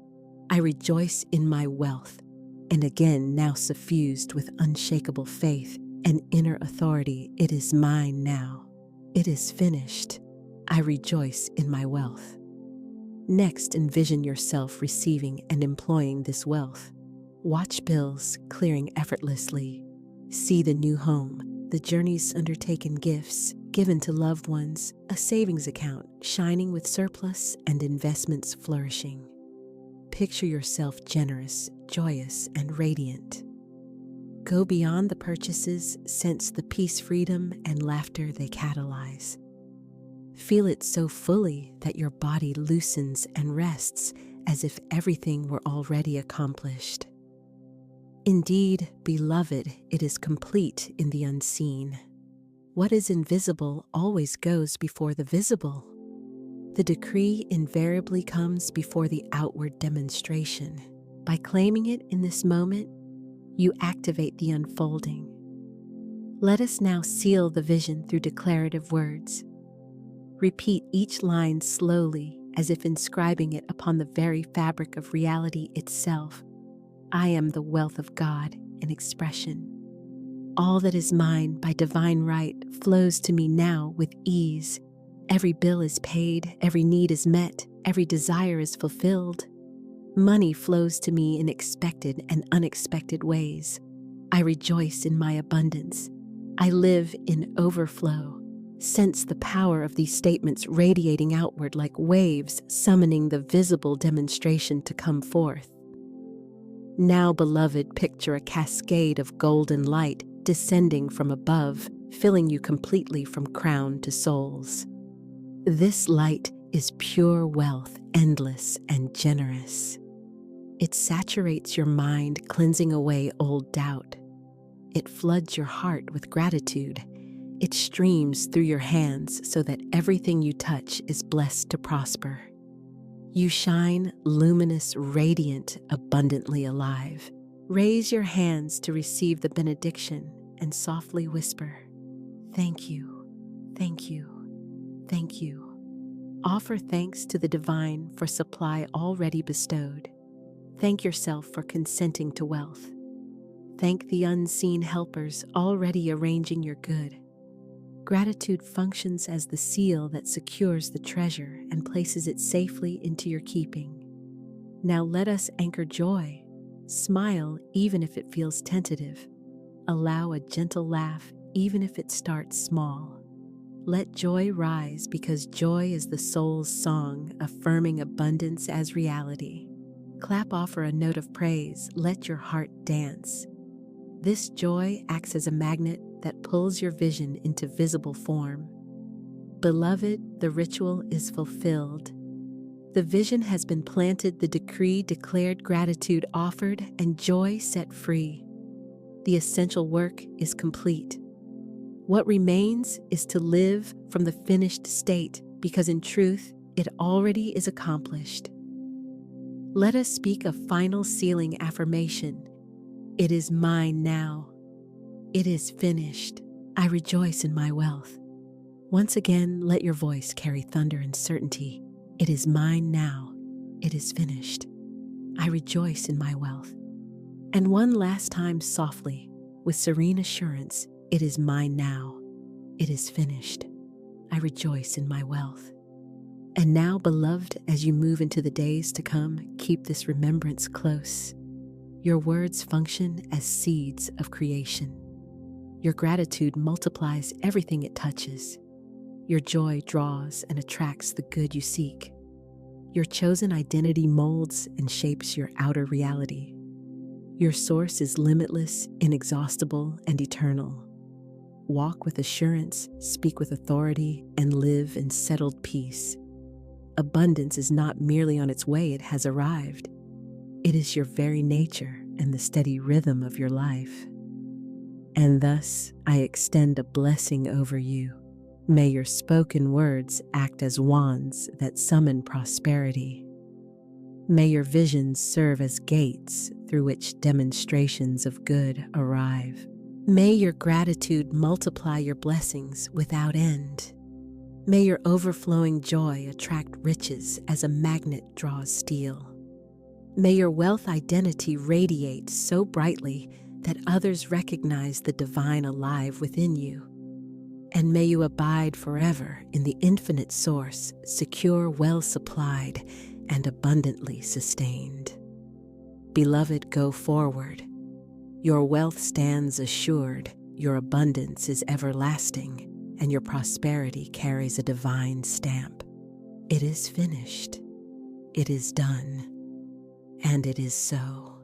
I rejoice in my wealth. And again, now suffused with unshakable faith and inner authority. It is mine now. It is finished. I rejoice in my wealth. Next, envision yourself receiving and employing this wealth. Watch bills clearing effortlessly. See the new home, the journeys undertaken, gifts given to loved ones, a savings account shining with surplus, and investments flourishing. Picture yourself generous, joyous, and radiant. Go beyond the purchases, sense the peace, freedom, and laughter they catalyze. Feel it so fully that your body loosens and rests as if everything were already accomplished. Indeed, beloved, it is complete in the unseen. What is invisible always goes before the visible. The decree invariably comes before the outward demonstration. By claiming it in this moment, you activate the unfolding. Let us now seal the vision through declarative words. Repeat each line slowly, as if inscribing it upon the very fabric of reality itself. I am the wealth of God in expression. All that is mine by divine right flows to me now with ease. Every bill is paid, every need is met, every desire is fulfilled. Money flows to me in expected and unexpected ways. I rejoice in my abundance. I live in overflow. Sense the power of these statements radiating outward like waves, summoning the visible demonstration to come forth. Now, beloved, picture a cascade of golden light descending from above, filling you completely from crown to soles. This light is pure wealth, endless and generous. It saturates your mind, cleansing away old doubt. It floods your heart with gratitude. It streams through your hands so that everything you touch is blessed to prosper. You shine luminous, radiant, abundantly alive. Raise your hands to receive the benediction and softly whisper, "Thank you, thank you, thank you." Offer thanks to the divine for supply already bestowed. Thank yourself for consenting to wealth. Thank the unseen helpers already arranging your good. Gratitude functions as the seal that secures the treasure and places it safely into your keeping. Now let us anchor joy. Smile even if it feels tentative. Allow a gentle laugh even if it starts small. Let joy rise because joy is the soul's song, affirming abundance as reality. Clap, offer a note of praise, let your heart dance. This joy acts as a magnet that pulls your vision into visible form. Beloved, the ritual is fulfilled. The vision has been planted, the decree declared, gratitude offered, and joy set free. The essential work is complete. What remains is to live from the finished state, because in truth, it already is accomplished. Let us speak a final sealing affirmation. It is mine now. It is finished. I rejoice in my wealth. Once again, let your voice carry thunder and certainty. It is mine now. It is finished. I rejoice in my wealth. And one last time softly, with serene assurance, it is mine now. It is finished. I rejoice in my wealth. And now, beloved, as you move into the days to come, keep this remembrance close. Your words function as seeds of creation. Your gratitude multiplies everything it touches. Your joy draws and attracts the good you seek. Your chosen identity molds and shapes your outer reality. Your source is limitless, inexhaustible, and eternal. Walk with assurance, speak with authority, and live in settled peace. Abundance is not merely on its way, it has arrived. It is your very nature and the steady rhythm of your life. And thus, I extend a blessing over you. May your spoken words act as wands that summon prosperity. May your visions serve as gates through which demonstrations of good arrive. May your gratitude multiply your blessings without end. May your overflowing joy attract riches as a magnet draws steel. May your wealth identity radiate so brightly that others recognize the divine alive within you. And may you abide forever in the infinite source, secure, well supplied, and abundantly sustained. Beloved, go forward. Your wealth stands assured, your abundance is everlasting, and your prosperity carries a divine stamp. It is finished. It is done. And it is so.